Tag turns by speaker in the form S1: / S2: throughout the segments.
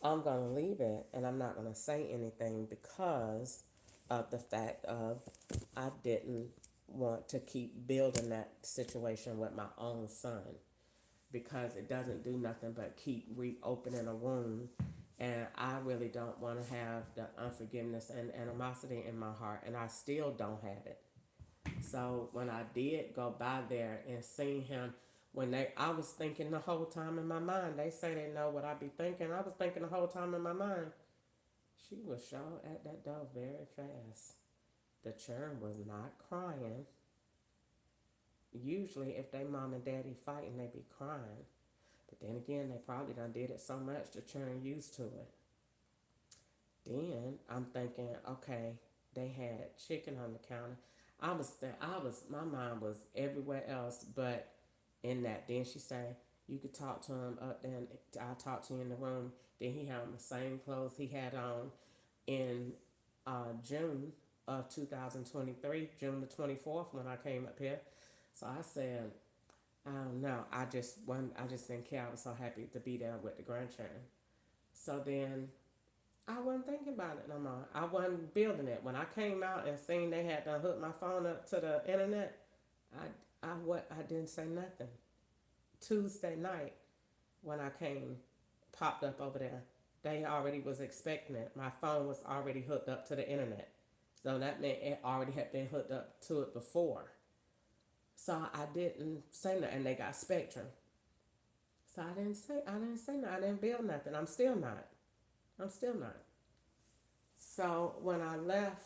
S1: I'm going to leave it and I'm not going to say anything because of the fact of I didn't want to keep building that situation with my own son because it doesn't do nothing but keep reopening a wound. And I really don't want to have the unforgiveness and animosity in my heart, and I still don't have it. So when I did go by there and seen him, I was thinking the whole time in my mind. They say they know what I be thinking. I was thinking the whole time in my mind. She was sure at that door very fast. The churn was not crying. Usually, if they mom and daddy fighting, they be crying. But then again, they probably done did it so much the children used to it. Then I'm thinking, okay, they had chicken on the counter. My mind was everywhere else but in that. Then she said, you could talk to him up there. I'll talk to you in the room. Then he had the same clothes he had on in June of 2023, June the 24th when I came up here. So I said, I don't know. I just didn't care. I was so happy to be there with the grandchildren. So then I wasn't thinking about it no more. I wasn't building it. When I came out and seen they had to hook my phone up to the internet, I didn't say nothing. Tuesday night when I came, popped up over there, they already was expecting it. My phone was already hooked up to the internet. So that meant it already had been hooked up to it before. So I didn't say nothing. And they got Spectrum. So I didn't say nothing. I didn't build nothing. I'm still not. I'm still not. So when I left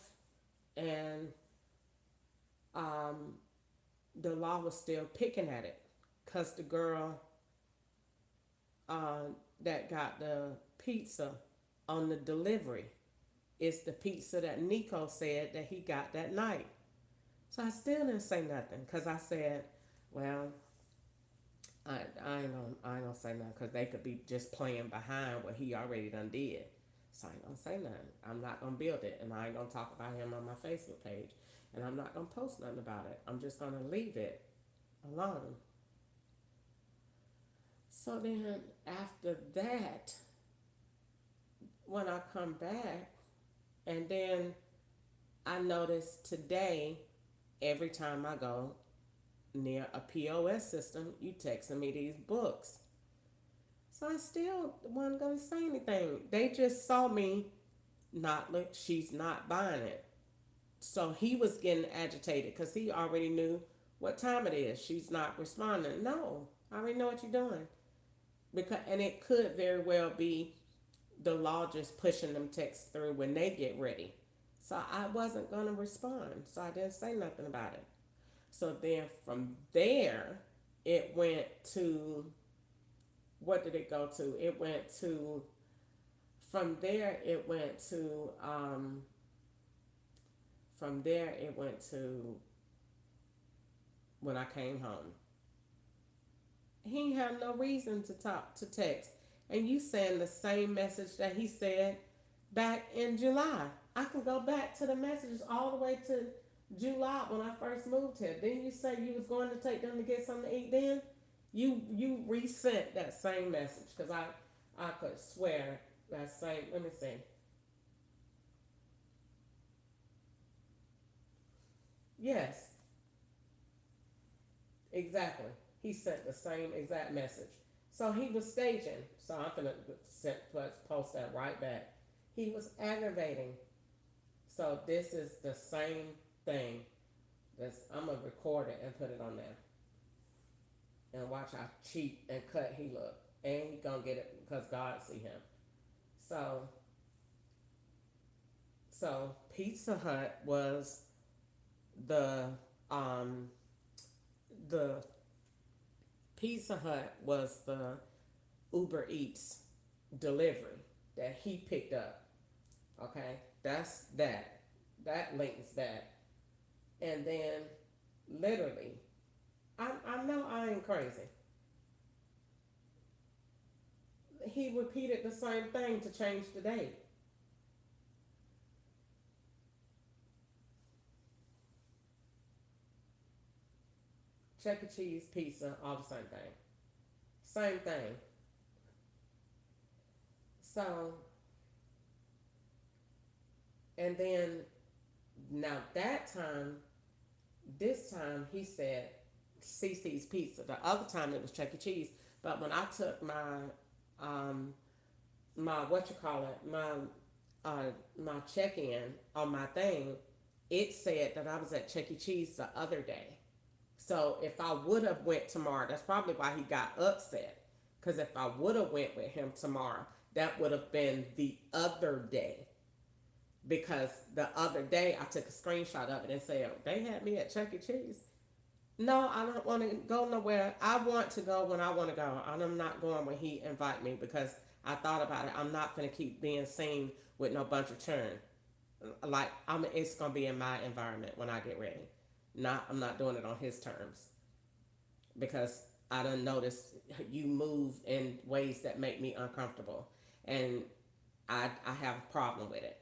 S1: and um, the law was still picking at it, cause the girl that got the pizza on the delivery is the pizza that Nico said that he got that night. So I still didn't say nothing, cause I said, well, I ain't gonna say nothing because they could be just playing behind what he already done did. So I ain't gonna say nothing. I'm not gonna build it, and I ain't gonna talk about him on my Facebook page, and I'm not gonna post nothing about it. I'm just gonna leave it alone. So then after that, when I come back, and then I notice today, every time I go near a POS system, you texting me these books. So I still wasn't gonna say anything. They just saw me not look. She's not buying it. So he was getting agitated because he already knew what time it is. She's not responding. No, I already know what you're doing. Because and it could very well be the law just pushing them texts through when they get ready. So I wasn't gonna respond. So I didn't say nothing about it. So then from there, it went to what did it go to? It went to from there. It went to from there. It went to when I came home. He had no reason to talk to text, and you saying the same message that he said back in July. I can go back to the messages all the way to July when I first moved here. Didn't you say you was going to take them to get something to eat then? You resent that same message because I could swear that same. Let me see. Yes, exactly. He sent the same exact message. So he was staging. So I'm gonna post that right back. He was aggravating. So this is the same thing. I'm gonna record it and put it on there, and watch how cheap and cut he look, and he gonna get it because God see him. So Pizza Hut was the um the Pizza Hut was the Uber Eats delivery that he picked up. Okay, that's that. That links that, and then literally, I know I ain't crazy. He repeated the same thing to change the date. Chuck E. Cheese pizza, all the same thing. Same thing. So, and then now that time, this time he said CC's Pizza. The other time it was Chuck E. Cheese. But when I took um, my what you call it, uh, my check in on my thing, it said that I was at Chuck E. Cheese the other day. So if I would have went tomorrow, that's probably why he got upset. Because if I would have went with him tomorrow, that would have been the other day. Because the other day I took a screenshot of it and said they had me at Chuck E. Cheese. No, I don't want to go nowhere. I want to go when I want to go. And I'm not going when he invite me because I thought about it. I'm not going to keep being seen with no bunch of churn. Like it's gonna be in my environment when I get ready. I'm not doing it on his terms because I done noticed you move in ways that make me uncomfortable, and I have a problem with it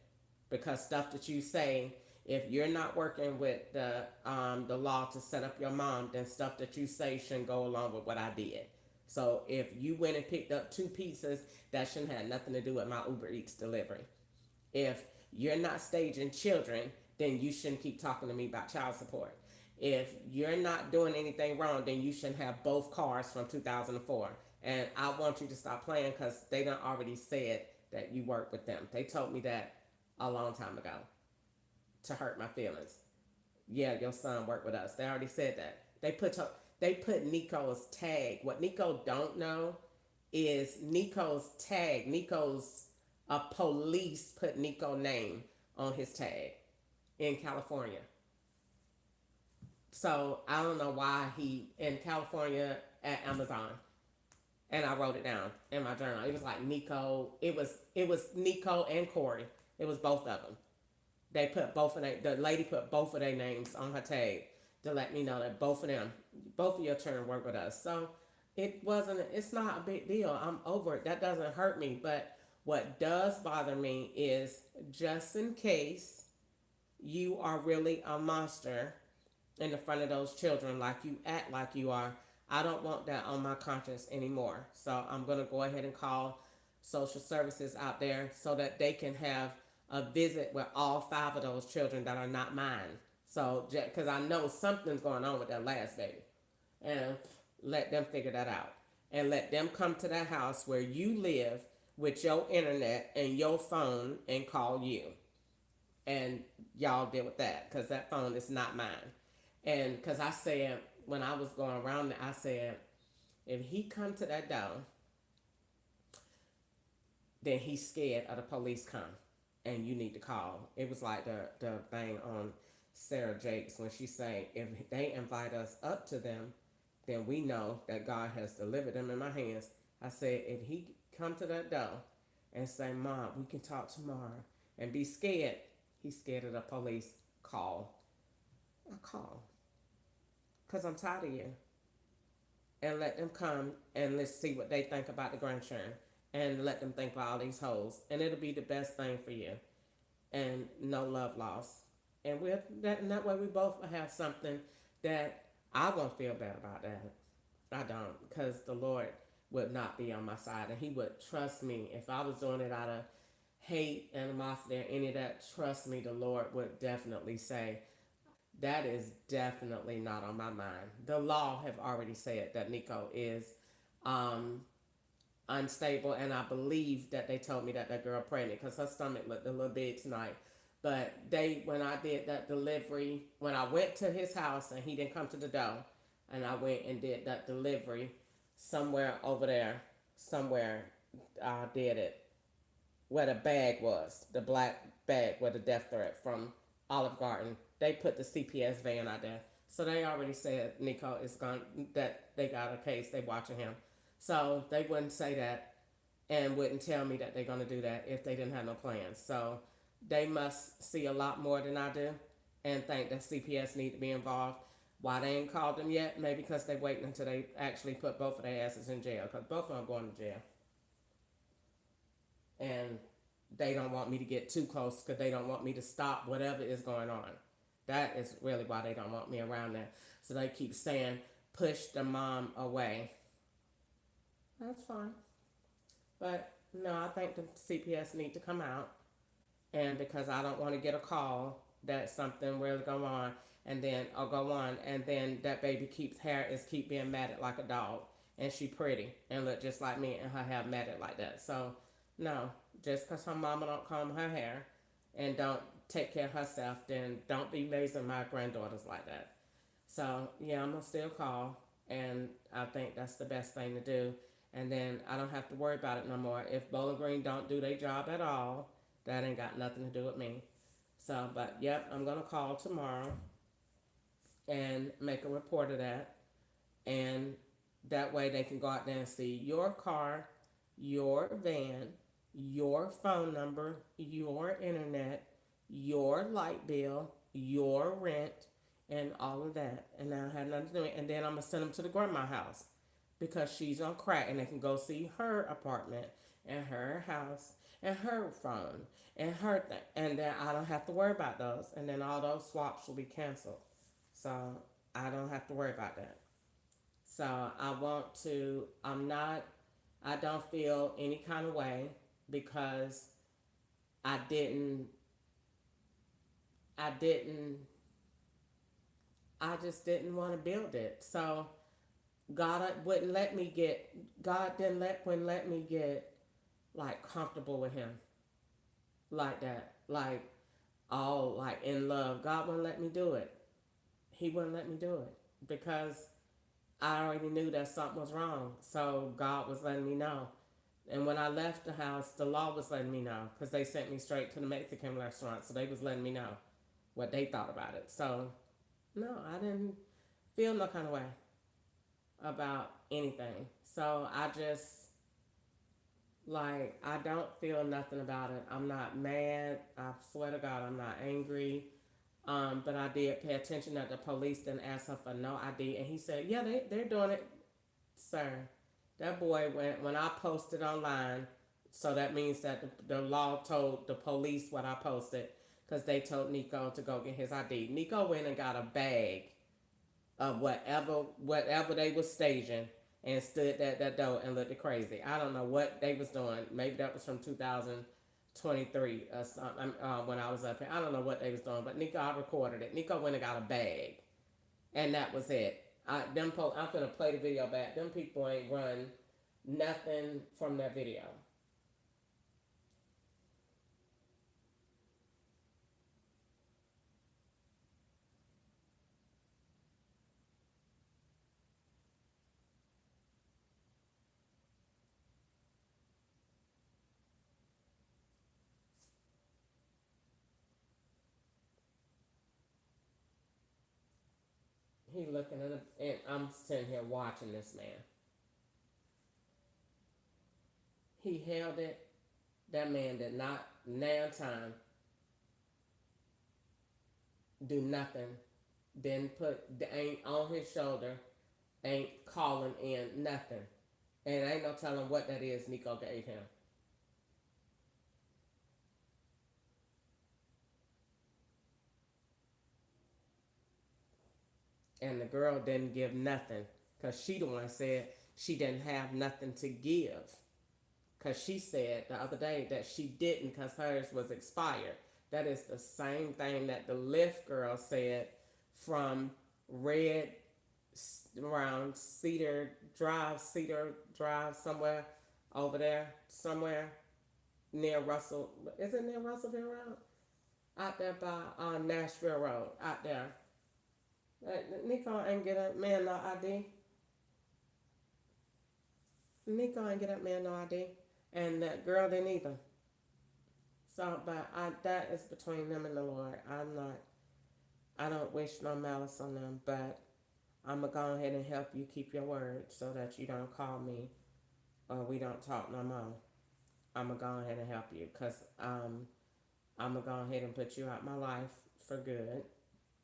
S1: because stuff that you say. If you're not working with the law to set up your mom, then stuff that you say shouldn't go along with what I did. So if you went and picked up two pizzas, that shouldn't have nothing to do with my Uber Eats delivery. If you're not staging children, then you shouldn't keep talking to me about child support. If you're not doing anything wrong, then you shouldn't have both cars from 2004. And I want you to stop playing because they done already said that you work with them. They told me that a long time ago to hurt my feelings. Yeah, your son worked with us. They already said that. They put Nico's tag. What Nico don't know is Nico's tag. Nico's a police put Nico name on his tag in California. So I don't know why he in California at Amazon, and I wrote it down in my journal. It was like Nico. It was Nico and Corey. It was both of them. They put both of the lady put both of their names on her tag to let me know that both of them, both of your children work with us. So it's not a big deal. I'm over it. That doesn't hurt me. But what does bother me is just in case you are really a monster in the front of those children, like you act like you are, I don't want that on my conscience anymore. So I'm going to go ahead and call social services out there so that they can have a visit with all five of those children that are not mine. So, because I know something's going on with that last baby. And let them figure that out. And let them come to that house where you live with your internet and your phone and call you. And y'all deal with that because that phone is not mine. And because I said, when I was going around, I said, if he come to that door, then he's scared of the police come, and you need to call. It was like the thing on Sarah Jakes when she say, if they invite us up to them, then we know that God has delivered them in my hands. I said, if he come to that door and say, Mom, we can talk tomorrow, and be scared, he's scared of the police, call. I call. Because I'm tired of you. And let them come and let's see what they think about the grandchildren. And let them think about all these hoes. And it'll be the best thing for you. And no love lost. And that way we both have something that I won't feel bad about that. I don't. Because the Lord would not be on my side. And he would trust me. If I was doing it out of hate, animosity, or any of that, trust me, the Lord would definitely say, that is definitely not on my mind. The law have already said that Nico is um, unstable, and I believe that they told me that that girl pregnant because her stomach looked a little big tonight. But when I did that delivery, when I went to his house and he didn't come to the door, and I went and did that delivery somewhere over there, somewhere I did it where the bag was, the black bag with the death threat from Olive Garden. They put the CPS van out there. So they already said Nico is gone, that they got a case, they watching him. So they wouldn't say that and wouldn't tell me that they're going to do that if they didn't have no plans. So they must see a lot more than I do and think that CPS need to be involved. Why they ain't called them yet? Maybe because they waiting until they actually put both of their asses in jail, because both of them are going to jail. And they don't want me to get too close because they don't want me to stop whatever is going on. That is really why they don't want me around there. So they keep saying, push the mom away. That's fine. But no, I think the CPS need to come out, and because I don't want to get a call that something really go on, and then I'll go on, and then that baby keeps hair is keep being matted like a dog, and she pretty and look just like me, and her hair matted like that. So no, just because her mama don't comb her hair and don't take care of herself, then don't be raising my granddaughters like that. So yeah, I'm gonna still call, and I think that's the best thing to do. And then I don't have to worry about it no more. If Bowling Green don't do their job at all, that ain't got nothing to do with me. So, but yep, I'm gonna call tomorrow and make a report of that, and that way they can go out there and see your car, your van, your phone number, your internet, your light bill, your rent, and all of that. And I have nothing to do with it. And then I'm gonna send them to the grandma house because she's on crack, and they can go see her apartment and her house and her phone and her thing. And then I don't have to worry about those. And then all those swaps will be canceled. So I don't have to worry about that. So I want to, I don't feel any kind of way because I didn't, I didn't, I just didn't want to build it. So wouldn't let me get, God wouldn't let me get like comfortable with Him like that. Like all like in love. God wouldn't let me do it. He wouldn't let me do it because I already knew that something was wrong. So God was letting me know. And when I left the house, the law was letting me know because they sent me straight to the Mexican restaurant. So they was letting me know what they thought about it. So no, I didn't feel no kind of way about anything. So I just like I don't feel nothing about it. I'm not mad. I swear to God, I'm not angry. But I did pay attention that the police didn't ask her for no ID, and he said, "Yeah, they're doing it, sir." That boy went when I posted online, so that means that the law told the police what I posted because they told Nico to go get his ID. Nico went and got a bag of whatever they was staging and stood at that door and looked crazy. I don't know what they was doing. Maybe that was from 2023 or something when I was up here. I don't know what they was doing, but Nico, I recorded it. Nico went and got a bag, and that was it. I'm gonna play the video back. Them people ain't run nothing from that video. He looking at it, and I'm sitting here watching this man. He held it. That man did not now time do nothing. Didn't put the ain't on his shoulder. Ain't calling in nothing. And ain't no telling what that is Nico gave him. And the girl didn't give nothing because she the one said she didn't have nothing to give because she said the other day that she didn't because hers was expired. That is the same thing that the Lyft girl said from Red around Cedar Drive somewhere over there, somewhere near Russell. Is it near Russellville Road? Out there by Nashville Road, out there. Nico ain't get that man no ID. Nico ain't get that man no ID, and that girl didn't either. So, but that is between them and the Lord. I'm not. I don't wish no malice on them, but I'm gonna go ahead and help you keep your word so that you don't call me or we don't talk no more. I'm gonna go ahead and help you because I'm gonna go ahead and put you out my life for good,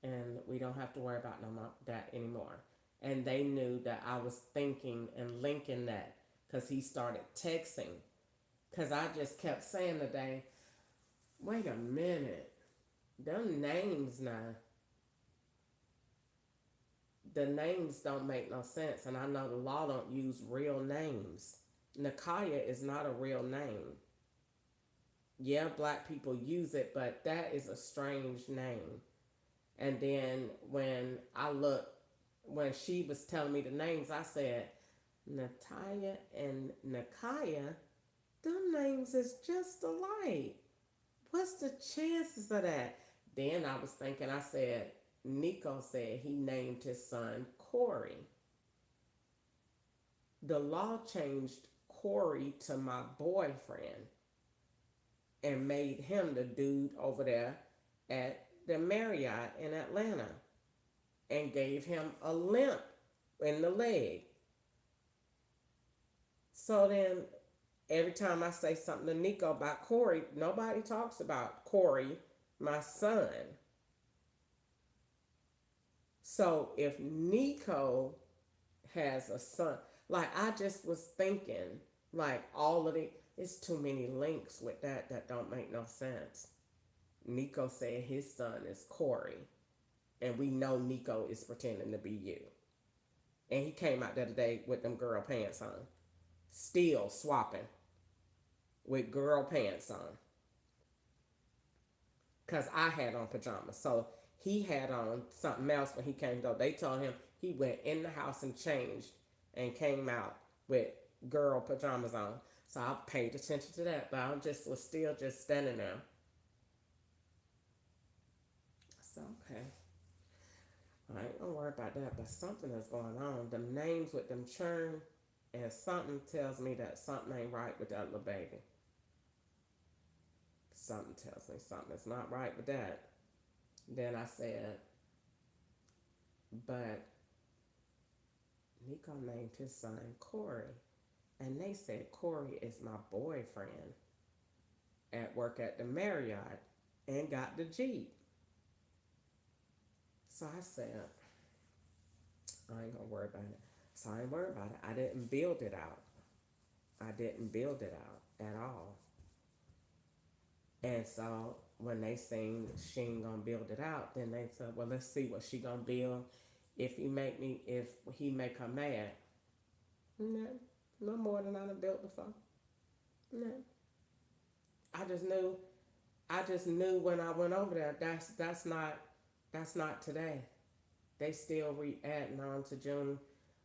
S1: and we don't have to worry about no more, that anymore. And they knew that I was thinking and linking that because he started texting. Because I just kept saying today, wait a minute, them names now, the names don't make no sense. And I know the law don't use real names. Nakaya is not a real name. Yeah, black people use it, but that is a strange name. And then when she was telling me the names, I said, Natalia and Nakaya, them names is just alike. What's the chances of that? Then I was thinking, I said, Nico said he named his son Corey. The law changed Corey to my boyfriend and made him the dude over there at the Marriott in Atlanta and gave him a limp in the leg. So then every time I say something to Nico about Corey, nobody talks about Corey, my son. So if Nico has a son, like I just was thinking, like all of it's too many links with that don't make no sense. Nico said his son is Corey, and we know Nico is pretending to be you. And he came out the other day with them girl pants on, still swapping with girl pants on, cause I had on pajamas. So he had on something else when he came though. They told him he went in the house and changed and came out with girl pajamas on. So I paid attention to that, but I just was still just standing there. So okay, I ain't gonna worry about that. But something is going on. Them names with them churn, and something tells me that something ain't right with that little baby. Something tells me something is not right with that. Then I said, but Nico named his son Corey. And they said Corey is my boyfriend at work at the Marriott and got the Jeep. So I said, I ain't gonna worry about it. So I ain't worried about it. I didn't build it out. I didn't build it out at all. And so when they seen she ain't gonna build it out, then they said, well, let's see what she gonna build if he make her mad. No, no more than I done built before. No, I just knew. I just knew when I went over there. That's not today. They still adding on to June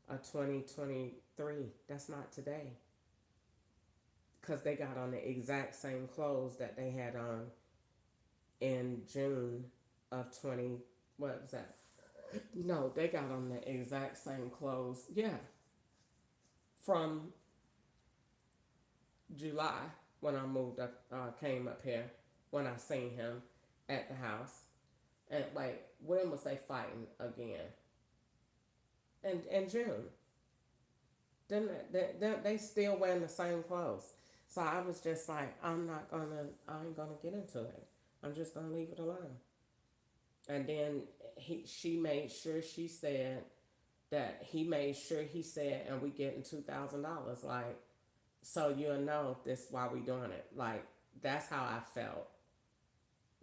S1: of 2023. That's not today. Because they got on the exact same clothes that they had on in June of 20. What was that? No, they got on the exact same clothes. Yeah, from July when I moved up, came up here when I seen him at the house. And like, when was they fighting again? In June. Then they still wearing the same clothes. So I was just like, I ain't gonna get into it. I'm just gonna leave it alone. And then she made sure she said that he made sure he said, and we getting $2,000. Like, so you'll know this why we doing it. Like, that's how I felt.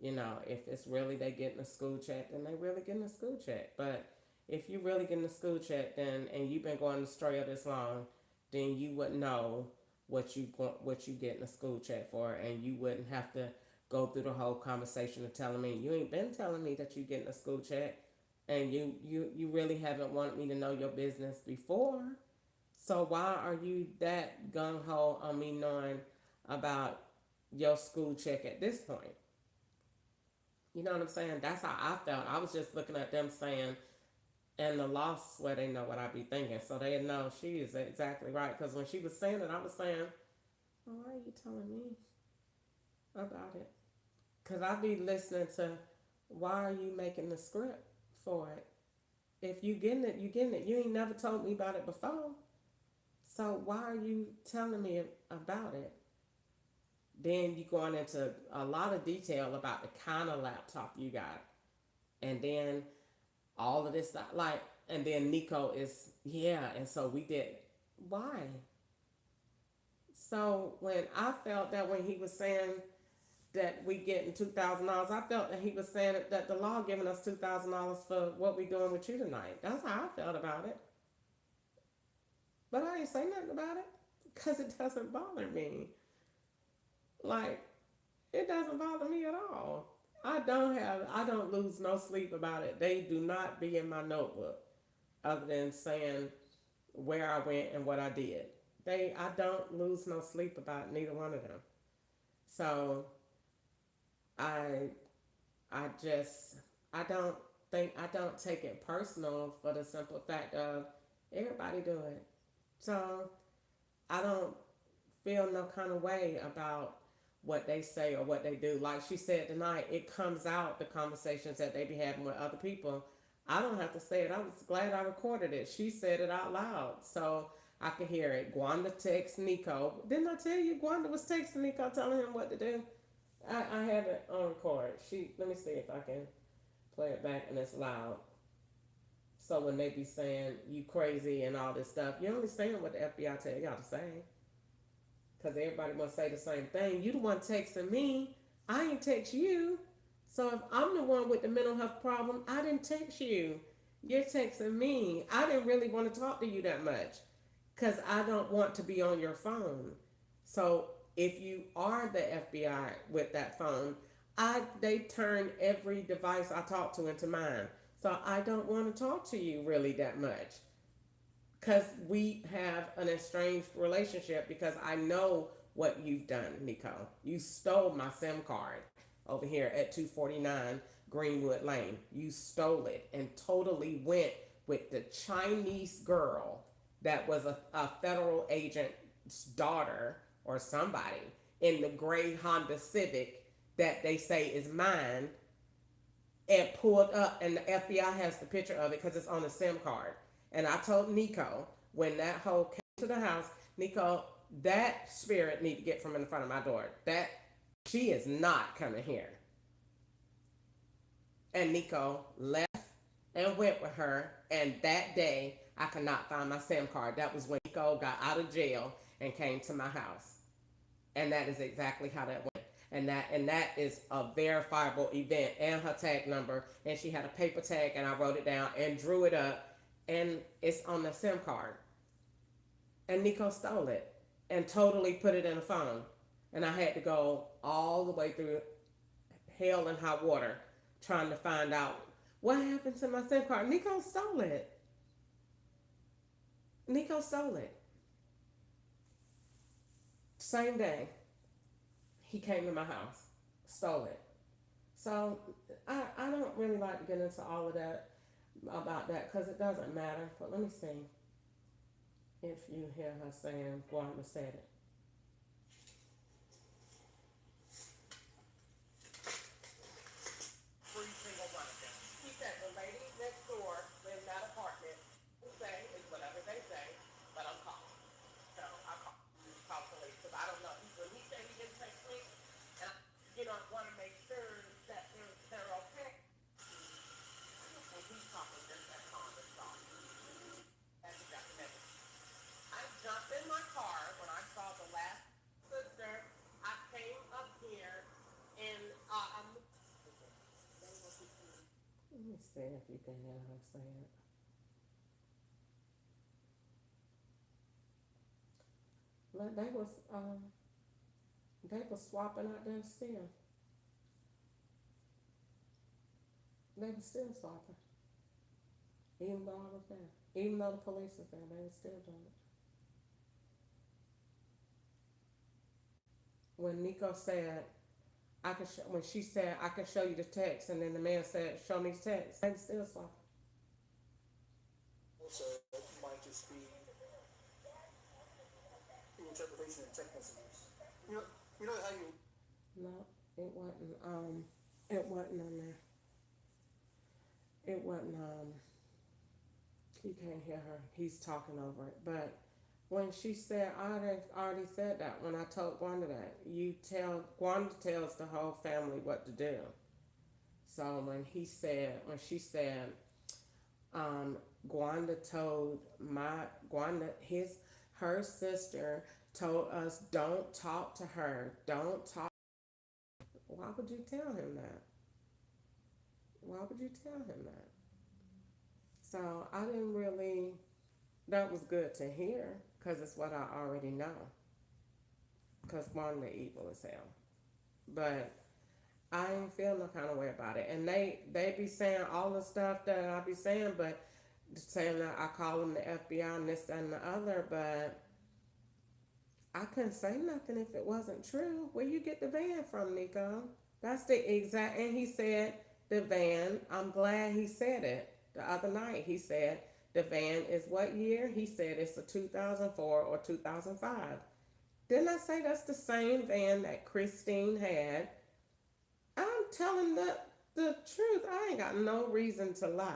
S1: If it's really they getting a school check, then they really getting a school check. But if you really getting a school check, then and you've been going to Australia this long, then you would know what you getting a school check for, and you wouldn't have to go through the whole conversation of telling me you ain't been telling me that you getting a school check, and you really haven't wanted me to know your business before. So why are you that gung ho on me knowing about your school check at this point? You know what I'm saying? That's how I felt. I was just looking at them saying, and the loss where they know what I be thinking. So they know she is exactly right. Because when she was saying it, I was saying, well, why are you telling me about it? Because I be listening to, why are you making the script for it? If you getting it, you getting it. You ain't never told me about it before. So why are you telling me about it? Then you going into a lot of detail about the kind of laptop you got. And then all of this stuff, like, and then Nico is, yeah, and so we did. Why? So when I felt that when he was saying that we getting $2,000, I felt that he was saying that the law giving us $2,000 for what we doing with you tonight. That's how I felt about it. But I didn't say nothing about it. because it doesn't bother me. Like, it doesn't bother me at all. I don't lose no sleep about it. They do not be in my notebook other than saying where I went and what I did. I don't lose no sleep about neither one of them. So I, I just, I don't take it personal for the simple fact of everybody do it. So I don't feel no kind of way about what they say or what they do. Like she said tonight, it comes out the conversations that they be having with other people. I don't have to say it. I was glad I recorded it. She said it out loud, so I could hear it. Gwanda texts Nico. Didn't I tell you Gwanda was texting Nico, telling him what to do? I have it on record. Let me see if I can play it back and it's loud. So when they be saying you crazy and all this stuff, you only saying what the FBI tell y'all to say. Because everybody must say the same thing. You the one texting me. I ain't text you. So if I'm the one with the mental health problem, I didn't text you. You're texting me. I didn't really want to talk to you that much because I don't want to be on your phone. So if you are the FBI with that phone, they turn every device I talk to into mine. So I don't want to talk to you really that much because we have an estranged relationship because I know what you've done, Nico. You stole my SIM card over here at 249 Greenwood Lane. You stole it and totally went with the Chinese girl that was a federal agent's daughter or somebody in the gray Honda Civic that they say is mine and pulled up, and the FBI has the picture of it because it's on the SIM card. And I told Nico when that hoe came to the house, Nico, that spirit need to get from in front of my door. That she is not coming here. And Nico left and went with her. And that day, I could not find my SIM card. That was when Nico got out of jail and came to my house. And that is exactly how that went. And that is a verifiable event and her tag number. And she had a paper tag, and I wrote it down and drew it up, and it's on the SIM card. And Nico stole it and totally put it in a phone. And I had to go all the way through hell and hot water trying to find out what happened to my SIM card. Nico stole it. Nico stole it. Same day, he came to my house, stole it. So I don't really like to get into all of that about that because it doesn't matter. But let me see if you hear her saying Wanda said it. Every single one of them. He said the lady next door in that apartment will say is whatever they say, but I'm calling. So I call police because I don't know. When he said he didn't text me, and want to make sure that they're okay. And he's talking just that calm and soft. That's exactly it. I jumped in my car when I saw the last sister. I came up here and I'm. Let me see if you can hear her say it. Like they was swapping out there still. They were still swapping, even though I was there. Even though the police was there, they were still doing it. When Nico said, when she said, I can show you the text, and then the man said, show me the text, they were still swapping. So it might just be interpretation and text messages. You know how you. No, it wasn't. It wasn't on there. It wasn't. You can't hear her. He's talking over it. But when she said, I already said that when I told Gwanda that. Gwanda tells the whole family what to do. So when she said, Gwanda told her sister told us, don't talk to her. Don't talk. Why would you tell him that? Why would you tell him that? So I didn't really, that was good to hear. because it's what I already know. Because one, the evil is hell. But I ain't feel no kind of way about it. And they be saying all the stuff that I be saying, but saying that I call them the FBI and this, that, and the other, but I couldn't say nothing if it wasn't true. Where you get the van from, Nico? That's the exact, and he said the van, I'm glad he said it the other night. He said the van is what year? He said it's a 2004 or 2005. Didn't I say that's the same van that Christine had? I'm telling the truth. I ain't got no reason to lie.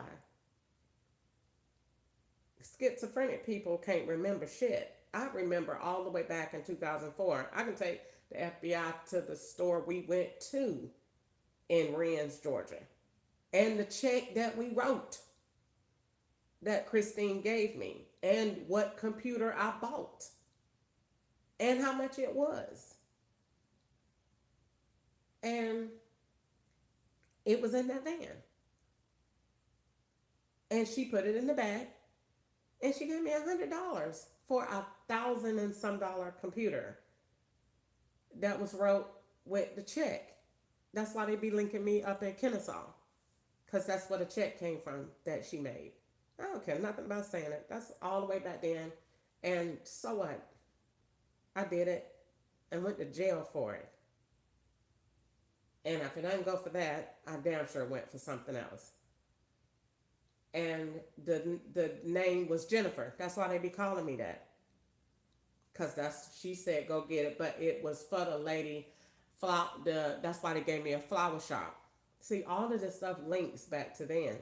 S1: Schizophrenic people can't remember shit. I remember all the way back in 2004. I can take the FBI to the store we went to in Rennes, Georgia, and the check that we wrote that Christine gave me, and what computer I bought, and how much it was. And it was in that van. And she put it in the bag, and she gave me $100 for $1,000 and some computer that was wrote with the check. That's why they be linking me up in Kennesaw, because that's where the check came from that she made. I don't care nothing about saying it. That's all the way back then. And so what? I did it and went to jail for it. And if it didn't go for that, I damn sure went for something else. And the name was Jennifer. That's why they be calling me that. Cause she said go get it, but it was for the lady. That's why they gave me a flower shop. See, all of this stuff links back to then.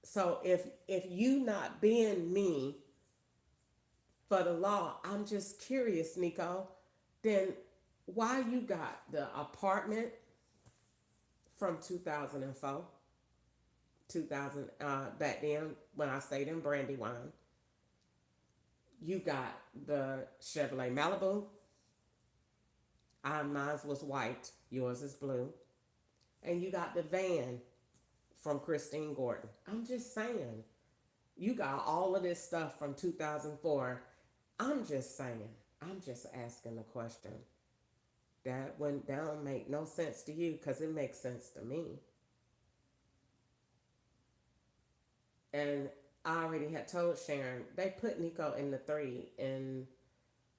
S1: So if you not being me for the law, I'm just curious, Nico. Then why you got the apartment from 2004, 2000 back then when I stayed in Brandywine? You got the Chevrolet Malibu. Mine was white. Yours is blue. And you got the van from Christine Gordon. I'm just saying. You got all of this stuff from 2004. I'm just saying. I'm just asking the question. That don't make no sense to you because it makes sense to me. And I already had told Sharon, they put Nico in the 3 in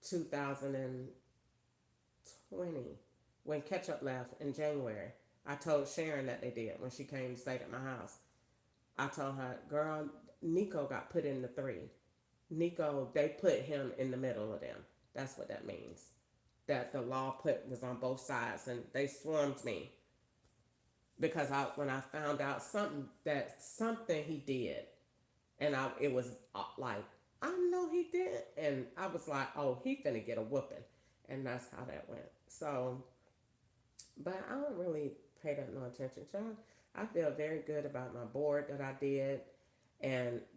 S1: 2020 when Ketchup left in January. I told Sharon that they did when she came and stayed at my house. I told her, girl, Nico got put in the 3. Nico, they put him in the middle of them. That's what that means. That the law was on both sides, and they swarmed me because when I found out something he did, and it was like, I know he did, and I was like, oh, he finna get a whooping, and that's how that went. So, but I don't really pay that no attention, John. I feel very good about my board that I did,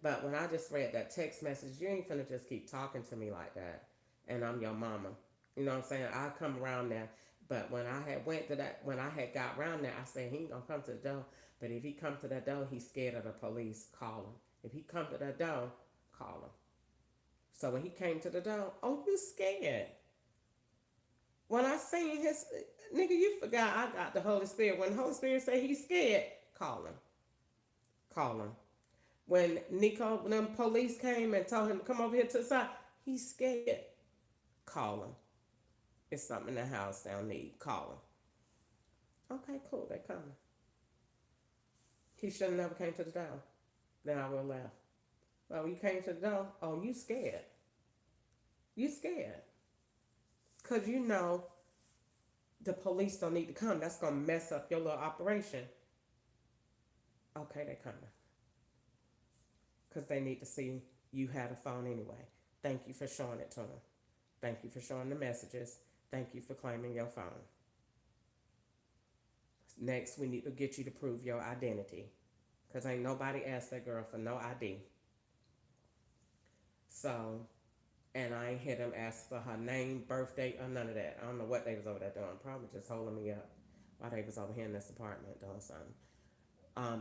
S1: but when I just read that text message, you ain't finna just keep talking to me like that, and I'm your mama. You know what I'm saying? I come around there, but when I had went to that, when I had got around there, I said he ain't gonna come to the door. But if he come to that door, he's scared of the police. Call him. If he come to that door, call him. So when he came to the door, oh, you scared? When I seen his nigga, you forgot I got the Holy Spirit. When the Holy Spirit say he's scared, call him. Call him. When them police came and told him to come over here to the side, he's scared. Call him. It's something in the house they'll need. Call him. Okay, cool. They coming. He should have never came to the door. Then I would have left. Well, you came to the door. Oh, you scared. You scared. Because you know the police don't need to come. That's going to mess up your little operation. Okay, they coming. Because they need to see you had a phone anyway. Thank you for showing it to them. Thank you for showing the messages. Thank you for claiming your phone. Next, we need to get you to prove your identity. Because ain't nobody asked that girl for no ID. So, and I ain't hear them ask for her name, birth date, or none of that. I don't know what they was over there doing. Probably just holding me up while they was over here in this apartment doing something.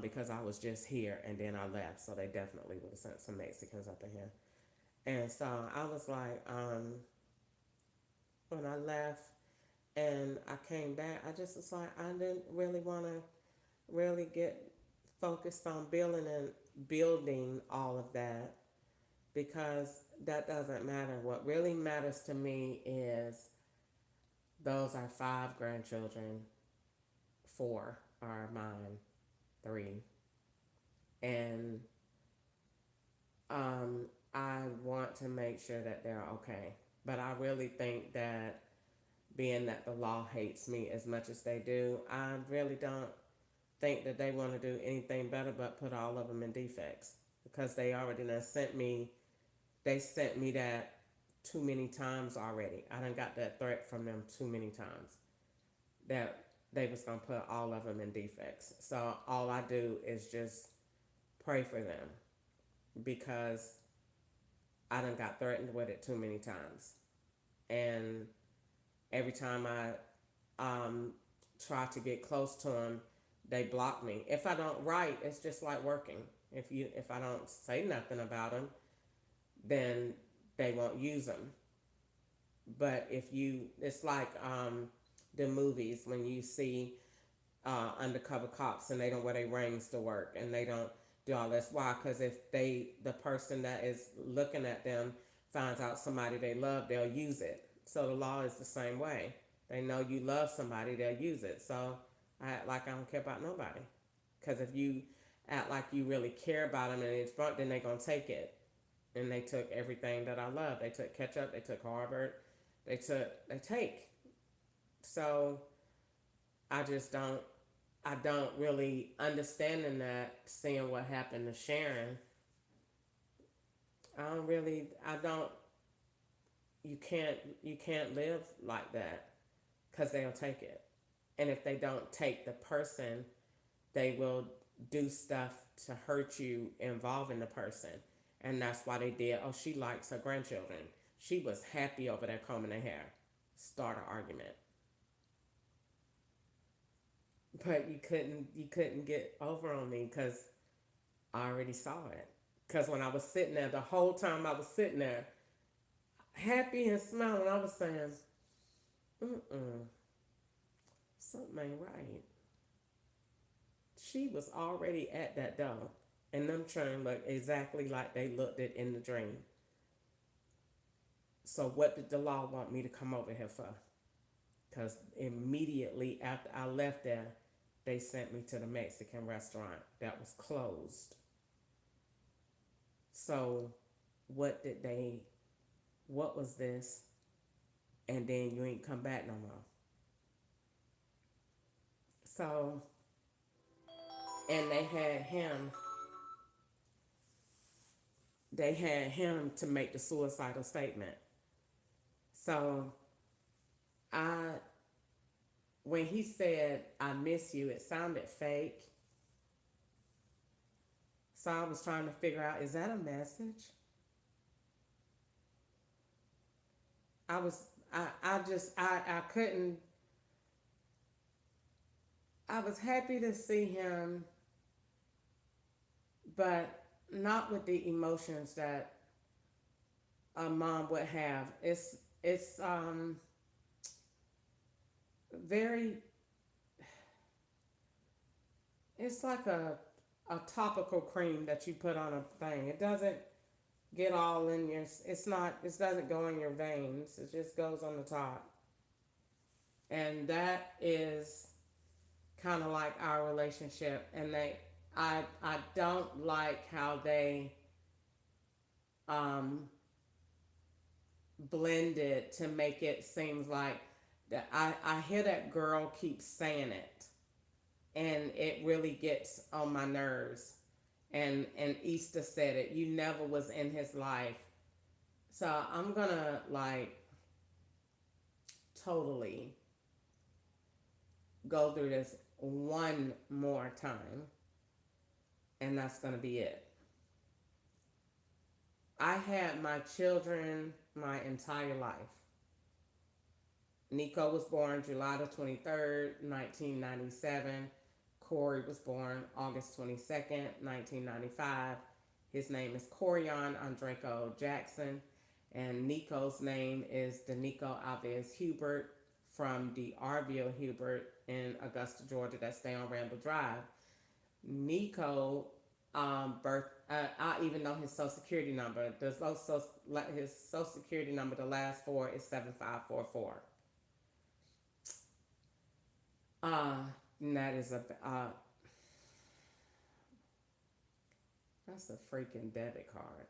S1: Because I was just here and then I left. So they definitely would have sent some Mexicans up in here. And so I was like, when I left and I came back, I just was like, I didn't really want to really get focused on building all of that, because that doesn't matter. What really matters to me is those are 5 grandchildren. 4 are mine, 3. And um, I want to make sure that they're okay. But I really think that, being that the law hates me as much as they do, I really don't think that they want to do anything better but put all of them in defects, because they already done sent me. They sent me that too many times already. I done got that threat from them too many times that they was gonna put all of them in defects. So all I do is just pray for them, because I done got threatened with it too many times, and every time I try to get close to them, they block me. If I don't write, it's just like working. If I don't say nothing about them, then they won't use them. But if you, it's like the movies when you see undercover cops and they don't wear their rings to work and they don't do all this. Why? Because if the person that is looking at them finds out somebody they love, they'll use it. So the law is the same way. They know you love somebody, they'll use it. So I act like I don't care about nobody. Because if you act like you really care about them and it's front, then they're gonna take it. And they took everything that I love. They took ketchup. They took Harvard. They take. So I just don't. I don't really understanding that. Seeing what happened to Sharon, I don't really. I don't. You can't. You can't live like that, because they'll take it. And if they don't take the person, they will do stuff to hurt you involving the person. And that's why they did. Oh, she likes her grandchildren. She was happy over there combing their hair. Start an argument. But you couldn't get over on me, because I already saw it. Because when I was sitting there, the whole time I was sitting there, happy and smiling, I was saying, mm-mm, something ain't right. She was already at that door, and them children looked exactly like they looked it in the dream. So what did the law want me to come over here for? Because immediately after I left there, they sent me to the Mexican restaurant that was closed. So what did they, what was this? And then you ain't come back no more. So, and they had him to make the suicidal statement. So I, when he said, I miss you, it sounded fake. So I was trying to figure out, is that a message? I was, I just, I couldn't, I was happy to see him, but not with the emotions that a mom would have. It's very, it's like a topical cream that you put on a thing. It doesn't get all in your, it's not, it doesn't go in your veins. It just goes on the top. And that is kind of like our relationship. And I don't like how they um blended to make it seems like that I hear that girl keep saying it, and it really gets on my nerves. And Easter said it, you never was in his life. So I'm gonna like totally go through this one more time, and that's gonna be it. I had my children my entire life. Nico was born July the 23rd, 1997. Corey was born August 22nd, 1995. His name is Corion Andreco Jackson. And Nico's name is Danico Alves Hubert from the Arville Hubert in Augusta, Georgia, that stay on Randall Drive. Nico, birth. I even know his social security number. His social security number. The last four is 7544. And that is a that's a freaking debit card.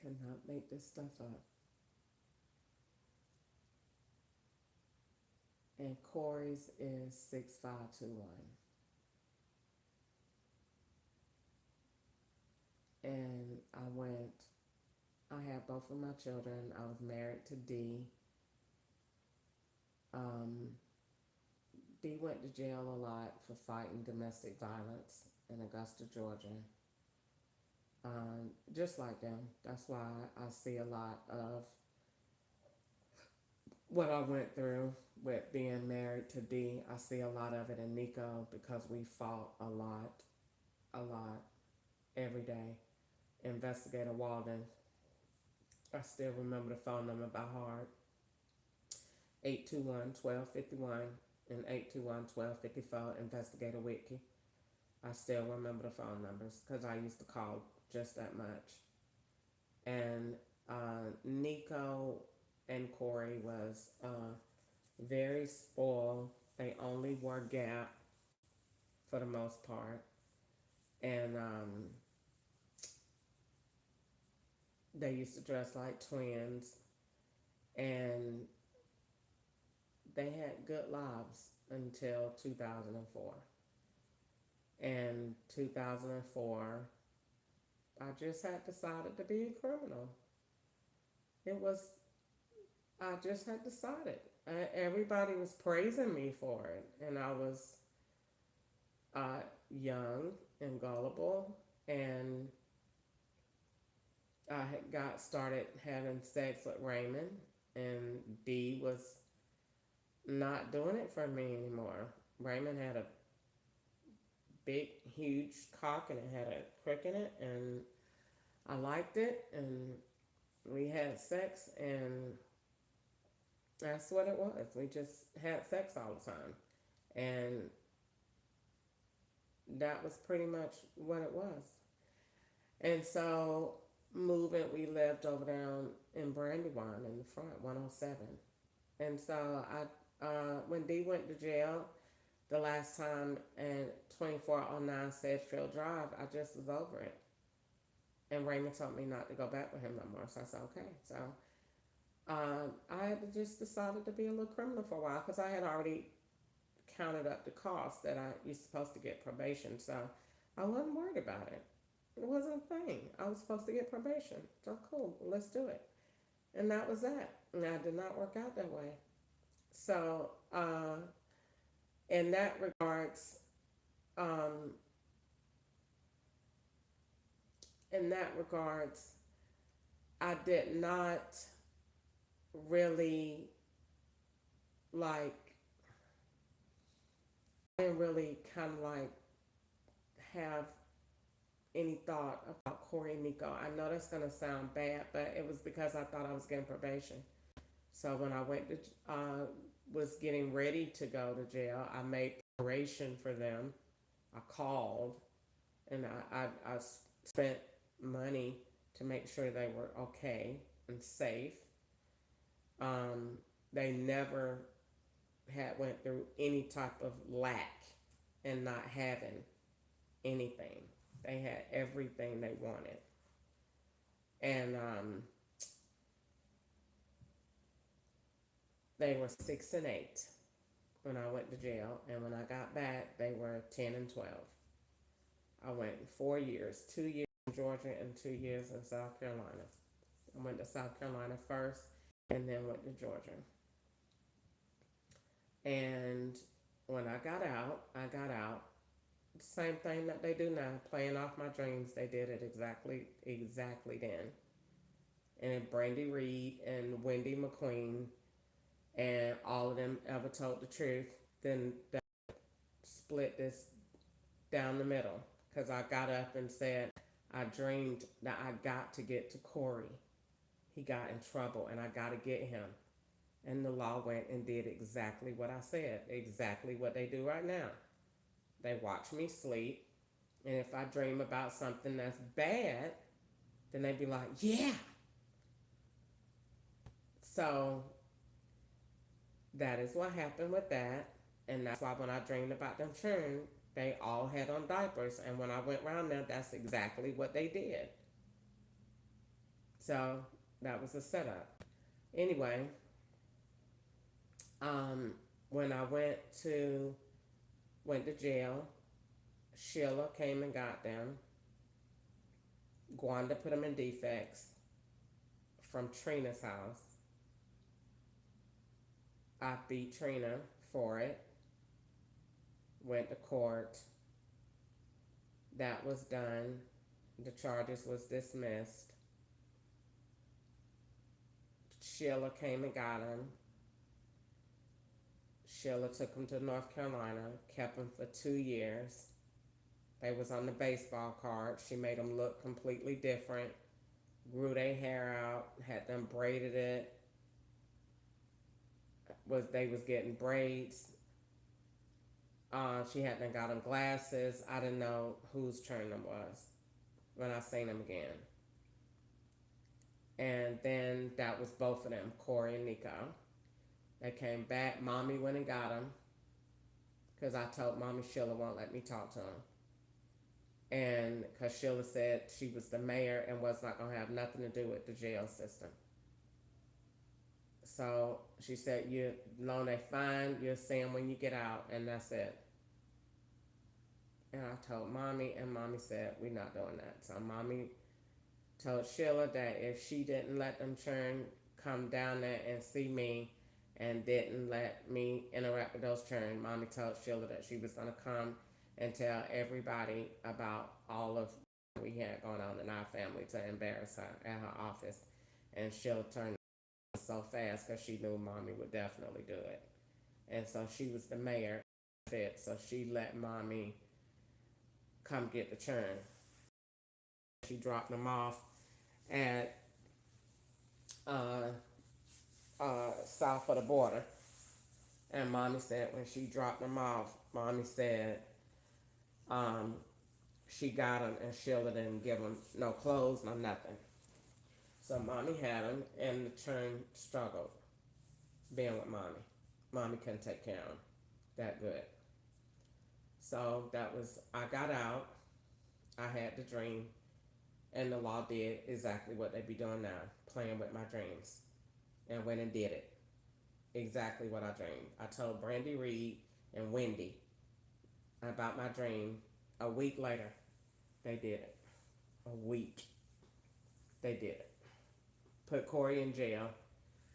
S1: Cannot make this stuff up. And Corey's is 6521. And I had both of my children. I was married to D. Um, D went to jail a lot for fighting domestic violence in Augusta, Georgia. Just like them. That's why I see a lot of what I went through with being married to D. I see a lot of it in Nico because we fought a lot, every day. Investigator Walden, I still remember the phone number by heart. 821-1251 and 821-1254. Investigator Whitkey. I still remember the phone numbers because I used to call just that much. And Nico and Corey was very spoiled. They only wore Gap for the most part. And they used to dress like twins. And they had good lives until 2004. And 2004, I just had decided to be a criminal. It was, I just had decided. Everybody was praising me for it, and I was young and gullible, and I had got started having sex with Raymond, and D was not doing it for me anymore. Raymond had a big, huge cock, and it had a crick in it, and I liked it, and we had sex, and that's what it was. We just had sex all the time, and that was pretty much what it was. And so, moving, we lived over down in Brandywine in the front, 107. And so, when D went to jail the last time in 2409 Sedgefield Drive, I just was over it. And Raymond told me not to go back with him no more. So I said, okay. So I had just decided to be a little criminal for a while because I had already counted up the cost that you're supposed to get probation. So I wasn't worried about it. It wasn't a thing. I was supposed to get probation. So cool, let's do it. And that was that. And that did not work out that way. So in that regards, um, in that regards, I did not really like, I didn't really kind of like have any thought about Corey and Nico. I know that's gonna sound bad, but it was because I thought I was getting probation. So when I went to, was getting ready to go to jail, I made preparation for them. I called, and I spent money to make sure they were okay and safe. Um, they never had went through any type of lack and not having anything. They had everything they wanted. And they were 6 and 8. when I went to jail, and when I got back, they were 10 and 12. I went 4 years, 2 years in Georgia and 2 years in South Carolina. I went to South Carolina first and then went to Georgia. And when I got out, same thing that they do now, playing off my dreams. They did it exactly then. And if Brandy Reed and Wendy McQueen and all of them ever told the truth, then they split this down the middle. Because I got up and said, I dreamed that I got to get to Corey. He got in trouble and I got to get him. And the law went and did exactly what I said, exactly what they do right now. They watch me sleep, and if I dream about something that's bad, then they be like, yeah. So that is what happened with that. And that's why when I dreamed about them children, they all had on diapers. And when I went around there, that's exactly what they did. So that was a setup. Anyway, when I went to jail, Sheila came and got them. Gwanda put them in defects from Trina's house. I beat Trina for it. Went to court. That was done. The charges was dismissed. Sheila came and got him. Sheila took him to North Carolina, kept him for 2 years. They was on the baseball card. She made them look completely different. Grew their hair out, had them braided it. They was getting braids. She had them got them glasses. I didn't know whose turn it was when I seen them again. And then that was both of them, Corey and Nico. They came back. Mommy went and got them because I told Mommy Sheila won't let me talk to them. And because Sheila said she was the mayor and was not going to have nothing to do with the jail system. So she said, you loan a fine, you'll see them when you get out, and that's it. And I told Mommy, and Mommy said, we're not doing that. So Mommy told Sheila that if she didn't let them churn come down there and see me and didn't let me interact with those churn, Mommy told Sheila that she was going to come and tell everybody about all of what we had going on in our family to embarrass her at her office. And Sheila turned so fast because she knew Mommy would definitely do it. And so she was the mayor, so she let Mommy come get the churn. She dropped them off at south of the border. And Mommy said when she dropped them off, Mommy said she got them and Sheila didn't give them no clothes, no nothing. So Mommy had them, and the churn struggled being with Mommy. Mommy couldn't take care of them that good. So I got out, I had the dream, and the law did exactly what they be doing now, playing with my dreams, and went and did it. Exactly what I dreamed. I told Brandy Reed and Wendy about my dream. A week later, they did it. A week. They did it. Put Corey in jail,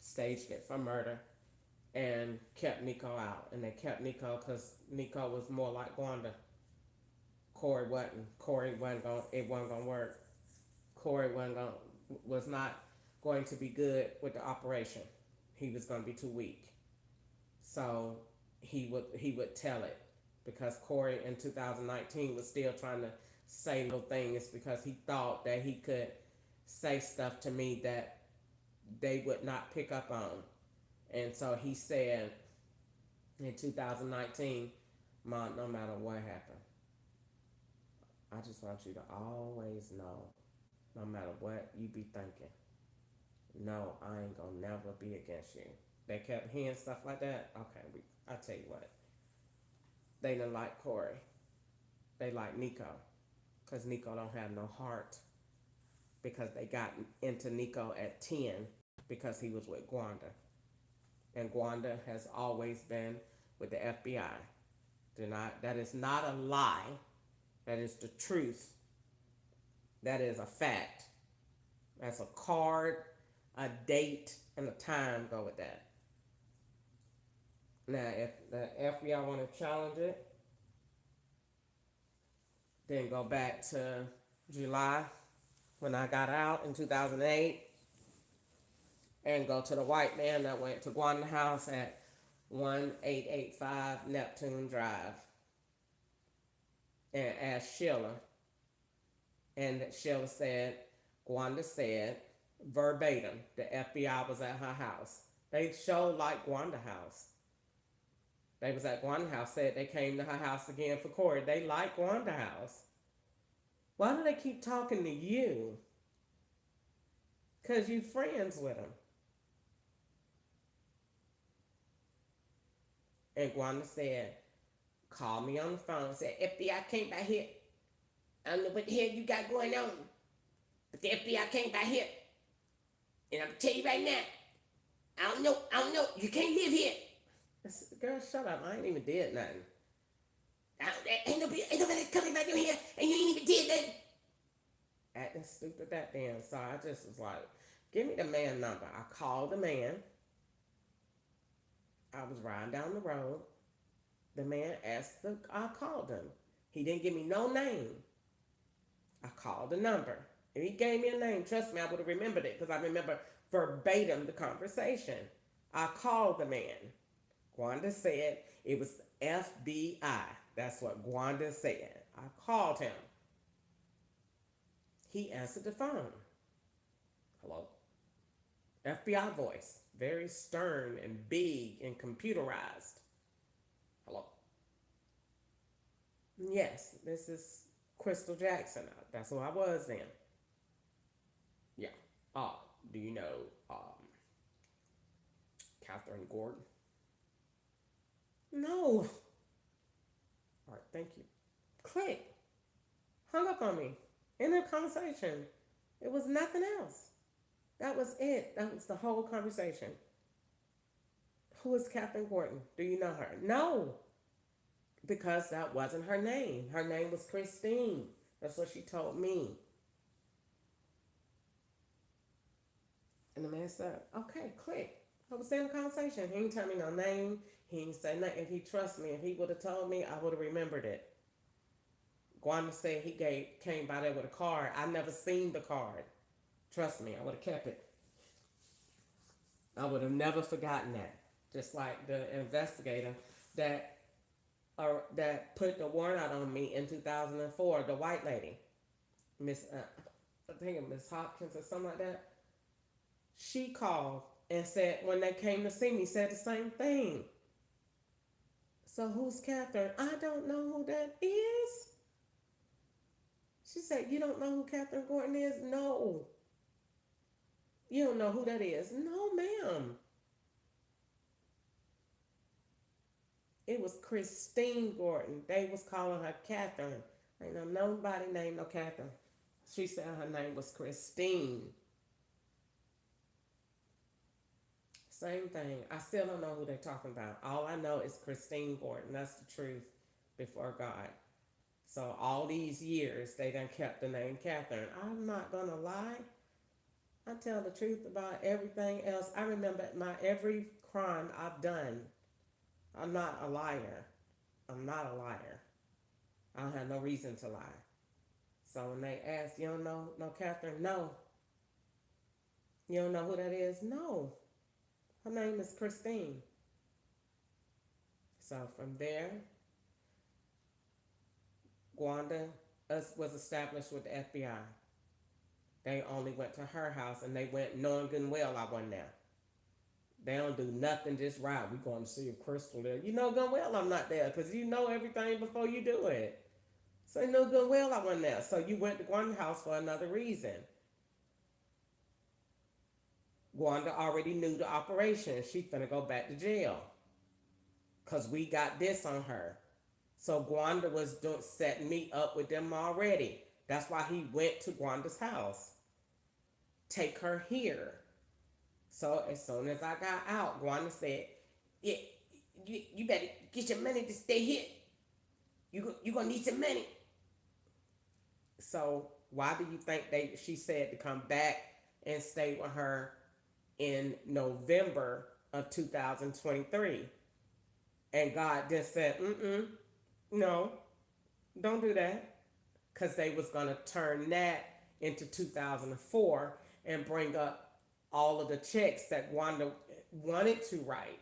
S1: staged it for murder, and kept Nico out. And they kept Nico because Nico was more like Gwanda. Corey wasn't. It wasn't gonna work. Corey was not going to be good with the operation. He was gonna be too weak. So he would tell it, because Corey in 2019 was still trying to say little things because he thought that he could say stuff to me that they would not pick up on. And so he said in 2019, Mom, no matter what happened, I just want you to always know, no matter what you be thinking, no, I ain't gonna never be against you. They kept hearing stuff like that. Okay, I tell you what, they didn't like Corey. They like Nico, because Nico don't have no heart, because they got into Nico at 10 because he was with Gwanda. And Gwanda has always been with the FBI. Do not. That is not a lie. That is the truth. That is a fact. That's a card, a date, and a time go with that. Now, if the FBI want to challenge it, then go back to July when I got out in 2008 and go to the white man that went to Gwanda House at 1885 Neptune Drive and asked Sheila. And Sheila said, Gwanda said, verbatim, the FBI was at her house. They showed like Gwanda House. They was at Gwanda House, said they came to her house again for Corey. They like Gwanda House. Why do they keep talking to you? Because you friends with them. And Gwanda said, called me on the phone, said, FBI came by here. I don't know what the hell you got going on, but the FBI came by here. And I'm going to tell you right now, I don't know, you can't live here. I said, girl, shut up, I ain't even did nothing. Ain't nobody coming back in here, and you ain't even did nothing. Acting stupid that damn. So I just was like, give me the man number. I called the man. I was riding down the road. The man I called him. He didn't give me no name. I called the number. If he gave me a name, trust me, I would have remembered it because I remember verbatim the conversation. I called the man. Gwanda said it was FBI. That's what Gwanda said. I called him. He answered the phone. Hello? FBI voice. Very stern and big and computerized. Hello? Yes, this is Crystal Jackson. That's who I was then. Yeah. Do you know Catherine Gordon? No. All right, thank you. Click. Hung up on me. In a conversation. It was nothing else. That was it. That was the whole conversation. Who is Catherine Gordon? Do you know her? No. Because that wasn't her name. Her name was Christine. That's what she told me. And the man said, okay, click. I was in a conversation. He didn't tell me no name. He didn't say nothing. If he trusted me, if he would have told me, I would have remembered it. Gwanda said he came by there with a card. I never seen the card. Trust me, I would have kept it. I would have never forgotten that. Just like the investigator that put the warrant out on me in 2004, the white lady, I think it was Miss Hopkins or something like that. She called and said when they came to see me, said the same thing. So who's Catherine? I don't know who that is. She said, you don't know who Catherine Gordon is? No. You don't know who that is? No, ma'am. It was Christine Gordon. They was calling her Catherine. Ain't know nobody named no Catherine. She said her name was Christine. Same thing. I still don't know who they're talking about. All I know is Christine Gordon. That's the truth before God. So all these years, they done kept the name Catherine. I'm not going to lie. I tell the truth about everything else. I remember every crime I've done. I'm not a liar. I'm not a liar. I don't have no reason to lie. So when they ask, you don't know no Catherine? No. You don't know who that is? No. Her name is Christine. So from there, Gwanda was established with the FBI. They only went to her house and they went knowing good and well I wasn't there. They don't do nothing, just right. We going to see a Crystal there. You know good and well I'm not there because you know everything before you do it. So you know good and well I wasn't there. So you went to Gwanda's house for another reason. Gwanda already knew the operation. She finna go back to jail because we got this on her. So Gwanda was setting me up with them already. That's why he went to Gwanda's house. Take her here. So as soon as I got out, Gwanda said, you better get your money to stay here. You gonna need some money. So why do you think she said to come back and stay with her in November of 2023? And God just said, no, don't do that. Because they was going to turn that into 2004 and bring up all of the checks that Wanda wanted to write.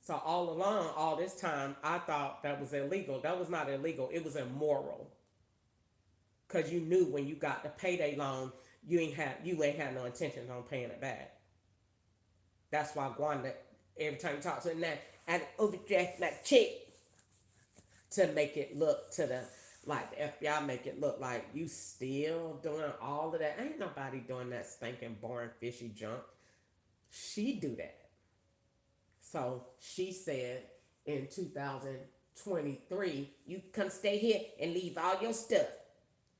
S1: So all along, all this time, I thought that was illegal. That was not illegal. It was immoral. Cause you knew when you got the payday loan, you ain't had no intention on paying it back. That's why Wanda, every time you talk to her now, I overdraft that check to make it look to the like the FBI make it look like you still doing all of that. Ain't nobody doing that stinking boring fishy junk. She do that. So she said in 2023, you come stay here and leave all your stuff.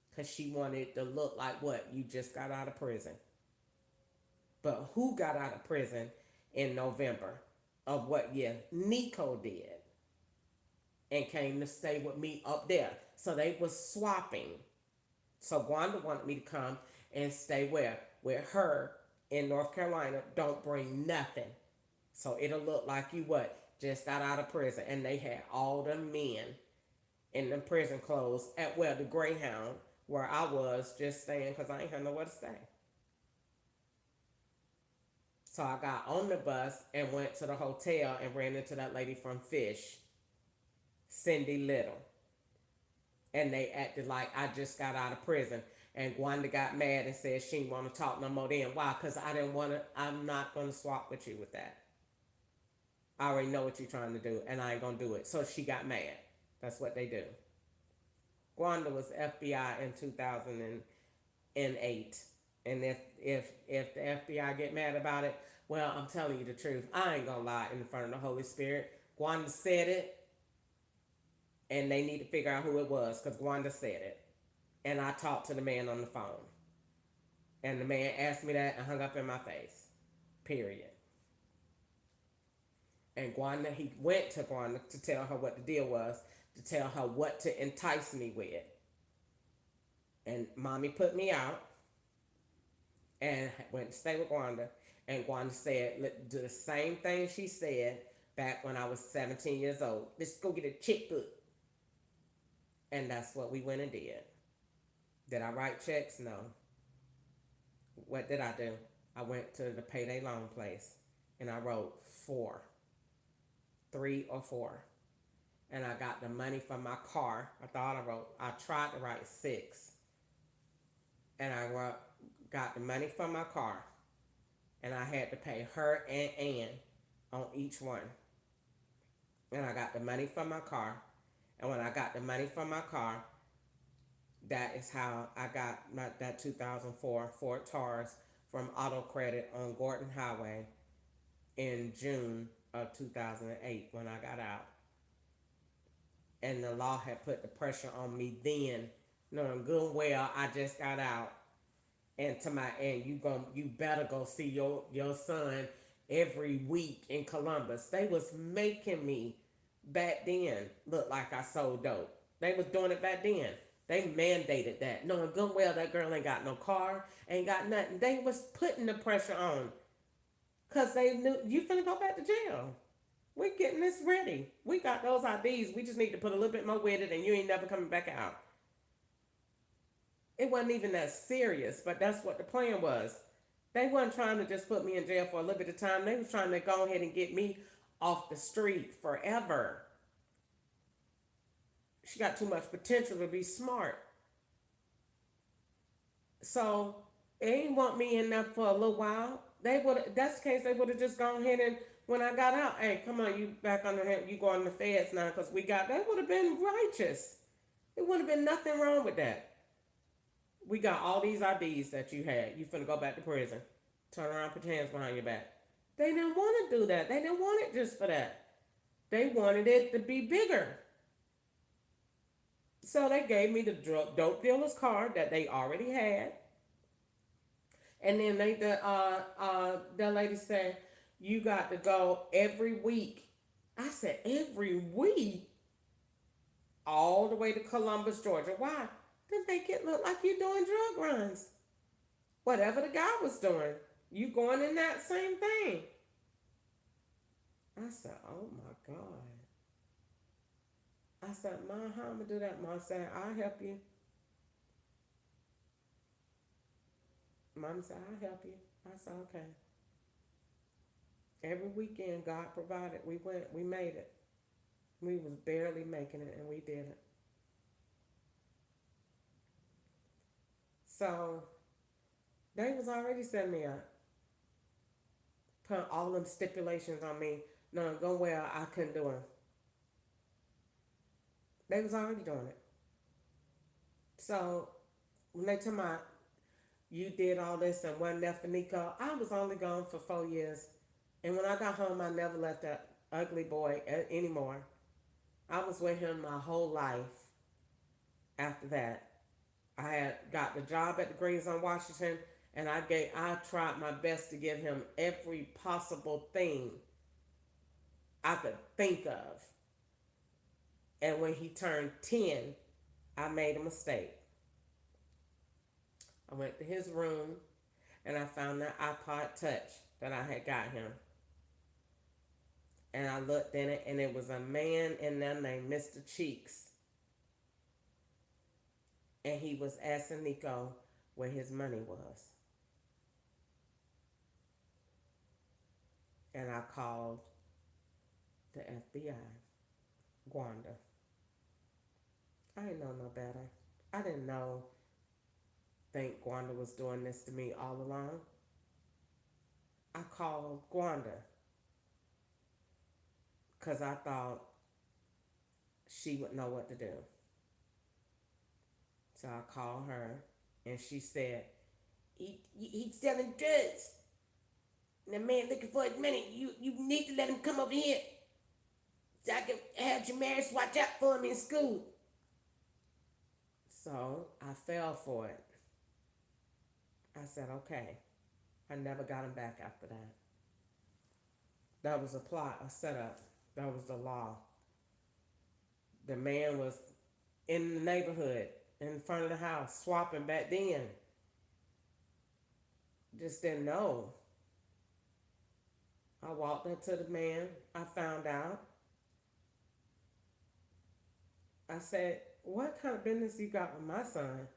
S1: Because she wanted to look like what? You just got out of prison. But who got out of prison in November of what year? Nico did. And came to stay with me up there. So they was swapping. So Wanda wanted me to come and stay where? With her in North Carolina. Don't bring nothing. So it'll look like you what? Just got out of prison. And they had all the men in the prison clothes at the Greyhound where I was just staying because I ain't had nowhere to stay. So I got on the bus and went to the hotel and ran into that lady from Fish, Cindy Little. And they acted like I just got out of prison. And Wanda got mad and said she didn't want to talk no more then. Why? Because I'm not going to swap with you with that. I already know what you're trying to do and I ain't going to do it. So she got mad. That's what they do. Wanda was FBI in 2008. And if the FBI get mad about it, well, I'm telling you the truth. I ain't going to lie in front of the Holy Spirit. Wanda said it. And they need to figure out who it was because Wanda said it. And I talked to the man on the phone. And the man asked me that and hung up in my face. Period. And he went to Wanda to tell her what the deal was, to tell her what to entice me with. And mommy put me out and went to stay with Wanda. And Wanda said, do the same thing she said back when I was 17 years old. Let's go get a checkbook. And that's what we went and did. Did I write checks? No. What did I do? I went to the payday loan place and I wrote 3 or 4. And I got the money from my car. I tried to write 6. And I got the money from my car. And I had to pay her and Ann on each one. And I got the money from my car. And when I got the money from my car, that is how I got that 2004 Ford Taurus from Auto Credit on Gordon Highway in June of 2008 when I got out. And the law had put the pressure on me then, knowing good and well I just got out. And you better go see your son every week in Columbus. They was making me back then look like I sold dope. They was doing it back then. They mandated that, knowing good and well that girl ain't got no car, ain't got nothing. They was putting the pressure on, cause they knew you finna go back to jail. We getting this ready. We got those IDs. We just need to put a little bit more with it, and you ain't never coming back out. It wasn't even that serious, but that's what the plan was. They wasn't trying to just put me in jail for a little bit of time. They was trying to go ahead and get me off the street forever. She got too much potential to be smart. So they ain't want me in there for a little while. That's the case, they would have just gone ahead and when I got out, hey, come on, you back on you go on the feds now because that would have been righteous. It would have been nothing wrong with that. We got all these IDs that you had. You finna go back to prison. Turn around, put your hands behind your back. They didn't want to do that. They didn't want it just for that. They wanted it to be bigger. So they gave me the dope dealer's card that they already had. And then the lady said, You got to go every week. I said, every week? All the way to Columbus, Georgia. Why? To make it look like you're doing drug runs. Whatever the guy was doing, you going in that same thing. I said, oh my God. I said, Mom, how I'm going to do that? Mom said, I'll help you. Mom said, I'll help you. I said, okay. Every weekend, God provided. We went, we made it. We was barely making it, and we did it. So they was already setting me up, putting all them stipulations on me. No, go where I couldn't do them. They was already doing it. So when they told me you did all this and wasn't left for Nico, I was only gone for 4 years. And when I got home, I never left that ugly boy anymore. I was with him my whole life after that. I had got the job at the Greens on Washington, and I tried my best to give him every possible thing I could think of. And when he turned 10, I made a mistake. I went to his room and I found that iPod Touch that I had got him. And I looked in it, and it was a man in there named Mr. Cheeks. And he was asking Nico where his money was. And I called the FBI, Gwanda. I didn't know no better. I didn't think Gwanda was doing this to me all along. I called Gwanda because I thought she would know what to do. So I called her, and she said, he's selling drugs. And the man looking for his money. You need to let him come over here so I can have Jamaris watch out for him in school. So I fell for it. I said, okay. I never got him back after that. That was a plot, a setup. That was the law. The man was in the neighborhood, in front of the house, swapping back then. Just didn't know. I walked up to the man. I found out. I said, what kind of business you got with my son?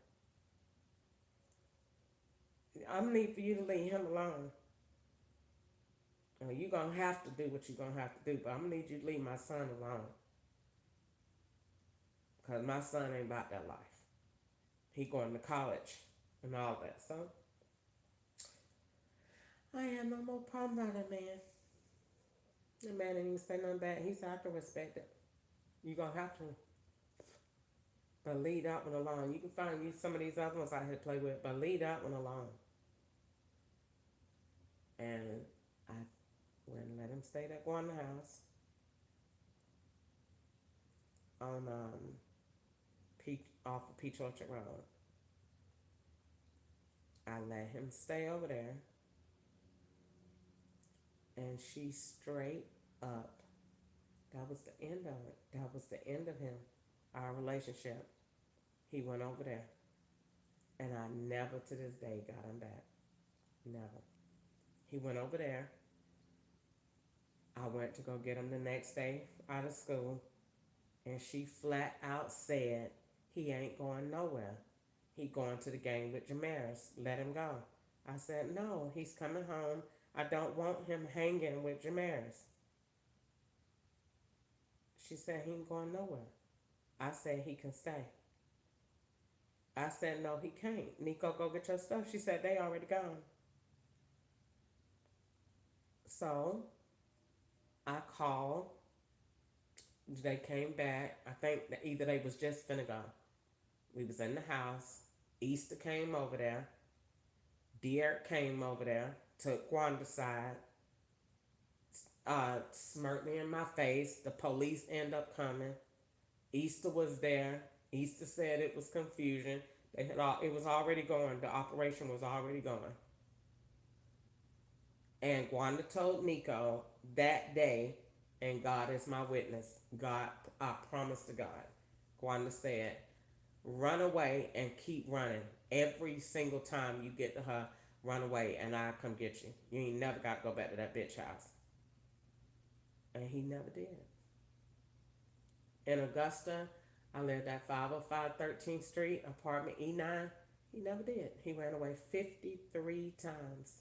S1: I need for you to leave him alone. You're going to have to do what you're going to have to do, but I'm going to need you to leave my son alone. Because my son ain't about that life. He going to college and all that. So I have no more problem about that man. The man didn't even say nothing bad. He said, I can respect it. You're going to have to. But leave that one alone. You can find you some of these other ones I had to play with, but leave that one alone. And I wouldn't let him stay at Gwanda house on off of Peach Orchard Road. I let him stay over there, and she straight up. That was the end of it. That was the end of him, our relationship. He went over there, and I never to this day got him back. Never. He went over there. I went to go get him the next day out of school, and she flat out said, he ain't going nowhere. He going to the game with Jamaris. Let him go. I said, no, he's coming home. I don't want him hanging with Jamaris. She said, he ain't going nowhere. I said, he can stay. I said, no, he can't. Nico, go get your stuff. She said, they already gone. So I called. They came back. I think that either they was just finna go. We was in the house. Easter came over there. Derek came over there. Took Gwanda's side. Smirked me in my face. The police end up coming. Easter was there. Easter said it was confusion. It was already going. The operation was already going. And Gwanda told Nico that day, and God is my witness. God, I promise to God. Gwanda said, run away and keep running. Every single time you get to her, run away and I'll come get you. You ain't never got to go back to that bitch house. And he never did. In Augusta, I lived at 505 13th Street, apartment E9. He never did. He ran away 53 times.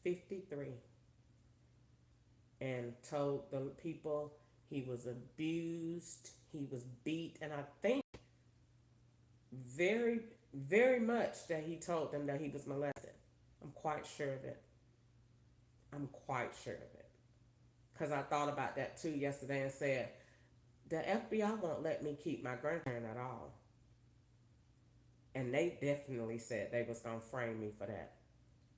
S1: 53. And told the people he was abused, he was beat, and I think very, very much that he told them that he was molested. I'm quite sure of it. I'm quite sure of it. Because I thought about that too yesterday and said, the FBI won't let me keep my grandparent at all. And they definitely said they was going to frame me for that.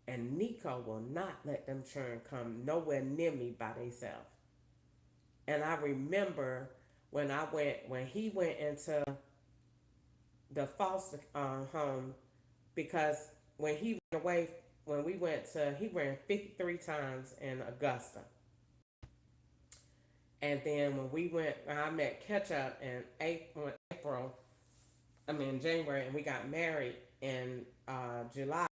S1: And Nico will not let them children come nowhere near me by themselves. And I remember when he went into the foster home, because when he ran away, when we went to, he ran 53 times in Augusta. And then when I met Ketchup in April, January, and we got married in July.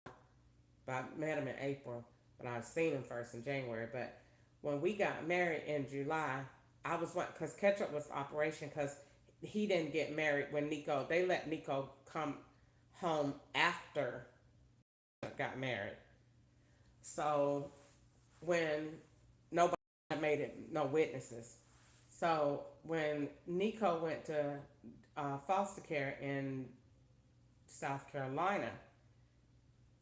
S1: But I met him in April, but I seen him first in January. But when we got married in July, I was one because Ketchup was operation because he didn't get married when Nico. They let Nico come home after got married. So when nobody made it, no witnesses. So when Nico went to foster care in South Carolina,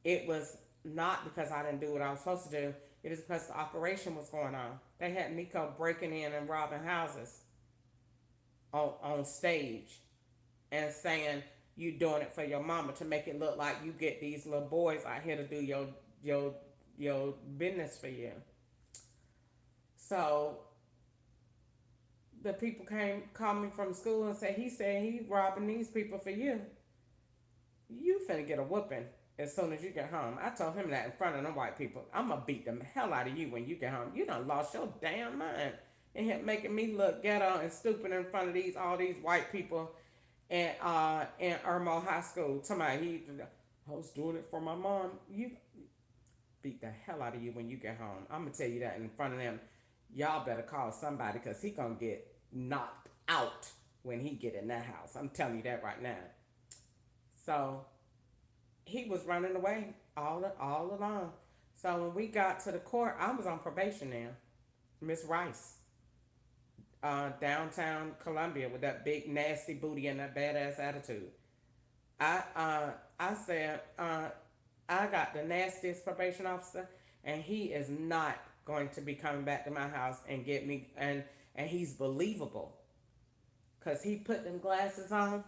S1: it was not because I didn't do what I was supposed to do. It was because the operation was going on. They had Nico breaking in and robbing houses on stage and saying you doing it for your mama to make it look like you get these little boys out here to do your your business for you. So the people came called me from school and said he robbing these people for you. You finna get a whooping as soon as you get home. I told him that in front of them white people. I'm gonna beat the hell out of you when you get home. You done lost your damn mind. And him making me look ghetto and stupid in front of all these white people in Irmo High School. Somebody I was doing it for my mom. You beat the hell out of you when you get home. I'm gonna tell you that in front of them. Y'all better call somebody because he gonna get knocked out when he get in that house. I'm telling you that right now. So he was running away all along. So when we got to the court, I was on probation now. Miss Rice, downtown Columbia with that big nasty booty and that badass attitude. I said I got the nastiest probation officer, and he is not going to be coming back to my house and get me and he's believable because he put them glasses on.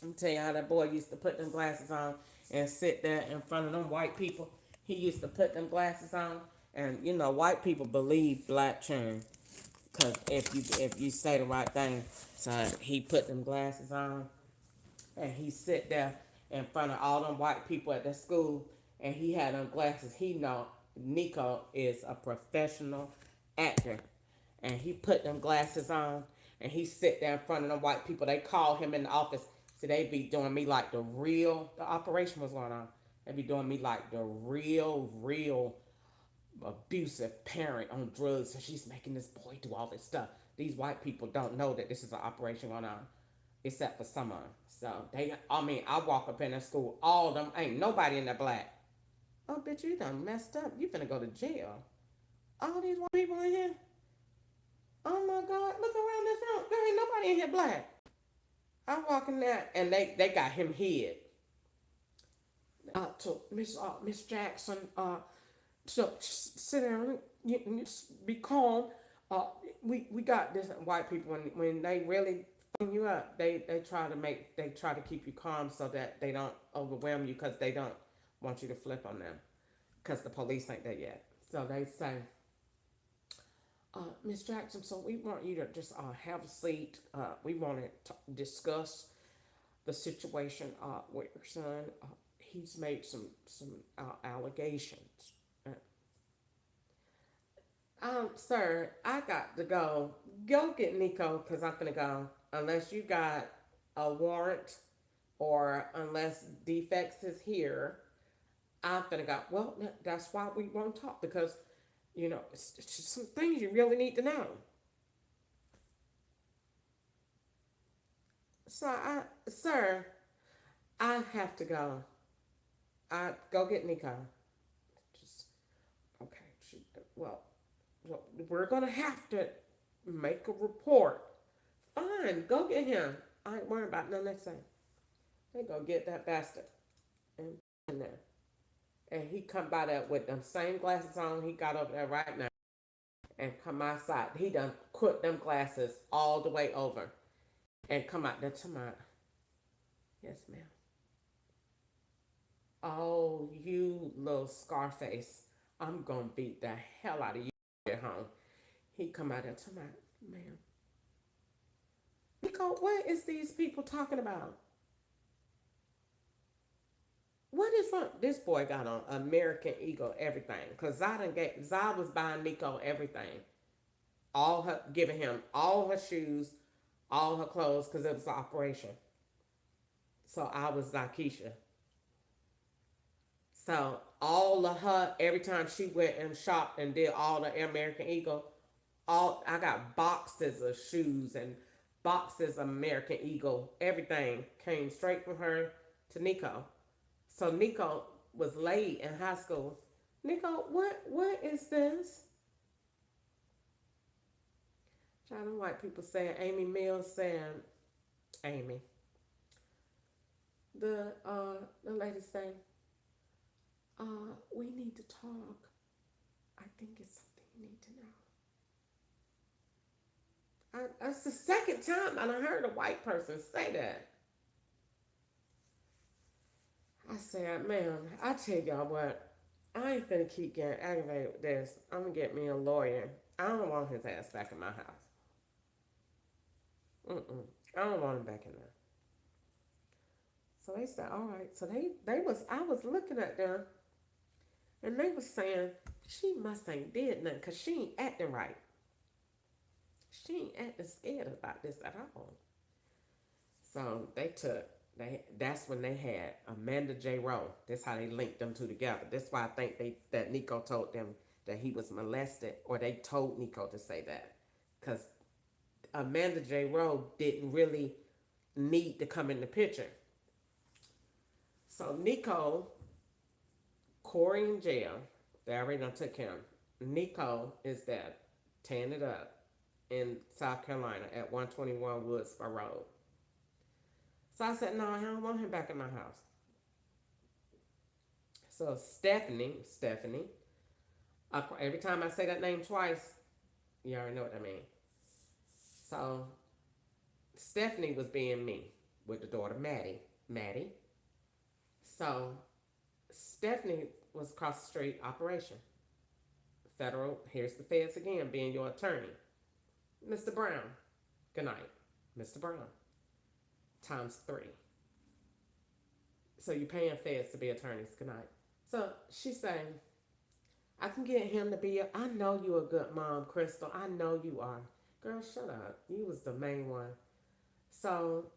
S1: Let me tell you how that boy used to put them glasses on and sit there in front of them white people. He used to put them glasses on, and you know, white people believe black churn, cause if you say the right thing, so he put them glasses on, and he sit there in front of all them white people at the school, and he had them glasses. He know Nico is a professional actor, and he put them glasses on, and he sit there in front of them white people. They call him in the office. So they be doing me like the operation was going on. They be doing me like the real abusive parent on drugs. So she's making this boy do all this stuff. These white people don't know that this is an operation going on, except for some of them. So I walk up in that school, all of them, ain't nobody in there black. Oh, bitch, you done messed up. You finna go to jail. All these white people in here. Oh my God, look around this room. There ain't nobody in here black. I walk in there and they got him hid. To Miss Jackson, so sit down, you be calm. We got this white people when they really you up, they try to keep you calm so that they don't overwhelm you because they don't want you to flip on them because the police ain't there yet. So they say, Miss Jackson, so we want you to just have a seat. We want to discuss the situation with your son. He's made some allegations. Sir, I got to go. Go get Nico because I'm gonna go. Unless you got a warrant or unless defects is here, I'm gonna go. Well, that's why we won't talk because it's just some things you really need to know. So sir, I have to go. I go get Nico. Just okay. Well, we're gonna have to make a report. Fine, go get him. I ain't worried about no next thing. They go get that bastard and in there. And he come by there with them same glasses on he got over there right now and come outside. He done put them glasses all the way over and come out there to my yes ma'am. Oh, you little Scarface. I'm gonna beat the hell out of you at home. He come out there to my ma'am. Nico, what is these people talking about? What is wrong? This boy got on American Eagle everything. Cause Zai was buying Nico everything. All her giving him all her shoes, all her clothes, cause it was an operation. So I was Zakisha. So all of her every time she went and shopped and did all the American Eagle, all I got boxes of shoes and boxes of American Eagle. Everything came straight from her to Nico. So Nico was late in high school. Nico, what is this? China white people saying Amy Mills saying Amy. The lady saying, we need to talk. I think it's something you need to know. That's the second time and I heard a white person say that. I said, ma'am, I tell y'all what, I ain't finna keep getting aggravated with this. I'm gonna get me a lawyer. I don't want his ass back in my house. Mm-mm. I don't want him back in there. So they said, all right. So they was I was looking at them and they was saying she must ain't did nothing because she ain't acting right. She ain't acting scared about this at all. So that's when they had Amanda J. Rowe. That's how they linked them two together. That's why I think that Nico told them that he was molested, or they told Nico to say that. Because Amanda J. Rowe didn't really need to come in the picture. So Nico, Corey in jail. They already done took him. Nico is there, tearing it up in South Carolina at 121 Woodsboro Road. So I said, no, I don't want him back in my house. So Stephanie, every time I say that name twice, you already know what I mean. So Stephanie was being me with the daughter Maddie. So Stephanie was across the street operation. Federal, here's the feds again being your attorney. Mr. Brown, good night. Mr. Brown, times three. So you're paying feds to be attorneys, good night. So she's saying, I can get him to be I know you a good mom, Crystal. I know you are. Girl, shut up. You was the main one. So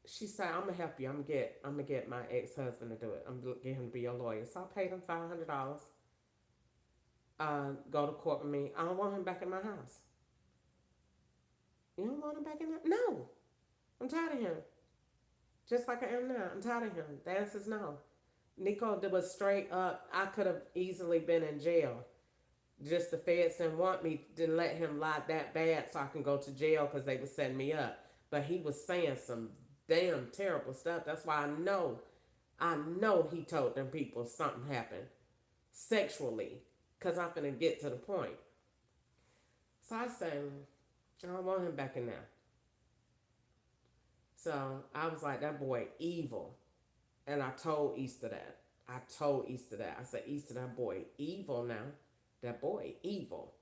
S1: she said, I'm gonna help you. I'm gonna get my ex-husband to do it. I'm gonna get him to be your lawyer. So I paid him $500. Go to court with me. I don't want him back in my house. You don't want him back in there? No. I'm tired of him. Just like I am now. I'm tired of him. The answer is no. Nico was straight up. I could have easily been in jail. Just the feds didn't want me, didn't let him lie that bad so I can go to jail because they would setting me up. But he was saying some damn terrible stuff. That's why I know he told them people something happened sexually because I'm going to get to the point. So I said, I don't want him back in there. So I was like, that boy evil. And I told Easter that. I said, Easter, that boy evil now. That boy evil.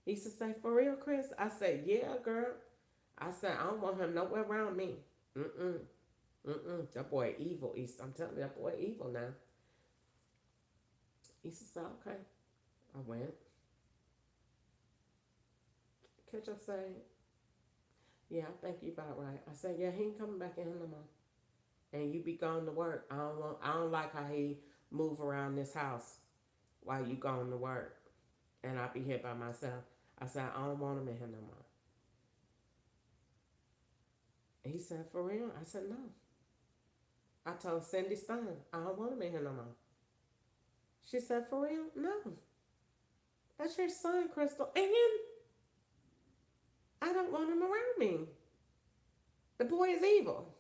S1: Easter say, for real, Chris? I said, yeah, girl. I said, I don't want him nowhere around me. Mm-mm. Mm-mm. That boy evil, Easter. I'm telling you, that boy evil now. Easter said, okay. I went. Ketchup say, yeah, I think you about right. I said, yeah, he ain't coming back in here no more. And you be going to work. I don't like how he move around this house while you going to work. And I be here by myself. I said, I don't want him in here no more. And he said, for real? I said, no. I told Cindy Stone, I don't want him in here no more. She said, for real? No. That's your son, Crystal. And I don't want him around me. The boy is evil.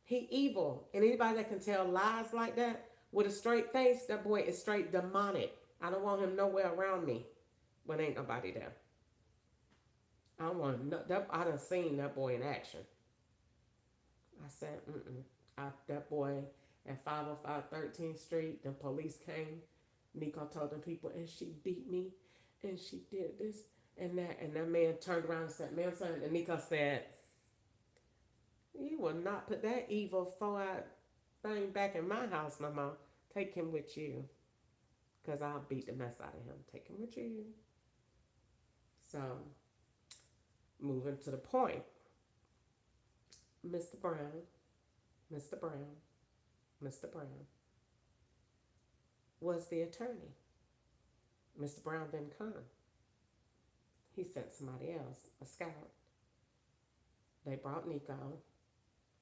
S1: He evil. And anybody that can tell lies like that with a straight face, that boy is straight demonic. I don't want him nowhere around me when ain't nobody there. I don't want no, that. I done seen that boy in action. I said, that boy at 505 13th Street, the police came. Nico told them people, and she beat me, and she did this and that. And that man turned around and said, man, son. And Nico said, you will not put that evil four-eyed thing back in my house no more. Take him with you, because I'll beat the mess out of him. Take him with you. So, moving to the point, Mr. Brown, Mr. Brown, Mr. Brown was the attorney. Mr. Brown didn't come. He sent somebody else, a scout. They brought Nico.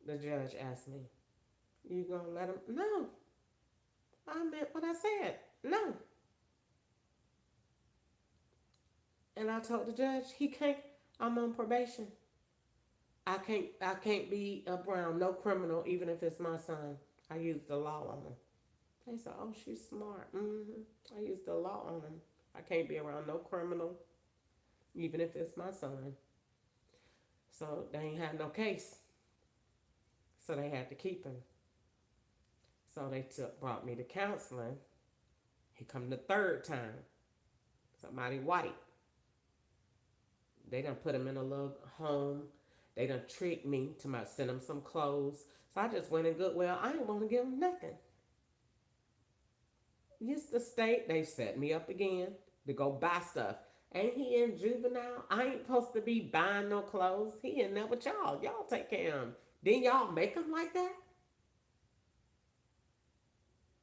S1: The judge asked me, you gonna let him? No. I meant what I said. No. And I told the judge, he can't, I'm on probation. I can't be around no criminal, even if it's my son. I used the law on him. They said, oh, she's smart. I used the law on him. I can't be around no criminal, even if it's my son. So they ain't had no case. So they had to keep him. So they brought me to counseling. He come the third time. Somebody white. They done put him in a little home. They done tricked me to send him some clothes. So I just went in Goodwill. I didn't want to give him nothing. Used to state, they set me up again to go buy stuff. Ain't he in juvenile? I ain't supposed to be buying no clothes. He in there with y'all. Y'all take care of him. Then y'all make him like that?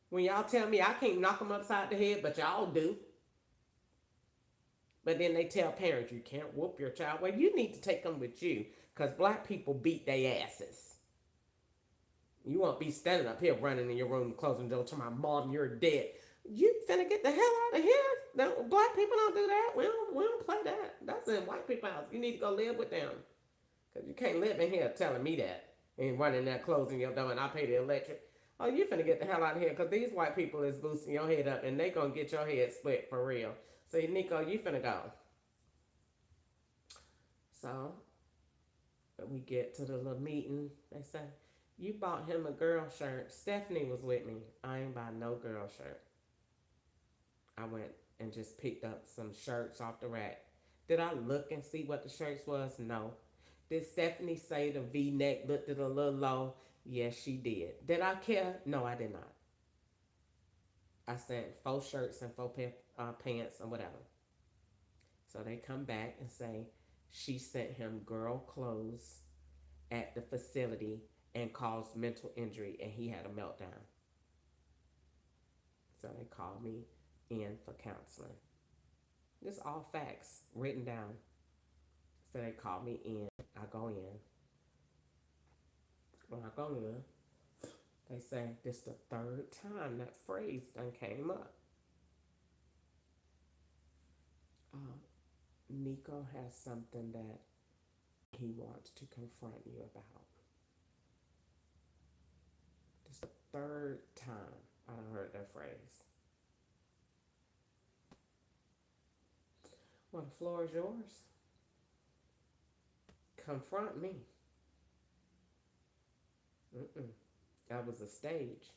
S1: When y'all tell me I can't knock him upside the head, but y'all do. But then they tell parents, you can't whoop your child. Well, you need to take them with you, because black people beat their asses. You won't be standing up here running in your room, closing the door to my mom, you're dead. You finna get the hell out of here. No, black people don't do that. We don't play that. That's in white people's house. You need to go live with them. Because you can't live in here telling me that. And running there, closing your door, and I pay the electric. Oh, you finna get the hell out of here, because these white people is boosting your head up, and they gonna get your head split for real. Say, Nico, you finna go. So, we get to the little meeting. They say, you bought him a girl shirt. Stephanie was with me. I ain't buy no girl shirt. I went and just picked up some shirts off the rack. Did I look and see what the shirts was? No. Did Stephanie say the V-neck looked a little low? Yes, she did. Did I care? No, I did not. I sent 4 shirts and 4 pants or whatever. So they come back and say she sent him girl clothes at the facility and caused mental injury, and he had a meltdown. So they called me in for counseling. This all facts written down. So they called me in. I go in. When I go in, they say this the third time that phrase done came up. Nico has something that he wants to confront you about. This is the third time I done heard that phrase. Well, the floor is yours. Confront me. That was a stage.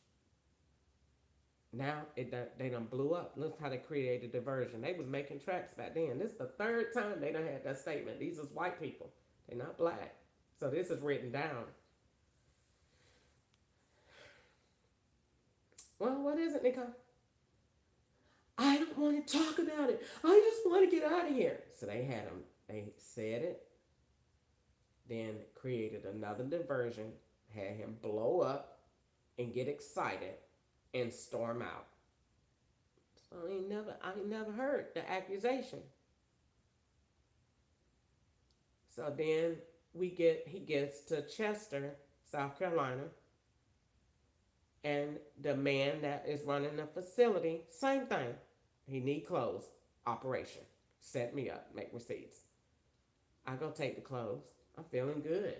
S1: Now they done blew up. Look how they created a diversion. They was making tracks back then. This is the third time they done had that statement. These is white people. They're not black. So this is written down. Well, what is it, Nico? I don't want to talk about it. I just want to get out of here. So they had him. They said it, then created another diversion, had him blow up and get excited and storm out. So I ain't never heard the accusation. So then he gets to Chester, South Carolina, and the man that is running the facility, same thing. He need clothes, operation. Set me up, make receipts. I go take the clothes. I'm feeling good.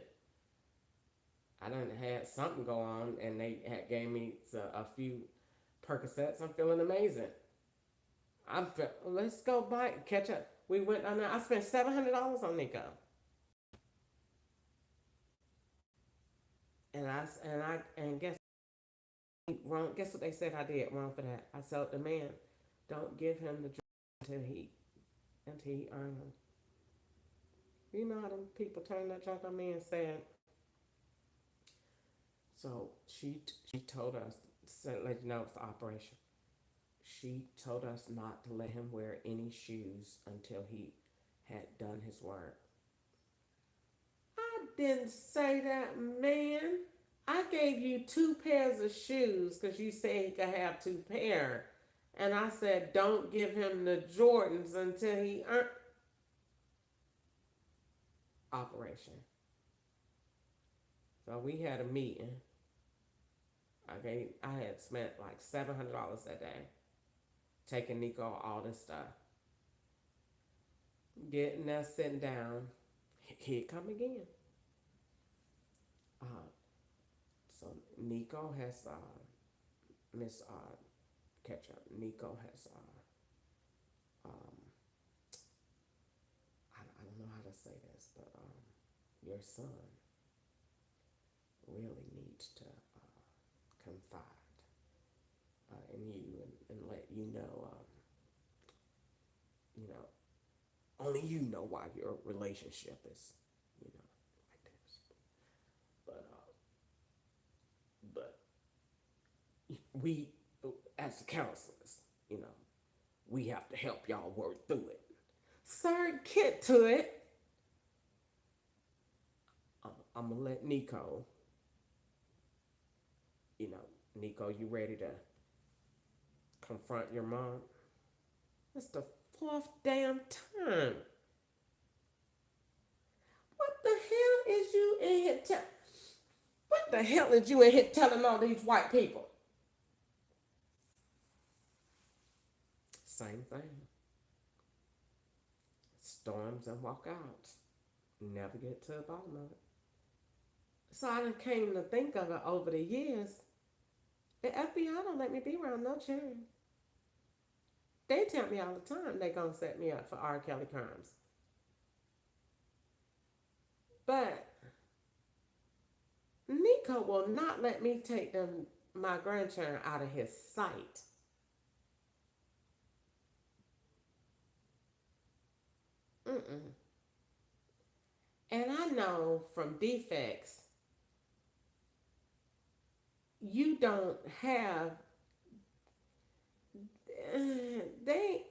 S1: I done had something go on, and they had gave me a few Percocets. I'm feeling amazing. Let's go buy catch up. We went on. I spent $700 on Nico, and wrong. Guess what they said I did wrong for that? I told the man, don't give him the drink until he earn them. You know how them people turn that junk on me and said. So she told us, let you know it's the operation. She told us not to let him wear any shoes until he had done his work. I didn't say that, man. I gave you two pairs of shoes because you said he could have two pair. And I said, don't give him the Jordans until he earned operation. So we had a meeting. I had spent like $700 that day, taking Nico all this stuff, getting us sitting down. Here come again. Uh, so Nico has Miss Ketchup. Nico has um, I don't know how to say this, but your son really needs to confide in you and let you know, only you know why your relationship is, like this. But we, as counselors, you know, we have to help y'all work through it. Sir, get to it. I'm gonna let Nico. Nico, you ready to confront your mom? That's the fourth damn time. What the hell is you in here What the hell is you in here telling all these white people? Same thing. Storms and walkouts. Never get to the bottom of it. So I done came to think of it over the years. The FBI don't let me be around no children. They tell me all the time they gonna set me up for R. Kelly crimes. But Nico will not let me take my grandchildren out of his sight. Mm-mm. And I know from defects, you don't have they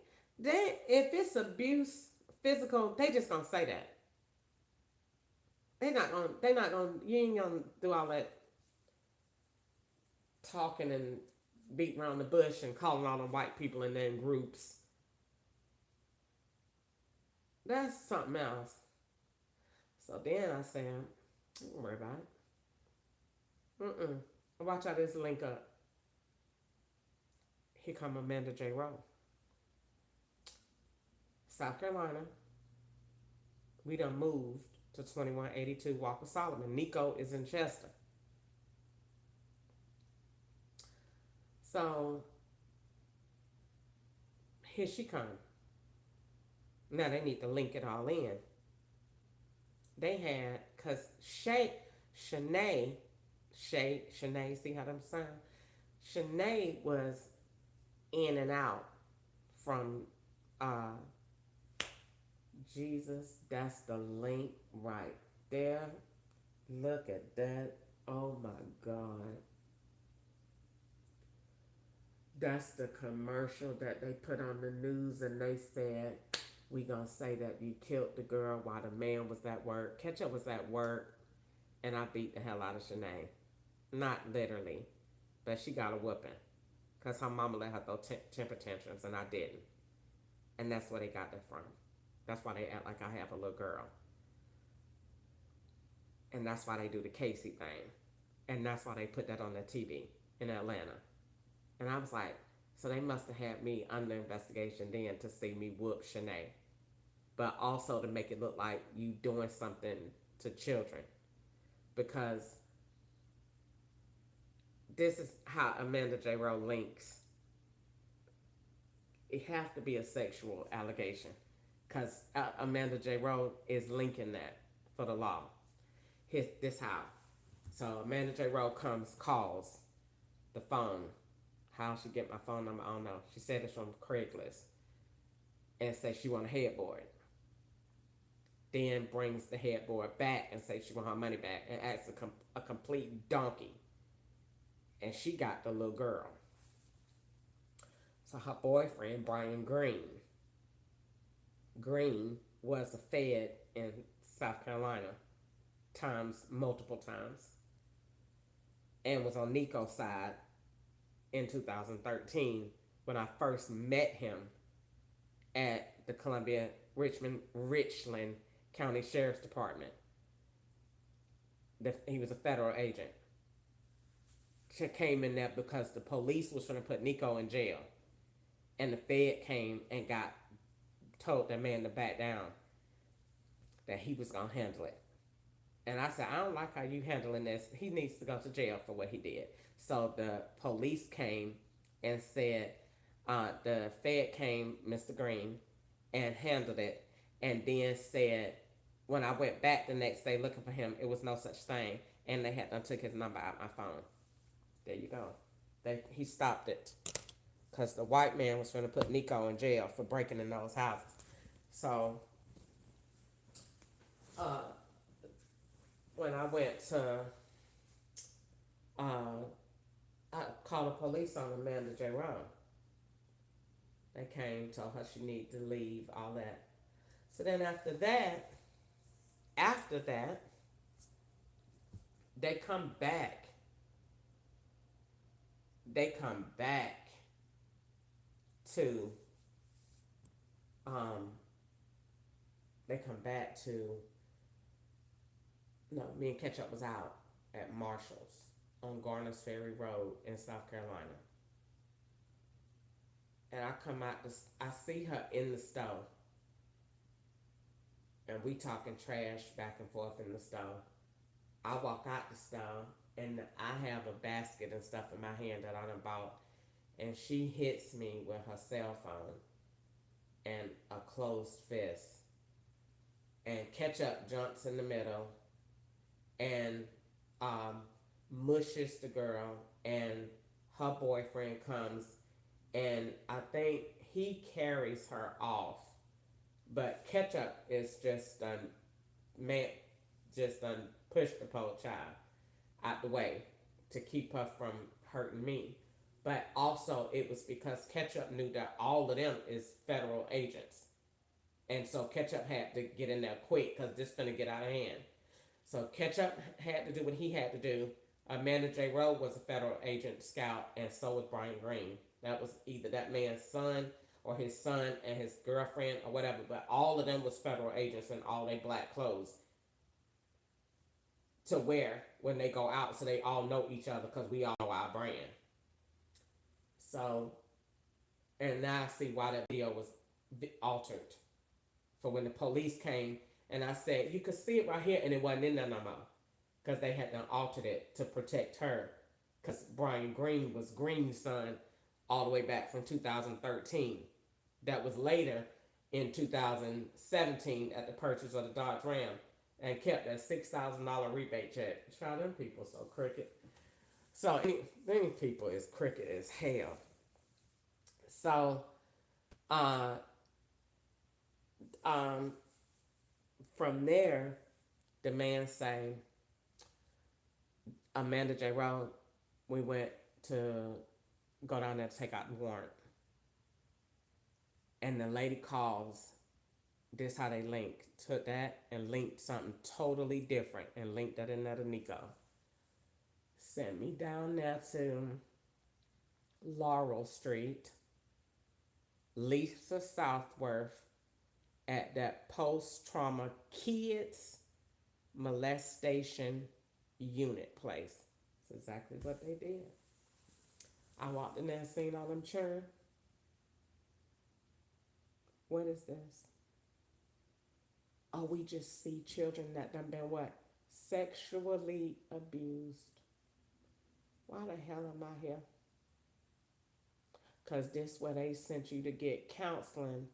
S1: if it's abuse physical, they just gonna say that. They not gonna you ain't gonna do all that talking and beating around the bush and calling all the white people in their groups. That's something else. So then I said, don't worry about it. Mm-mm. Watch how this link up. Here come Amanda J. Rowe. South Carolina. We done moved to 2182 Walker Solomon. Nico is in Chester. So here she come. Now they need to link it all in. They had, because Shanae, see how them sound? Shanae was in and out from Jesus. That's the link right there. Look at that. Oh my God. That's the commercial that they put on the news, and they said, we gonna say that you killed the girl while the man was at work. Ketchup was at work, and I beat the hell out of Shanae. Not literally, but she got a whooping. Because her mama let her throw temper tantrums, and I didn't. And that's where they got that from. That's why they act like I have a little girl. And that's why they do the Casey thing. And that's why they put that on the TV in Atlanta. And I was like, so they must have had me under investigation then to see me whoop Shanae. But also to make it look like you doing something to children. Because this is how Amanda J. Rowe links. It has to be a sexual allegation. Because Amanda J. Rowe is linking that for the law. This how. So Amanda J. Rowe calls the phone. How she get my phone number, I don't know. She said it's from Craigslist. And says she want a headboard. Then brings the headboard back and says she want her money back. And acts a complete donkey. And she got the little girl. So her boyfriend, Brian Green was a Fed in South Carolina multiple times. And was on Nico's side in 2013 when I first met him at the Richland County Sheriff's Department. He was a federal agent. She came in there because the police was trying to put Nico in jail. And the Fed came and told that man to back down, that he was going to handle it. And I said, I don't like how you handling this. He needs to go to jail for what he did. So the police came and said, the Fed came, Mr. Green, and handled it. And then said, when I went back the next day looking for him, it was no such thing. And they had took his number out my phone. There you go. He stopped it. Because the white man was going to put Nico in jail for breaking in those houses. So, when I went to, I called the police on Amanda J. Rowe. They came, told her she needed to leave, all that. So then after that, they come back. They come back to, no, me and Ketchup was out at Marshall's on Garner's Ferry Road in South Carolina. And I come out, I see her in the stove. And we talking trash back and forth in the stove. I walk out the stove, and I have a basket and stuff in my hand that I done bought. And she hits me with her cell phone and a closed fist. And Ketchup jumps in the middle and mushes the girl, and her boyfriend comes, and I think he carries her off. But Ketchup is just pushed the poor child out the way to keep her from hurting me. But also it was because Ketchup knew that all of them is federal agents. And so Ketchup had to get in there quick because this is going to get out of hand. So Ketchup had to do what he had to do. Amanda J. Rowe was a federal agent scout, and so was Brian Green. That was either that man's son or his son and his girlfriend or whatever. But all of them was federal agents in all their black clothes to wear when they go out, so they all know each other because we all know our brand. So, and now I see why that video was altered. For when the police came, and I said, you could see it right here, and it wasn't in there no more. Because they had done altered it to protect her. Because Brian Green was Green's son all the way back from 2013. That was later in 2017 at the purchase of the Dodge Ram, and kept that $6,000 rebate check. Try them people so crooked. So many people is crooked as hell. So, from there, the man say, Amanda J. Rowe, we went to go down there to take out the warrant. And the lady calls. This how they linked. Took that and linked something totally different and linked that in there to Nico. Sent me down there to Laurel Street, Lisa Southworth at that post trauma kids molestation unit place. That's exactly what they did. I walked in there and seen all them children. What is this? Oh, we just see children that done been what? Sexually abused. Why the hell am I here? Because this where they sent you to get counseling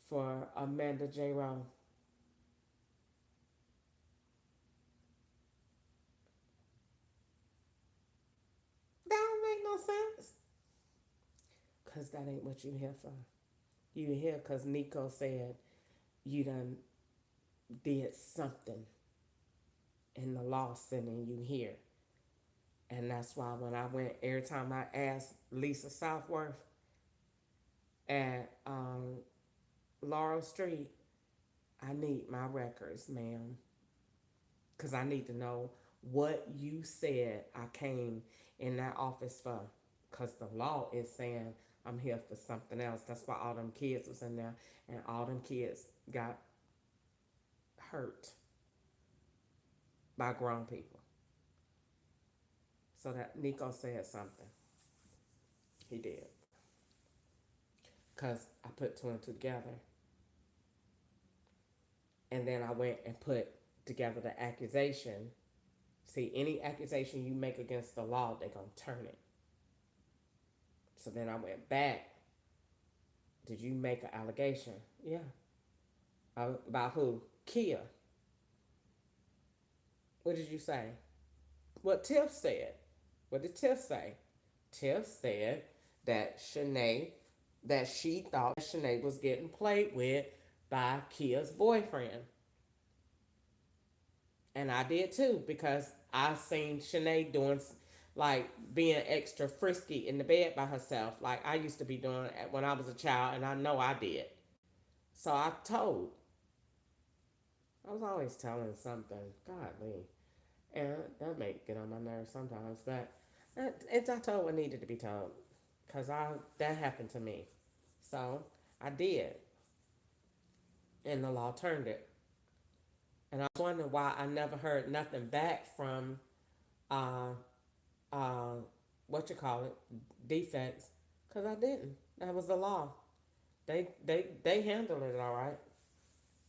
S1: for Amanda J. Rowe. That don't make no sense. Because that ain't what you here for. You here because Nico said you done did something in the law sending you here. And that's why when I went, every time I asked Lisa Southworth at Laurel Street, I need my records, ma'am. Because I need to know what you said I came in that office for. Because the law is saying I'm here for something else. That's why all them kids was in there. And all them kids got hurt by grown people. So that Nico said something. He did. Because I put two and two together. And then I went and put together the accusation. See, any accusation you make against the law, they're going to turn it. So then I went back. Did you make an allegation? Yeah. About who? Kia. What did you say? What Tiff said. What did Tiff say? Tiff said that she thought Shanae was getting played with by Kia's boyfriend. And I did too, because I seen Shanae doing, like, being extra frisky in the bed by herself, like I used to be doing when I was a child, and I know I did. So I told. I was always telling something. Godly. And that may get on my nerves sometimes, but I told what needed to be told. Because that happened to me. So I did. And the law turned it. And I was wondering why I never heard nothing back from uh, uh, what you call it, defects, because I didn't. That was the law. They handled it all right.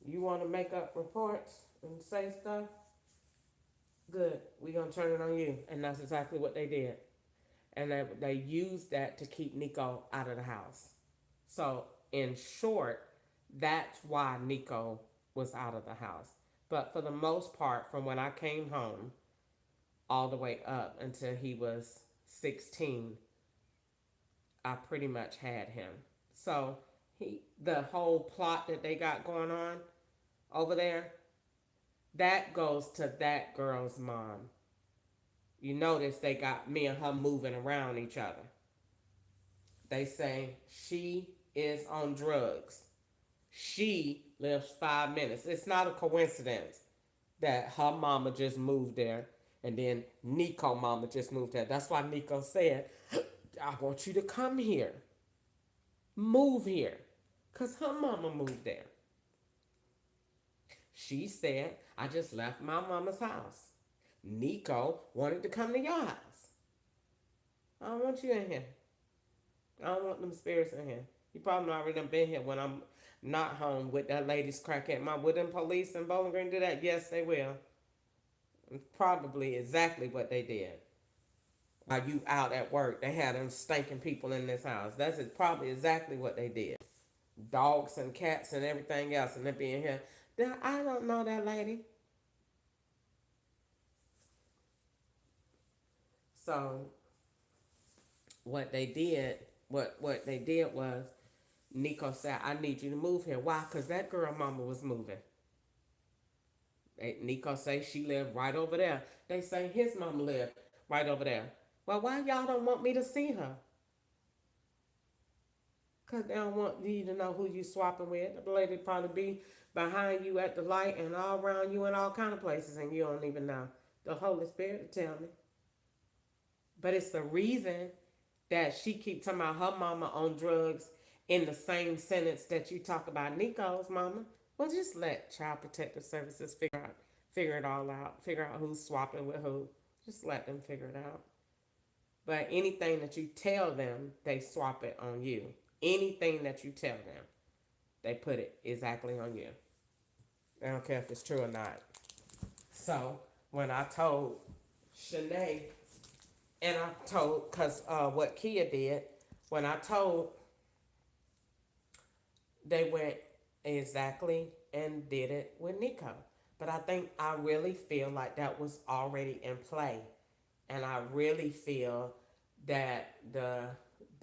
S1: You want to make up reports and say stuff? Good. We gonna turn it on you, and that's exactly what they did. And they used that to keep Nico out of the house. So in short, that's why Nico was out of the house. But for the most part, from when I came home all the way up until he was 16, I pretty much had him. So the whole plot that they got going on over there, that goes to that girl's mom. You notice they got me and her moving around each other. They say she is on drugs. She lives 5 minutes. It's not a coincidence that her mama just moved there and then Nico mama just moved there. That's why Nico said, I want you to come here. Move here. Because her mama moved there. She said, I just left my mama's house. Nico wanted to come to your house. I don't want you in here. I don't want them spirits in here. You probably already done been here when I'm not home with that lady's crackhead. Will them police in Bowling Green do that? Yes, they will. Probably exactly what they did. While you out at work, they had them stinking people in this house. That's probably exactly what they did. Dogs and cats and everything else, and they being here. I don't know that lady. So what they did was Nico said, I need you to move here. Why? Because that girl mama was moving. Nico say she lived right over there. They say his mama lived right over there. Well, why y'all don't want me to see her? Because they don't want you to know who you swapping with. The lady probably be behind you at the light and all around you in all kind of places and you don't even know. The Holy Spirit will tell me. But it's the reason that she keep talking about her mama on drugs in the same sentence that you talk about Nico's mama. Well, just let Child Protective Services figure it all out, figure out who's swapping with who. Just let them figure it out. But anything that you tell them, they swap it on you. Anything that you tell them, they put it exactly on you. I don't care if it's true or not. So when I told Shanae, and I told, because what Kia did, when I told, they went exactly and did it with Nico. But I really feel like that was already in play. And I really feel that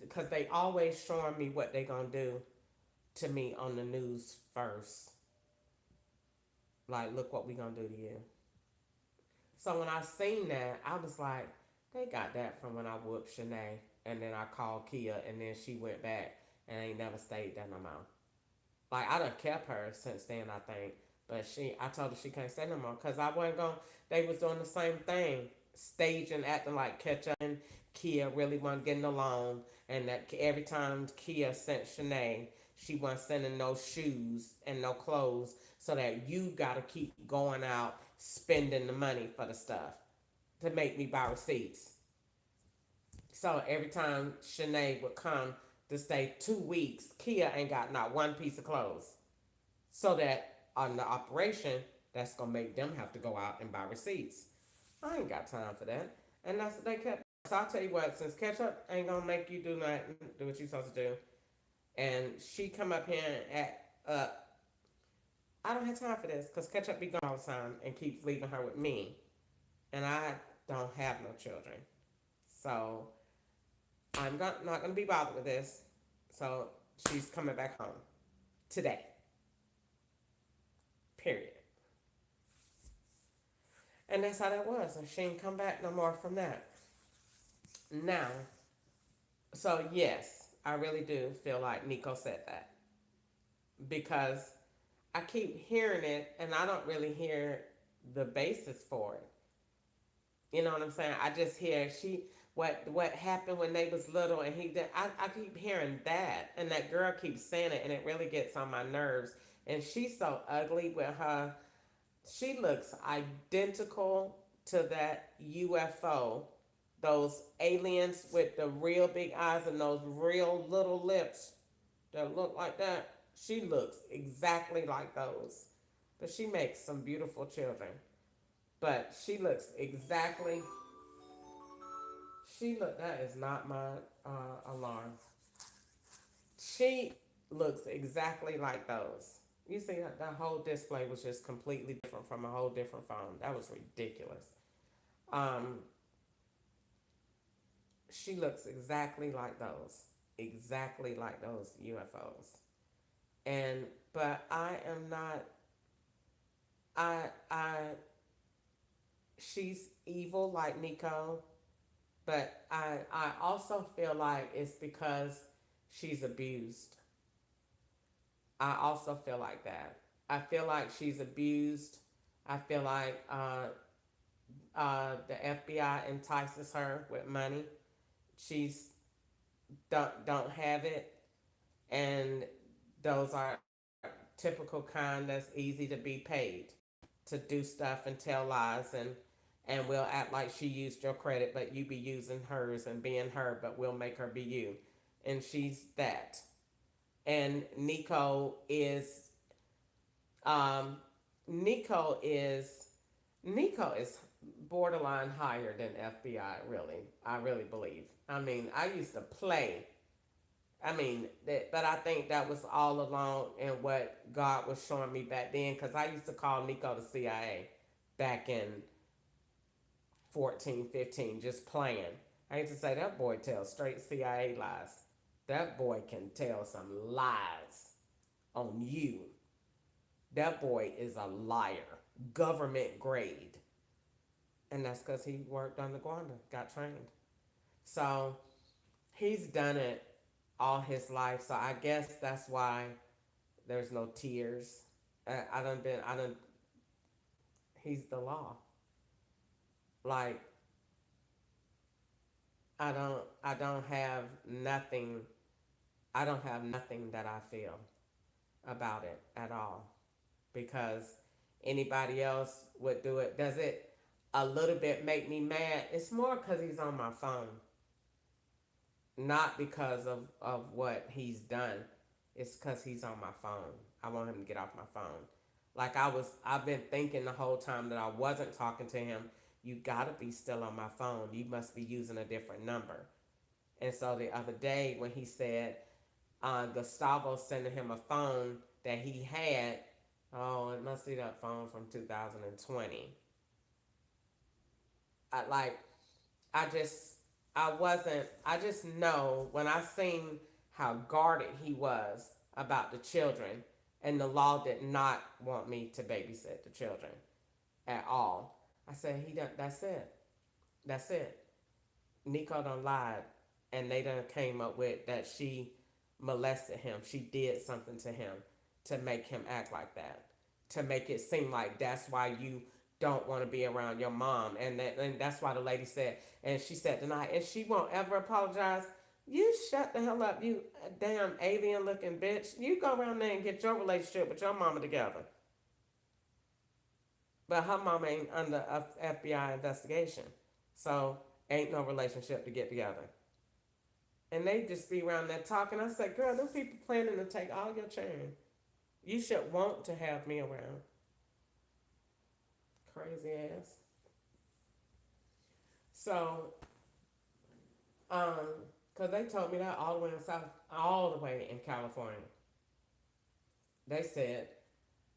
S1: because they always showing me what they gonna do to me on the news first. Like, look what we gonna do to you. So when I seen that, I was like, they got that from when I whooped Shanae, and then I called Kia, and then she went back and ain't never stayed there no more. Like I done kept her since then, I think. But I told her she can't stay no more because I wasn't going. They was doing the same thing, staging, acting like Ketchup and Kia really wasn't getting along, and that every time Kia sent Shanae, she wasn't sending no shoes and no clothes, so that you got to keep going out spending the money for the stuff to make me buy receipts. So every time Shanae would come to stay 2 weeks, Kia ain't got not one piece of clothes. So that on the operation, that's gonna make them have to go out and buy receipts. I ain't got time for that. And that's what they kept. So I'll tell you what, since ketchup ain't gonna make you do nothing, do what you supposed to do. And she come up here and act up. I don't have time for this because ketchup be gone all the time and keeps leaving her with me. And I don't have no children. So not going to be bothered with this. So she's coming back home today. Period. And that's how that was. And she ain't come back no more from that. Now, so yes, I really do feel like Nico said that. Because I keep hearing it and I don't really hear the basis for it. You know what I'm saying? I just hear what happened when they was little and he did. I keep hearing that and that girl keeps saying it and it really gets on my nerves. And she's so ugly with her. She looks identical to that UFO. Those aliens with the real big eyes and those real little lips that look like that. She looks exactly like those. But she makes some beautiful children. But she looks exactly. That is not my alarm. She looks exactly like those. You see that whole display was just completely different from a whole different phone. That was ridiculous. Um, she looks exactly like those UFOs. And but I am not. I she's evil like Nico, but I also feel like it's because she's abused. I also feel like that. I feel like she's abused. I feel like the FBI entices her with money. She's don't have it, and those are typical kind that's easy to be paid to do stuff and tell lies and we'll act like she used your credit, but you be using hers and being her, but we'll make her be you, and she's that. And um, Nico is Nico is borderline higher than FBI. Really, I really believe. I mean, I used to play. I mean, but I think that was all along in what God was showing me back then, because I used to call Nico the CIA back in 14, 15, just playing. I used to say that boy tells straight CIA lies. That boy can tell some lies on you. That boy is a liar, government grade. And that's because he worked on the Gwanda, got trained. So he's done it all his life. So I guess that's why there's no tears. I done, he's the law. Like, I don't have nothing, I don't have nothing that I feel about it at all. Because anybody else would do it. Does it a little bit make me mad? It's more because he's on my phone, not because of what he's done. It's because he's on my phone. I want him to get off my phone. Like I've been thinking the whole time that I wasn't talking to him. You gotta be still on my phone. You must be using a different number. And so the other day when he said Gustavo sending him a phone that he had, oh, it must be that phone from 2020. I like I just I wasn't I just know when I seen how guarded he was about the children, and the law did not want me to babysit the children at all. I said he done, that's it. That's it. Nico done lied, and they done came up with that she molested him. She did something to him to make him act like that, to make it seem like that's why you don't want to be around your mom, and that's why the lady said, and she said tonight, and she won't ever apologize. You shut the hell up, you damn alien looking bitch. You go around there and get your relationship with your mama together. But her mama ain't under a FBI investigation, so ain't no relationship to get together. And they just be around there talking. I said, girl, them people planning to take all your children. You should want to have me around. Crazy ass. So, cause they told me that all the way in South, all the way in California. They said,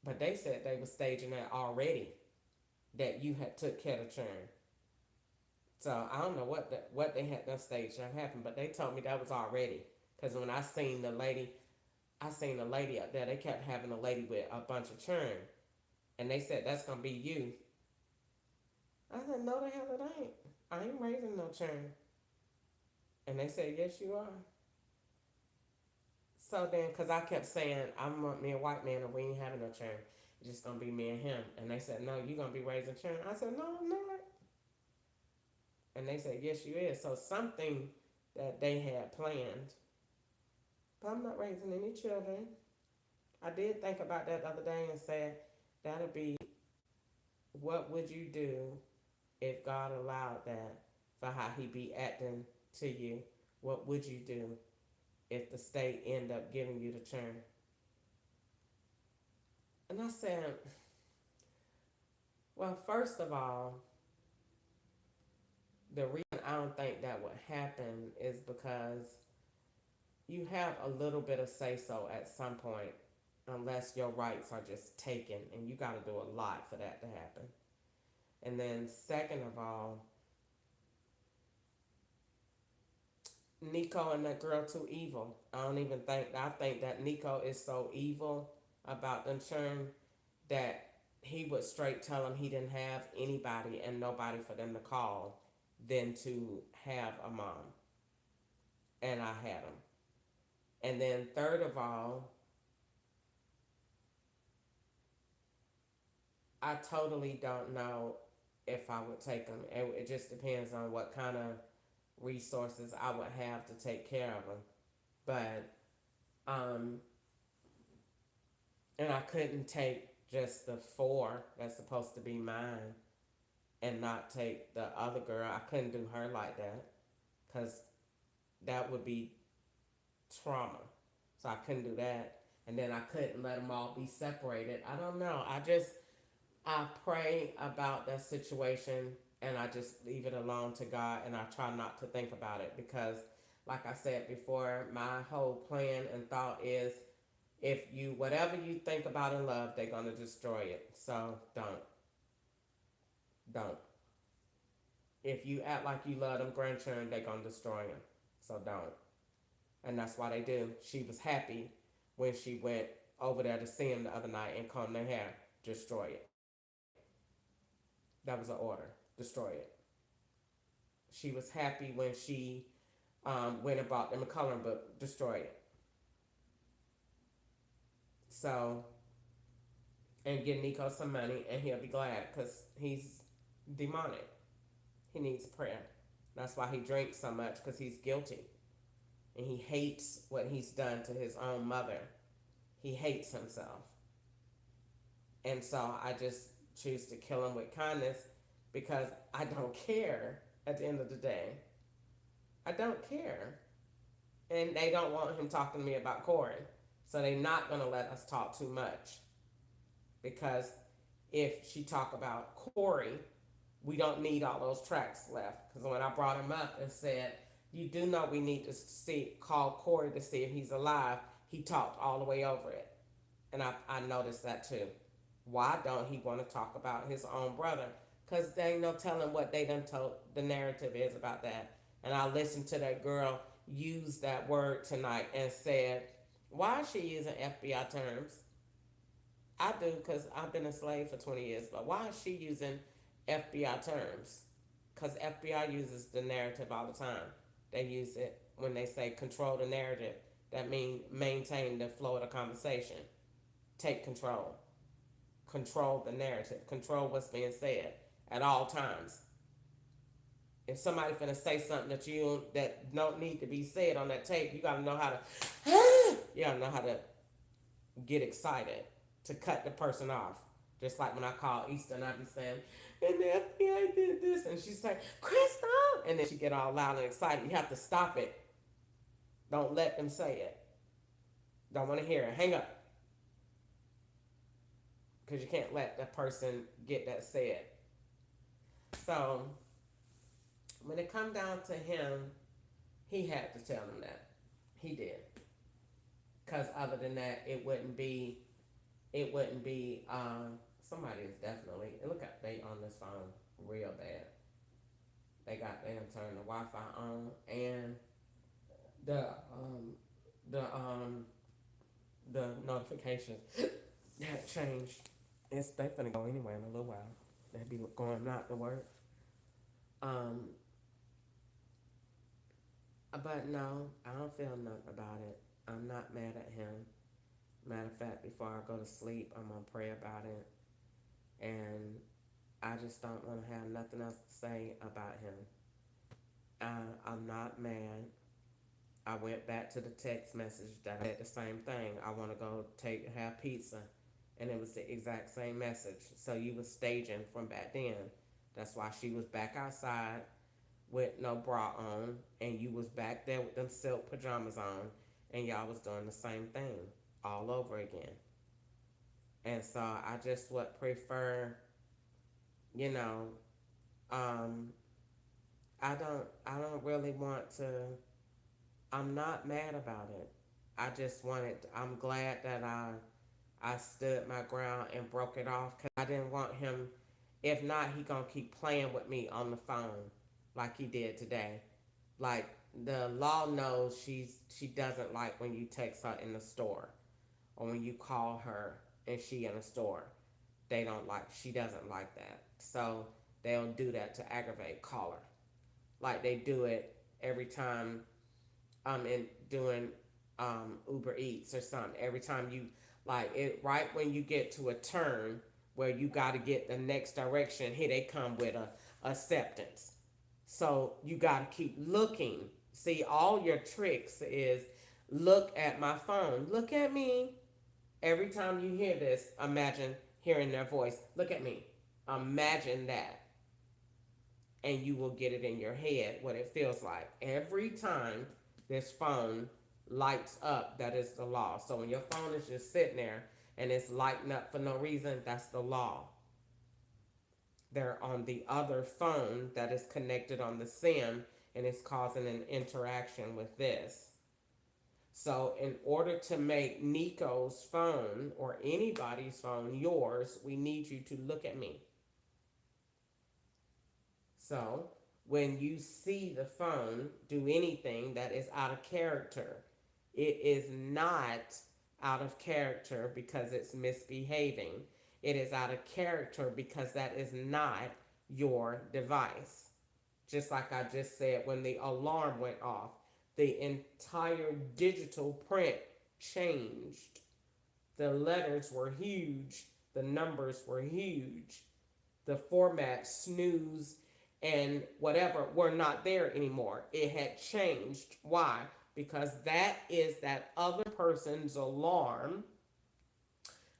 S1: but they said they were staging that already. That you had took care of children. So I don't know what they had done staged that happened, but they told me that was already. Cause when I seen the lady up there. They kept having a lady with a bunch of children, and they said that's gonna be you. I said, no, the hell it ain't. I ain't raising no children. And they said, yes, you are. So then, because I kept saying, I want me a white man and we ain't having no children. It's just going to be me and him. And they said, no, you're going to be raising children. I said, no, I'm not. And they said, yes, you is. So something that they had planned. But I'm not raising any children. I did think about that the other day and said, that'll be, what would you do if God allowed that for how he be acting to you? What would you do if the state end up giving you the term? And I said, well, first of all, the reason I don't think that would happen is because you have a little bit of say so at some point, unless your rights are just taken, and you got to do a lot for that to happen. And then, second of all, Nico and that girl too evil. I think that Nico is so evil about them churn that he would straight tell them he didn't have anybody and nobody for them to call than to have a mom. And I had him. And then third of all, I totally don't know if I would take him. It just depends on what kind of resources I would have to take care of him. But um, and I couldn't take just the four that's supposed to be mine and not take the other girl. I couldn't do her like that because that would be trauma. So I couldn't do that. And then I couldn't let them all be separated. I don't know. I pray about that situation and I just leave it alone to God, and I try not to think about it because, like I said before, my whole plan and thought is if you, whatever you think about in love, they're going to destroy it. So don't. If you act like you love them grandchildren, they're going to destroy them. So don't. And that's why they do. She was happy when she went over there to see him the other night and comb their hair. Destroy it. That was an order. Destroy it. She was happy when she went and bought the McCullum book, destroyed it. So, and give Nico some money, and he'll be glad because he's demonic. He needs prayer. That's why he drinks so much, because he's guilty. And he hates what he's done to his own mother. He hates himself. And so I just choose to kill him with kindness because I don't care at the end of the day. I don't care. And they don't want him talking to me about Corey. So they're not going to let us talk too much. Because if she talk about Corey, we don't need all those tracks left. Because when I brought him up and said, you do know we need to call Corey to see if he's alive, he talked all the way over it. And I noticed that too. Why don't he want to talk about his own brother? Because there ain't no telling what they done told the narrative is about that. And I listened to that girl use that word tonight and said, why is she using FBI terms? I do, because I've been a slave for 20 years, but why is she using FBI terms? Because FBI uses the narrative all the time. They use it when they say control the narrative. That means maintain the flow of the conversation. Take control. Control the narrative. Control what's being said at all times. If somebody finna say something that don't need to be said on that tape, you gotta know how to you gotta know how to get excited to cut the person off. Just like when I call Easter and I be saying, and the FBI did this, and she's like, Crystal, and then she get all loud and excited. You have to stop it. Don't let them say it. Don't want to hear it. Hang up. Because you can't let that person get that said. So when it come down to him, he had to tell them that. He did. Because other than that, it wouldn't be, somebody is definitely, look at, they on this phone real bad. They got them turn the Wi-Fi on, and the notifications that changed. They finna go anyway in a little while. They be going out to work. But no, I don't feel nothing about it. I'm not mad at him. Matter of fact, before I go to sleep, I'm gonna pray about it, and I just don't want to have nothing else to say about him. I'm not mad. I went back to the text message that I had the same thing. I want to go have pizza, and it was the exact same message. So you was staging from back then. That's why she was back outside with no bra on, and you was back there with them silk pajamas on, and y'all was doing the same thing all over again. And so I just would prefer, you know, I don't really want to. I'm not mad about it. I'm glad that I stood my ground and broke it off, because I didn't want him. If not, he gonna keep playing with me on the phone like he did today. Like, the law knows she doesn't like when you text her in the store, or when you call her and she in the store. She doesn't like that. So they'll do that to aggravate, call her. Like they do it every time I'm in doing Uber Eats or something. Every time you, like it, right when you get to a turn where you got to get the next direction, here they come with a acceptance. So you got to keep looking. See, all your tricks is look at my phone. Look at me. Every time you hear this, imagine hearing their voice. Look at me. Imagine that. And you will get it in your head what it feels like. Every time this phone lights up, that is the law. So when your phone is just sitting there and it's lighting up for no reason, that's the law. They're on the other phone that is connected on the SIM, and it's causing an interaction with this. So in order to make Nico's phone or anybody's phone yours, we need you to look at me. So when you see the phone do anything that is out of character, it is not out of character because it's misbehaving. It is out of character because that is not your device. Just like I just said, when the alarm went off, The entire digital print changed. The letters were huge, the numbers were huge, the format, snooze, and whatever were not there anymore. It had changed. Why? Because that is that other person's alarm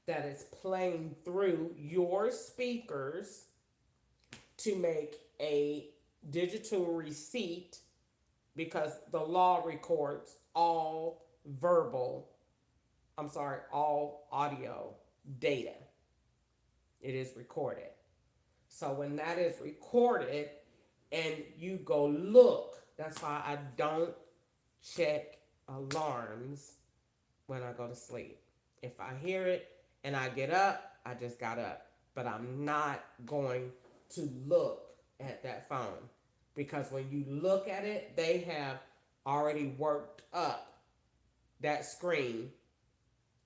S1: that is playing through your speakers to make a digital receipt, because the law records all audio data. It is recorded. So when that is recorded and you go look, that's why I don't check alarms when I go to sleep. If I hear it and I get up, I just got up. But I'm not going to look at that phone, because when you look at it, they have already worked up that screen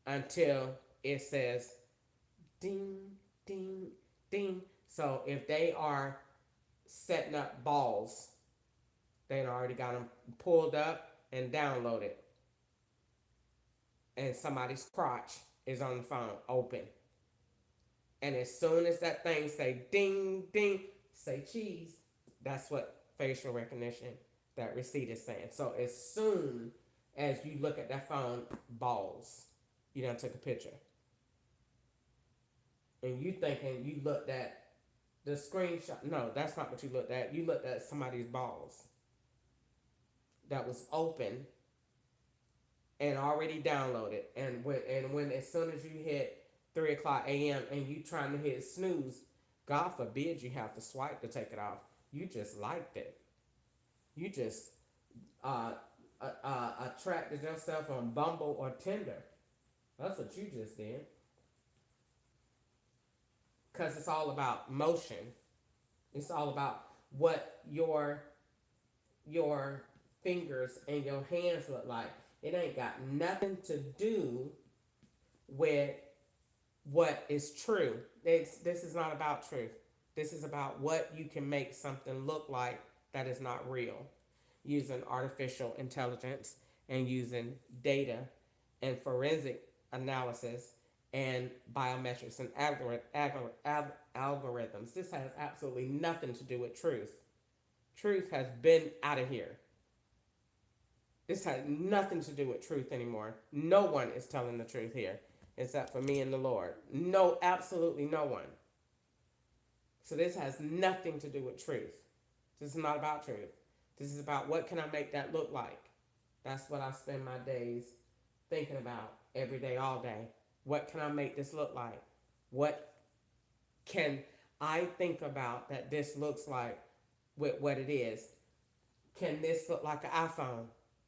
S1: until it says ding, ding, ding. So if they are setting up balls, they already got them pulled up and downloaded, and somebody's crotch is on the phone open. And as soon as that thing say ding, ding, say cheese, that's what facial recognition, that receipt is saying. So as soon as you look at that phone, balls, you done took a picture. And you thinking you looked at the screenshot. No, that's not what you looked at. You looked at somebody's balls that was open and already downloaded. And when as soon as you hit 3:00 a.m. and you trying to hit snooze, God forbid you have to swipe to take it off. You just liked it. You just attracted yourself on Bumble or Tinder. That's what you just did. Because it's all about motion. It's all about what your fingers and your hands look like. It ain't got nothing to do with what is true. This is not about truth. This is about what you can make something look like that is not real, using artificial intelligence and using data and forensic analysis and biometrics and algorithms. This has absolutely nothing to do with truth. Truth has been out of here. This has nothing to do with truth anymore. No one is telling the truth here except for me and the Lord. No, absolutely no one. So this has nothing to do with truth. This is not about truth. This is about what can I make that look like. That's what I spend my days thinking about every day, all day. What can I make this look like? What can I think about that this looks like with what it is? Can this look like an iPhone?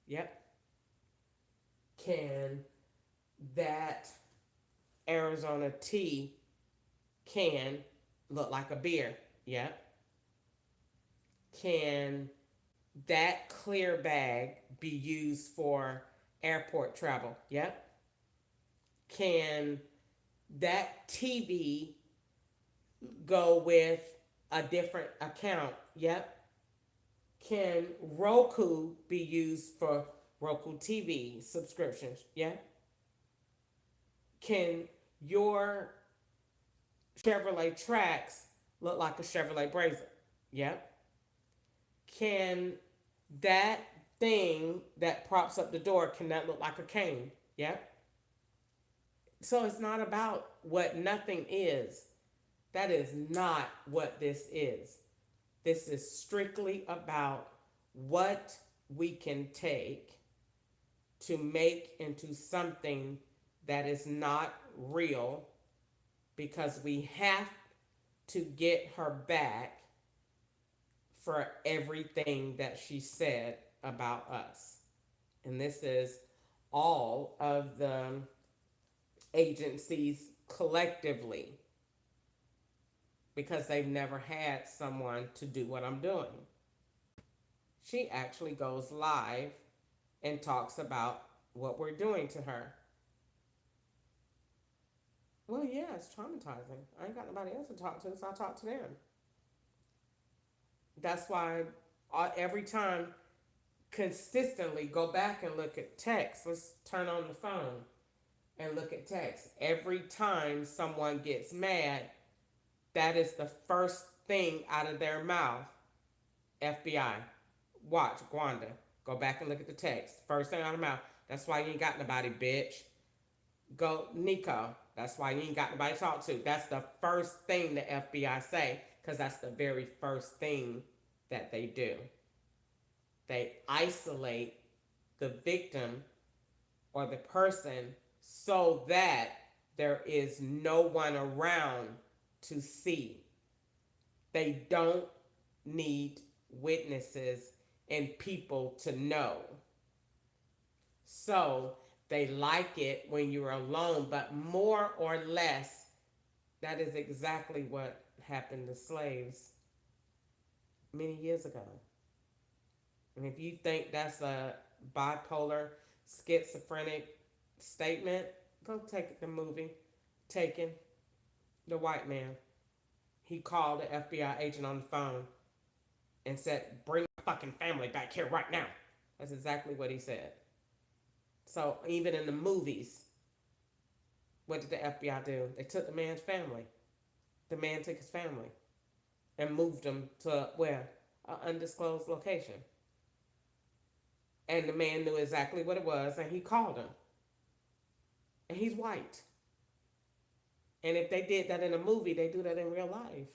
S1: Yep. Can that Arizona tea can look like a beer? Yep. Can that clear bag be used for airport travel? Yep. Can that TV go with a different account? Yep. Can Roku be used for Roku TV subscriptions? Yeah. Can your Chevrolet Trax look like a Chevrolet Blazer? Yep. Can that thing that props up the door, can that look like a cane? Yep. So it's not about what nothing is. That is not what this is. This is strictly about what we can take to make into something that is not real, because we have to get her back for everything that she said about us. And this is all of the agencies collectively, because they've never had someone to do what I'm doing. She actually goes live and talks about what we're doing to her. Well, yeah, it's traumatizing. I ain't got nobody else to talk to, so I talk to them. That's why every time consistently go back and look at text. Let's turn on the phone and look at text. Every time someone gets mad, that is the first thing out of their mouth. FBI. Watch, Gwanda. Go back and look at the text. First thing out of the mouth. That's why you ain't got nobody, bitch. Go, Nico. That's why you ain't got nobody to talk to. That's the first thing the FBI say, because that's the very first thing that they do. They isolate the victim or the person so that there is no one around to see. They don't need witnesses and people to know. So they like it when you're alone, but more or less, that is exactly what happened to slaves many years ago. And if you think that's a bipolar, schizophrenic statement, go take the movie Taken, the white man. He called the FBI agent on the phone and said, "Bring my fucking family back here right now." That's exactly what he said. So even in the movies, what did the FBI do? They took the man's family. The man took his family and moved them to where? An undisclosed location. And the man knew exactly what it was, and he called him. And he's white. And if they did that in a movie, they do that in real life.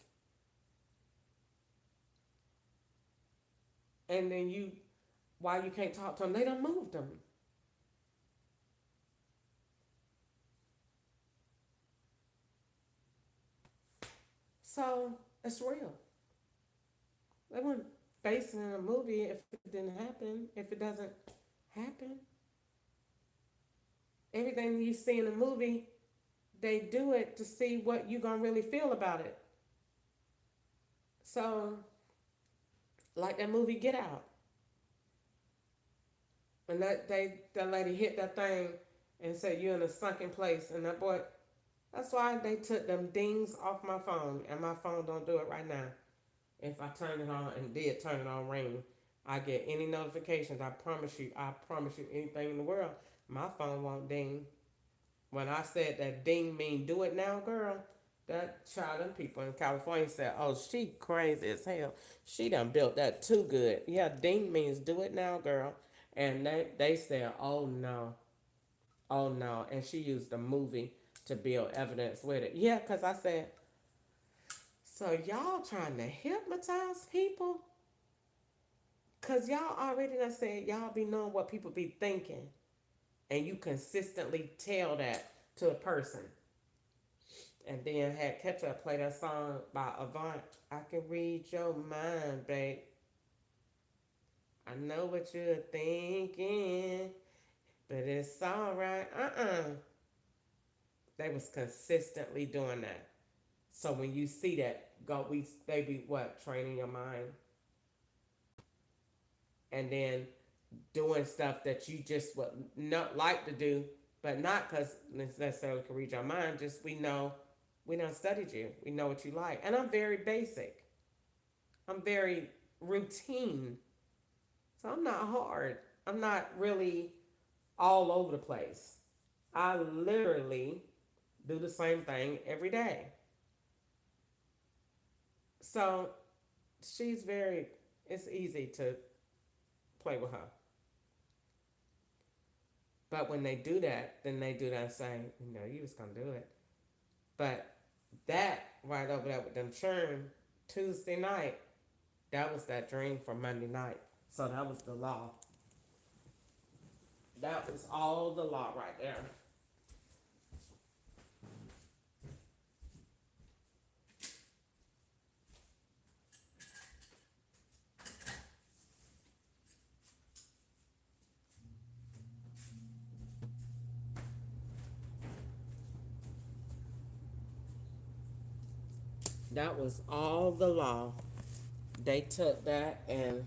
S1: And then why you can't talk to them? They done moved them. So it's real. They weren't basing in a movie if it didn't happen. If it doesn't happen, everything you see in a movie, they do it to see what you gonna really feel about it. So, like that movie Get Out, and that lady hit that thing and said you're in a sunken place, and that boy. That's why they took them dings off my phone, and my phone don't do it right now. If I turn it on and did turn it on ring, I get any notifications. I promise you, anything in the world, my phone won't ding. When I said that ding mean do it now, girl, that child and people in California said, "Oh, she crazy as hell. She done built that too good." Yeah, ding means do it now, girl. And they said, "Oh no, oh no," and she used a movie to build evidence with it. Yeah, because I said, "So y'all trying to hypnotize people? Because y'all already done said y'all be knowing what people be thinking. And you consistently tell that to a person." And then had Ketchup play that song by Avant. "I can read your mind, babe. I know what you're thinking, but it's alright." They was consistently doing that. So when you see that, they be what? Training your mind. And then doing stuff that you just would not like to do, but not because necessarily can read your mind. Just we done studied you. We know what you like. And I'm very basic. I'm very routine. So I'm not hard. I'm not really all over the place. I literally do the same thing every day. So it's easy to play with her. But when they do that, then they do that and say, you was going to do it. But that right over there with them churn Tuesday night, that was that dream for Monday night. So that was the law. That was all the law right there. That was all the law. They took that and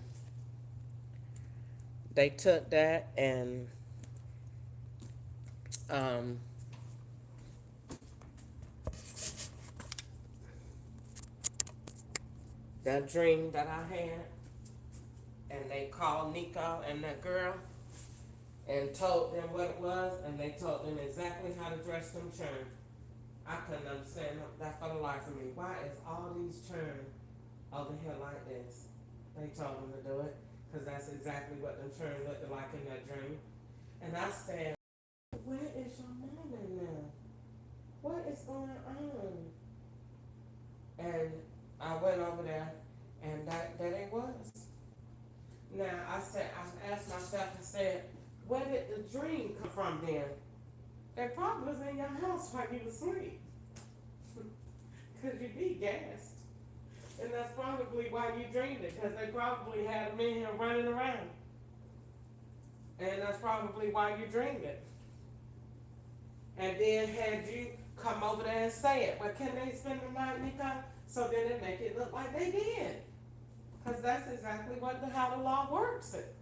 S1: they took that and um, that dream that I had, and they called Nico and that girl and told them what it was, and they told them exactly how to dress them churn. I couldn't understand that for the life of me. Why is all these churn over here like this? They told them to do it because that's exactly what them churn looked like in that dream. And I said, where is your mom in there? What is going on? And I went over there, and that it was. Now I asked myself and said, where did the dream come from then? It probably was in your house while you was asleep. Because you be gassed. And that's probably why you dreamed it, because they probably had them in here running around. And that's probably why you dreamed it. And then had you come over there and say it. Well, can they spend the night, Nico? So then it make it look like they did. Because that's exactly how the law works it.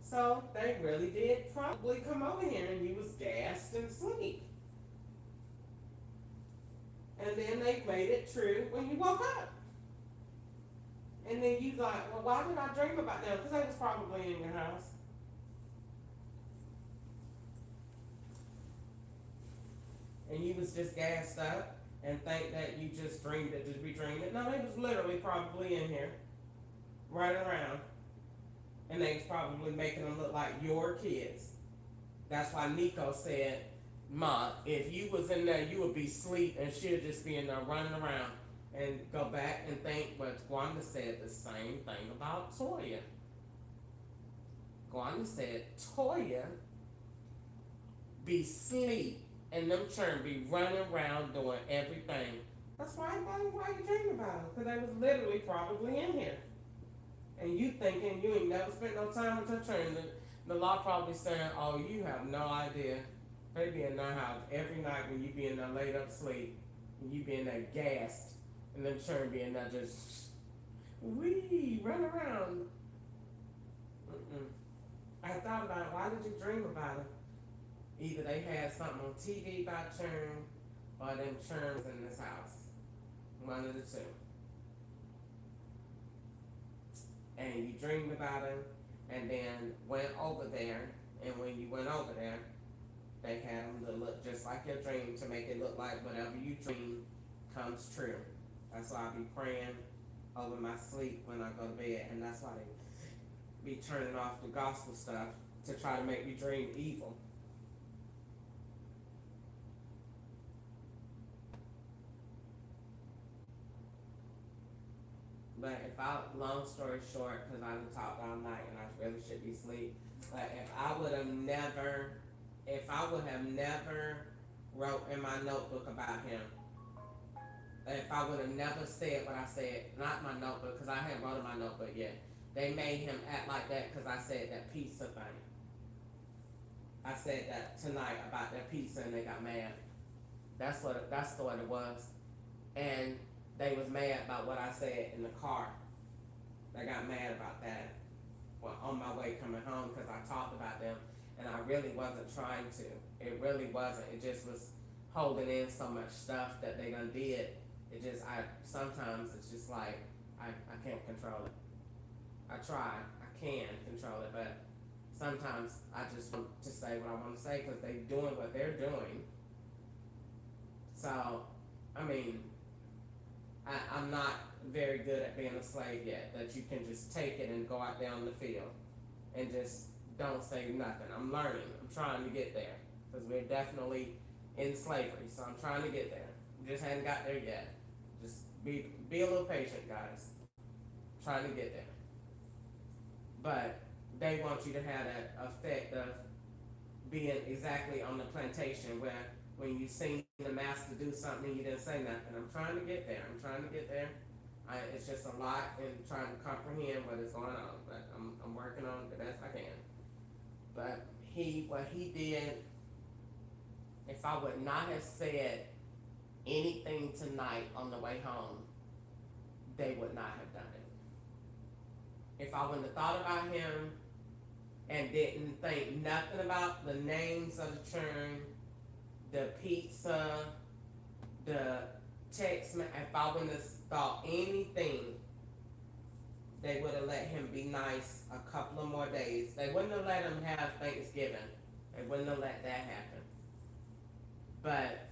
S1: So they really did probably come over here and you was gassed and asleep. And then they made it true when you woke up. And then you like, well, why did I dream about them? Because they was probably in your house. And you was just gassed up and think that you just dreamed it, just be dreaming. No, they was literally probably in here, running around. And they was probably making them look like your kids. That's why Nico said, Ma, if you was in there, you would be asleep and she'll just be in there running around. And go back and think, but Gwanda said the same thing about Toya. Gwanda said Toya be asleep and them children be running around doing everything. That's why you dream about them, because they was literally probably in here. And you thinking you ain't never spent no time with your children. The law probably saying, oh, you have no idea. They be in their house every night when you be in there laid up asleep, and you be in there gassed, and them children be in there just, run around. I thought about it. Why did you dream about it? Either they had something on TV about churn, or them churns in this house. One of the two. And you dreamed about him, and then went over there, and when you went over there, they had them to look just like your dream, to make it look like whatever you dream comes true. That's why I be praying over my sleep when I go to bed, and that's why they be turning off the gospel stuff to try to make me dream evil. But if I, long story short, because I done talked all night and I really should be asleep, but if I would have never wrote in my notebook about him, if I would have never said what I said, not my notebook, because I hadn't wrote in my notebook yet, they made him act like that because I said that pizza thing. I said that tonight about that pizza and they got mad. That's what it was. And they was mad about what I said in the car. They got mad about that. Well, on my way coming home, because I talked about them and I really wasn't trying to. It really wasn't. It just was holding in so much stuff that they done did. It just, sometimes it's just like, I can't control it. I try, I can control it, but sometimes I just want to say what I want to say because they doing what they're doing. So, I mean, I'm not very good at being a slave yet, that you can just take it and go out there on the field and just don't say nothing. I'm learning. I'm trying to get there because we're definitely in slavery, so I'm trying to get there. Just haven't got there yet. Just be a little patient, guys. I'm trying to get there. But they want you to have that effect of being exactly on the plantation where when you seen the master do something, you didn't say nothing. I'm trying to get there. It's just a lot in trying to comprehend what is going on, but I'm working on it the best I can. But what he did, if I would not have said anything tonight on the way home, they would not have done it. If I wouldn't have thought about him and didn't think nothing about the names of the churn, the pizza, the text, if I wouldn't have thought anything, they would have let him be nice a couple of more days. They wouldn't have let him have Thanksgiving. They wouldn't have let that happen. But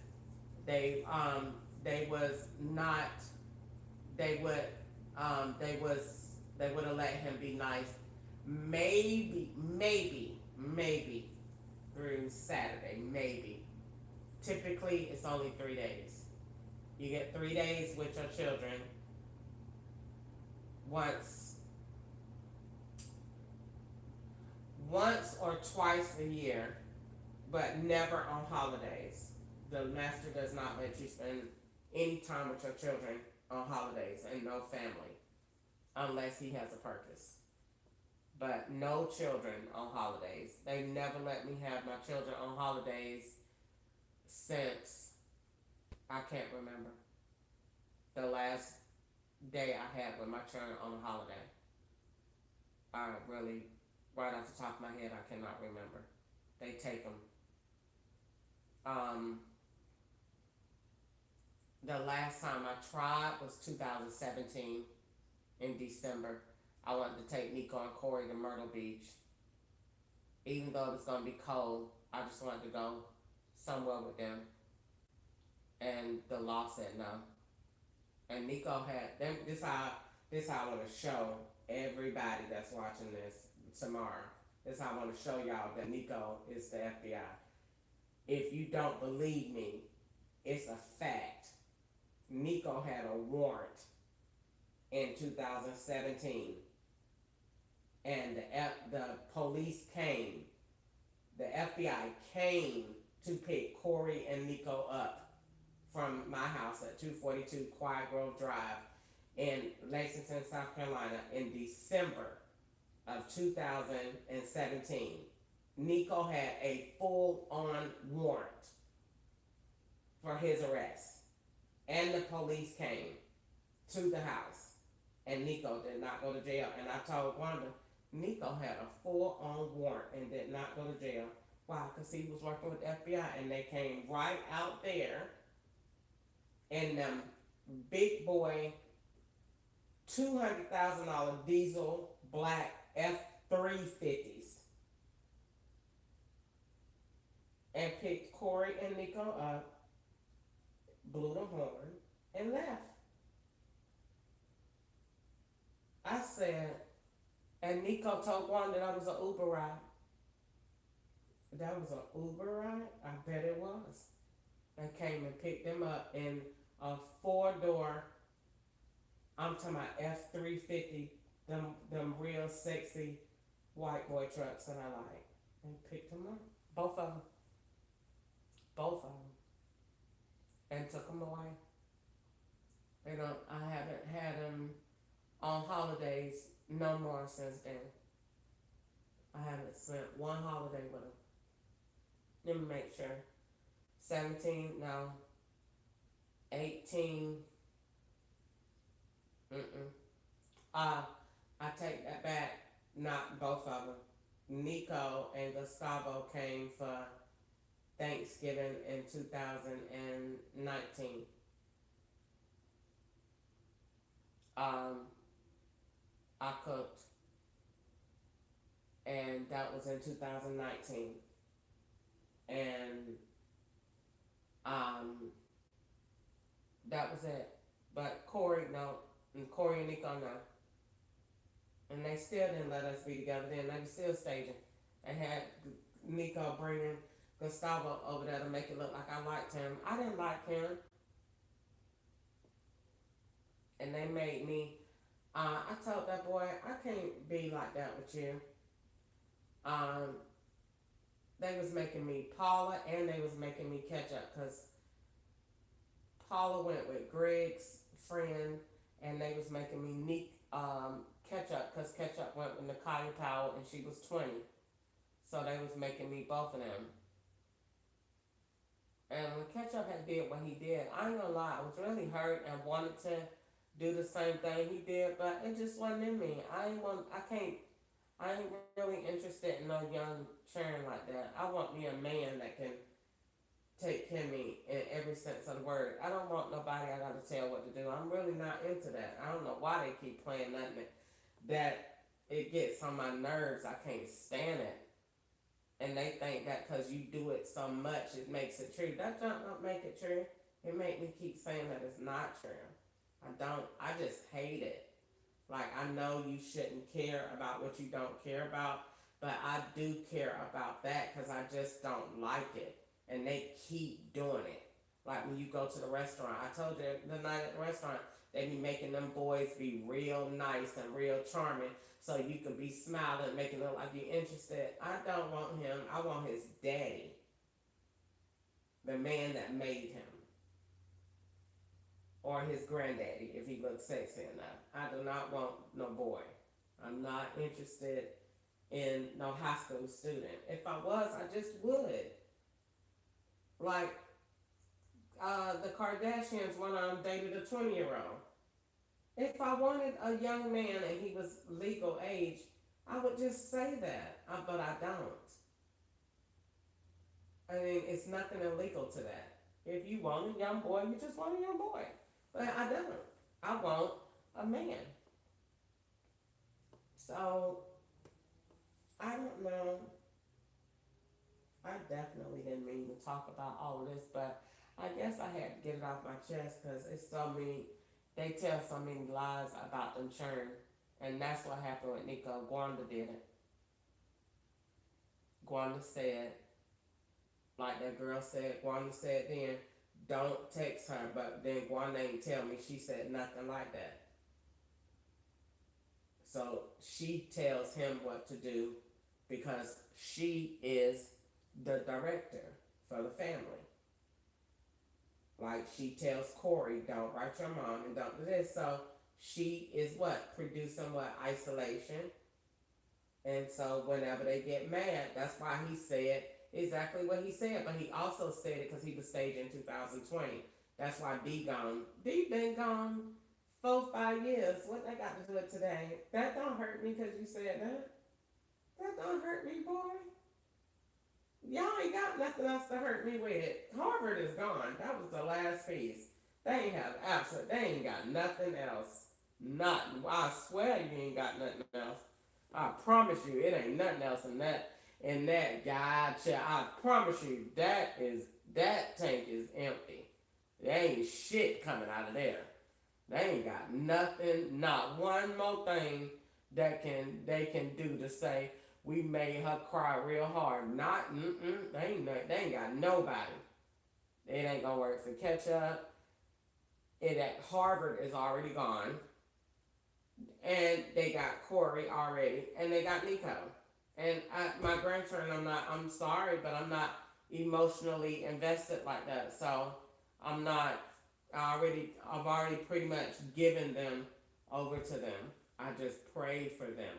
S1: they was not they would they would have let him be nice maybe through Saturday, maybe. Typically it's only 3 days. You get 3 days with your children once or twice a year, but never on holidays. The master does not let you spend any time with your children on holidays and no family unless he has a purpose. But no children on holidays. They never let me have my children on holidays since I can't remember the last day I had with my children on a holiday. I really, right off the top of my head, I cannot remember. They take them. The last time I tried was 2017 in December. I wanted to take Nico and Corey to Myrtle Beach. Even though it was going to be cold, I just wanted to go somewhere with them. And the law said no. And Nico had them. This how I want to show everybody that's watching this tomorrow. This how I want to show y'all that Nico is the FBI. If you don't believe me, it's a fact. Nico had a warrant in 2017, and the police came. The FBI came to pick Corey and Nico up from my house at 242 Quiet Grove Drive in Lexington, South Carolina in December of 2017. Nico had a full-on warrant for his arrest. And the police came to the house. And Nico did not go to jail. And I told Wanda, Nico had a full-on warrant and did not go to jail. Why? Because he was working with the FBI. And they came right out there in them big boy $200,000 diesel black F-350s. And picked Corey and Nico up, blew the horn, and left. I said, and Nico told Juan that was an Uber ride. That was an Uber ride? I bet it was. I came and picked them up in a 4-door, I'm talking about F-350, them real sexy white boy trucks that I like. And picked them up. Both of them. And took them away. I haven't had them on holidays no more since then. I haven't spent one holiday with them. Let me make sure. 17, no. 18. I take that back. Not both of them. Nico and Gustavo came for Thanksgiving in 2019. I cooked, and that was in 2019. And that was it. But Corey, no, and Corey and Nico, no. And they still didn't let us be together then. They were still staging. They had Nico bringing Gustavo over there to make it look like I liked him. I didn't like him. And they made me, I told that boy, I can't be like that with you. They was making me Paula and they was making me Ketchup because Paula went with Greg's friend and they was making me Ketchup because Ketchup went with Nakaya Powell and she was 20. So they was making me both of them. And when Ketchup had did what he did, I ain't gonna lie, I was really hurt and wanted to do the same thing he did, but it just wasn't in me. I ain't really interested in no young churn like that. I want me a man that can take care of me in every sense of the word. I don't want nobody I gotta tell what to do. I'm really not into that. I don't know why they keep playing that it gets on my nerves. I can't stand it. And they think that because you do it so much, it makes it true. That don't make it true. It make me keep saying that it's not true. I just hate it. Like, I know you shouldn't care about what you don't care about, but I do care about that because I just don't like it. And they keep doing it. Like when you go to the restaurant, I told you the night at the restaurant, they be making them boys be real nice and real charming so you can be smiling, making it look like you're interested. I don't want him. I want his daddy, the man that made him, or his granddaddy if he looks sexy enough. I do not want no boy. I'm not interested in no high school student. If I was, I just would. Like, the Kardashians, one of them dated a 20-year-old. If I wanted a young man and he was legal age, I would just say that. But I don't. I mean, it's nothing illegal to that. If you want a young boy, you just want a young boy. But I don't. I want a man. So, I don't know. I definitely didn't mean to talk about all of this, but I guess I had to get it off my chest because it's so many, they tell so many lies about them churn. And that's what happened with Nico. Gwanda did it. Gwanda said, like that girl said, Gwanda said then, don't text her, but then Gwanda ain't tell me she said nothing like that. So she tells him what to do because she is the director for the family. Like she tells Corey, don't write your mom and don't do this. So she is what? Producing what? Isolation. And so whenever they get mad, that's why he said exactly what he said. But he also said it because he was staging 2020. That's why D gone. D been gone 4-5 years. What they got to do it today? That don't hurt me because you said that. That don't hurt me, boy. Y'all ain't got nothing else to hurt me with. Harvard is gone. That was the last piece. They ain't have absolute. They ain't got nothing else. Nothing. I swear you ain't got nothing else. I promise you, it ain't nothing else in that. In that gotcha. I promise you, that tank is empty. There ain't shit coming out of there. They ain't got nothing. Not one more thing that they can do to say we made her cry real hard. Not, they ain't got nobody. It ain't gonna work for ketchup. It at Harvard is already gone. And they got Corey already. And they got Nico. And my grandchildren, I'm sorry, but I'm not emotionally invested like that. So I'm not, I've already pretty much given them over to them. I just pray for them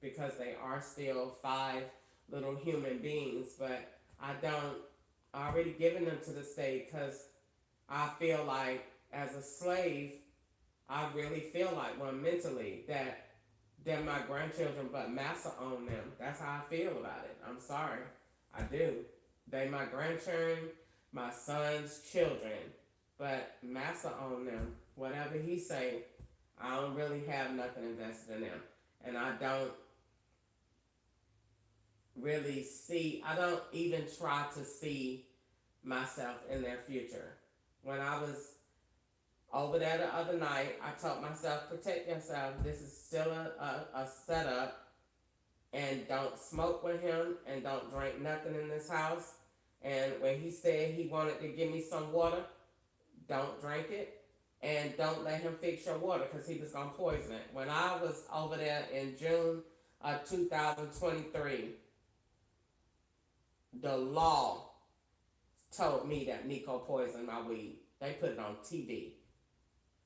S1: because they are still 5 little human beings, but I already given them to the state because I feel like as a slave, I really feel like one mentally that they're my grandchildren, but massa own them. That's how I feel about it. I'm sorry. I do. They my grandchildren, my son's children, but massa own them. Whatever he say, I don't really have nothing invested in them. And I don't really I don't even try to see myself in their future. When I was over there the other night, I told myself, protect yourself. This is still a setup. And don't smoke with him and don't drink nothing in this house. And when he said he wanted to give me some water, don't drink it. And don't let him fix your water because he was going to poison it. When I was over there in June of 2023, the law told me that Nico poisoned my weed. They put it on TV.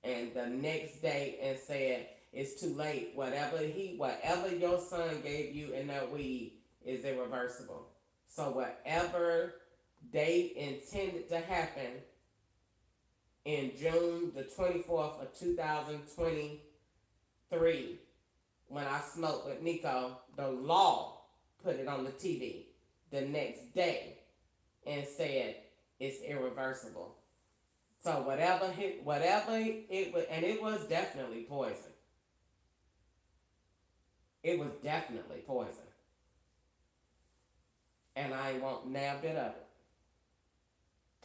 S1: And the next day and said, it's too late. Whatever your son gave you in that weed is irreversible. So whatever they intended to happen in June the 24th of 2023, when I smoked with Nico, the law put it on the TV the next day and said it's irreversible. So whatever it was, and it was definitely poison. It was definitely poison, and I ain't want now bit of it.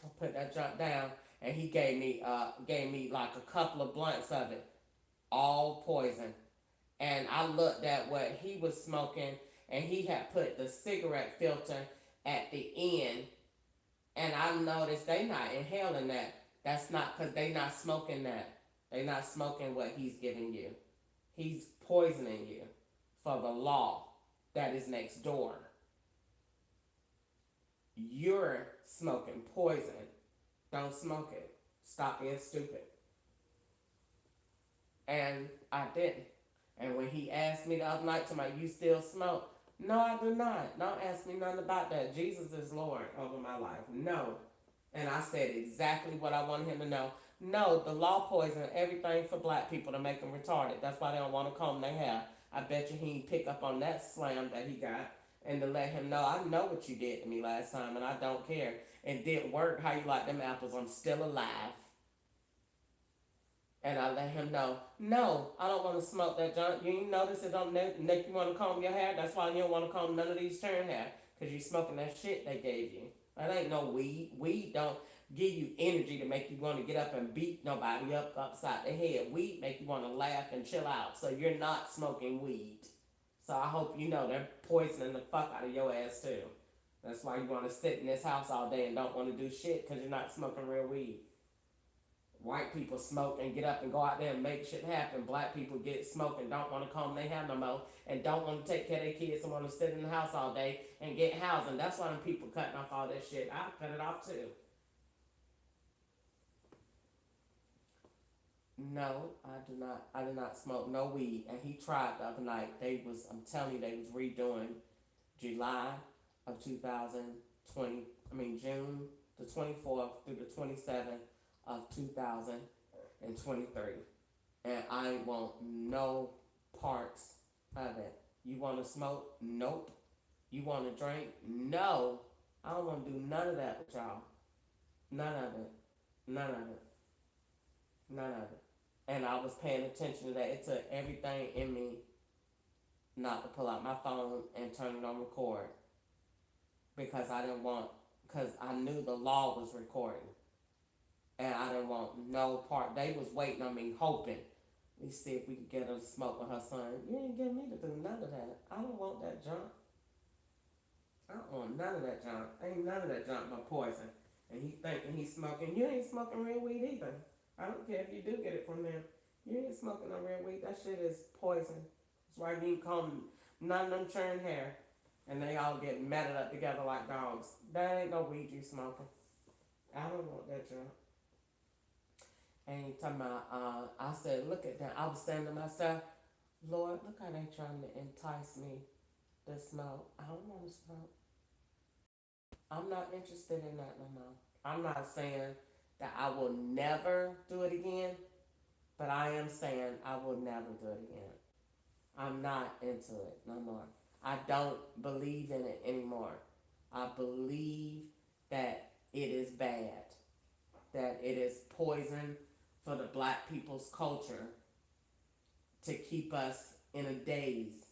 S1: I put that junk down, and he gave me like a couple of blunts of it, all poison. And I looked at what he was smoking, and he had put the cigarette filter at the end, and I noticed they not inhaling that. That's not because they not smoking that. They not smoking what he's giving you. He's poisoning you for the law that is next door. You're smoking poison. Don't smoke it. Stop being stupid. And I didn't. And when he asked me the other night, to my, you still smoke? No, I do not. Don't ask me nothing about that. Jesus is Lord over my life. No. And I said exactly what I wanted him to know. No, the law poison everything for black people to make them retarded. That's why they don't want to comb their hair. I bet you he pick up on that slam that he got, and to let him know, I know what you did to me last time, and I don't care. It didn't work. How you like them apples? I'm still alive. And I let him know, no, I don't want to smoke that junk. You ain't notice it don't make you want to comb your hair? That's why you don't want to comb none of these turn hair. Because you smoking that shit they gave you. That ain't no weed. Weed don't give you energy to make you want to get up and beat nobody up upside the head. Weed make you want to laugh and chill out. So you're not smoking weed. So I hope you know they're poisoning the fuck out of your ass too. That's why you want to sit in this house all day and don't want to do shit because you're not smoking real weed. White people smoke and get up and go out there and make shit happen. Black people get smoke and don't want to comb their hair no more and don't want to take care of their kids and want to sit in the house all day and get housing. That's why them people cutting off all that shit. I cut it off too. No, I do not. I did not smoke no weed. And he tried the other night. I'm telling you, they was redoing July of 2020. I mean June the 24th through the 27th of 2023. And I want no parts of it. You want to smoke? Nope. You want to drink? No. I don't want to do none of that with y'all. None of it. None of it. None of it. And I was paying attention to that. It took everything in me not to pull out my phone and turn it on record. Because I knew the law was recording. And I didn't want no part. They was waiting on me, hoping. We see if we could get her to smoke with her son. You ain't get me to do none of that. I don't want that junk. I don't want none of that junk. Ain't none of that junk but poison. And he thinking he's smoking. You ain't smoking real weed either. I don't care if you do get it from them. You ain't smoking no real weed. That shit is poison. That's why you ain't comb none of them churned hair. And they all get matted up together like dogs. That ain't no weed you smoking. I don't want that junk. And he talking about, I said, look at that. I was saying to myself, Lord, look how they trying to entice me to smoke. I don't want to smoke. I'm not interested in that no more. I'm not saying that I will never do it again, but I am saying I will never do it again. I'm not into it no more. I don't believe in it anymore. I believe that it is bad, that it is poison for the black people's culture to keep us in a daze,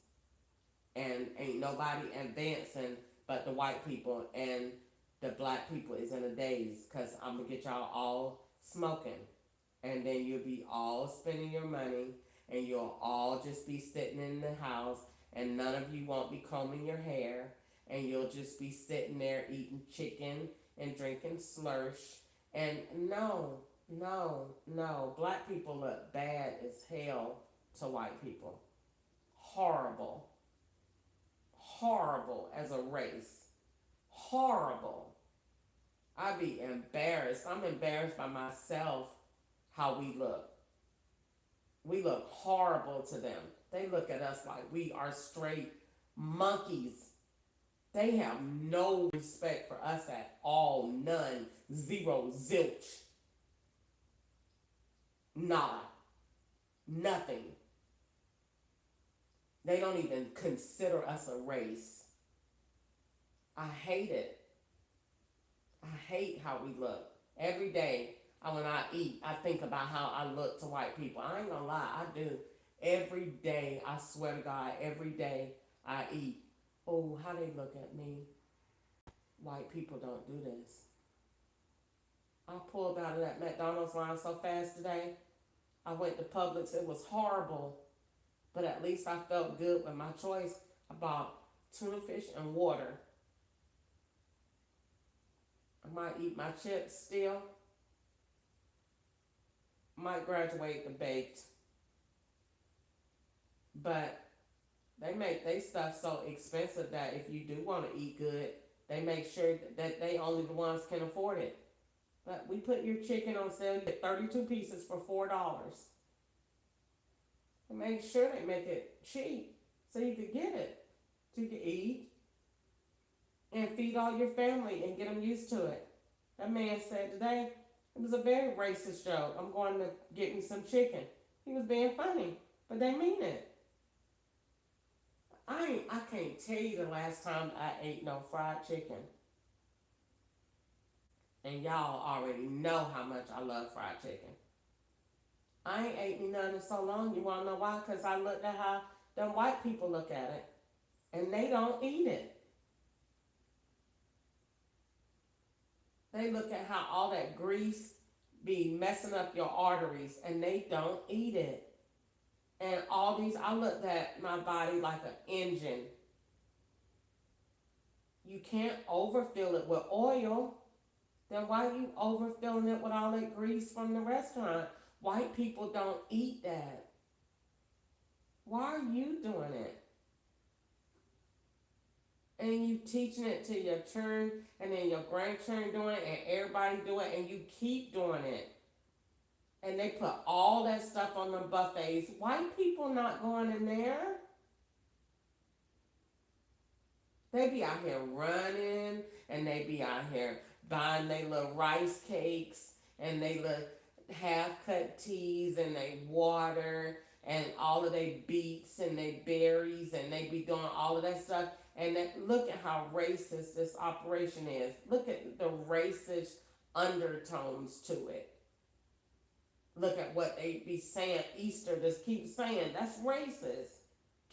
S1: and ain't nobody advancing but the white people, and the black people is in a daze because I'm gonna get y'all all smoking, and then you'll be all spending your money, and you'll all just be sitting in the house, and none of you won't be combing your hair, and you'll just be sitting there eating chicken and drinking slursh. And no, black people look bad as hell to white people. Horrible as a race. Horrible. I'd be embarrassed. I'm embarrassed by myself how we look. We look horrible to them. They look at us like we are straight monkeys. They have no respect for us at all. None. Zero. Zilch. Nada. Nothing. They don't even consider us a race. I hate it. I hate how we look. Every day when I eat, I think about how I look to white people. I ain't gonna lie, I do. Every day, I swear to God, every day I eat. Oh, how they look at me. White people don't do this. I pulled out of that McDonald's line so fast today. I went to Publix. It was horrible, but at least I felt good with my choice. I bought tuna fish and water. I might eat my chips still. Might graduate the baked. But they make their stuff so expensive that if you do want to eat good, they make sure that they only the ones can afford it. But we put your chicken on sale, you get 32 pieces for $4. And make sure they make it cheap so you could get it. So you can eat and feed all your family and get them used to it. That man said today, it was a very racist joke. I'm going to get me some chicken. He was being funny, but they mean it. I can't tell you the last time I ate no fried chicken. And y'all already know how much I love fried chicken. I ain't ate me none in so long. You wanna know why? Because I looked at how them white people look at it. And they don't eat it. They look at how all that grease be messing up your arteries and they don't eat it. And all these, I looked at my body like an engine. You can't overfill it with oil. Then why are you overfilling it with all that grease from the restaurant? White people don't eat that. Why are you doing it? And you teaching it to your children, and then your grandchildren doing it, and everybody do it, and you keep doing it. And they put all that stuff on the buffets. White people not going in there. They be out here running, and they be out here buying their little rice cakes, and they little half-cut teas, and they water, and all of their beets, and their berries, and they be doing all of that stuff. And look at how racist this operation is. Look at the racist undertones to it. Look at what they be saying. Easter just keep saying that's racist.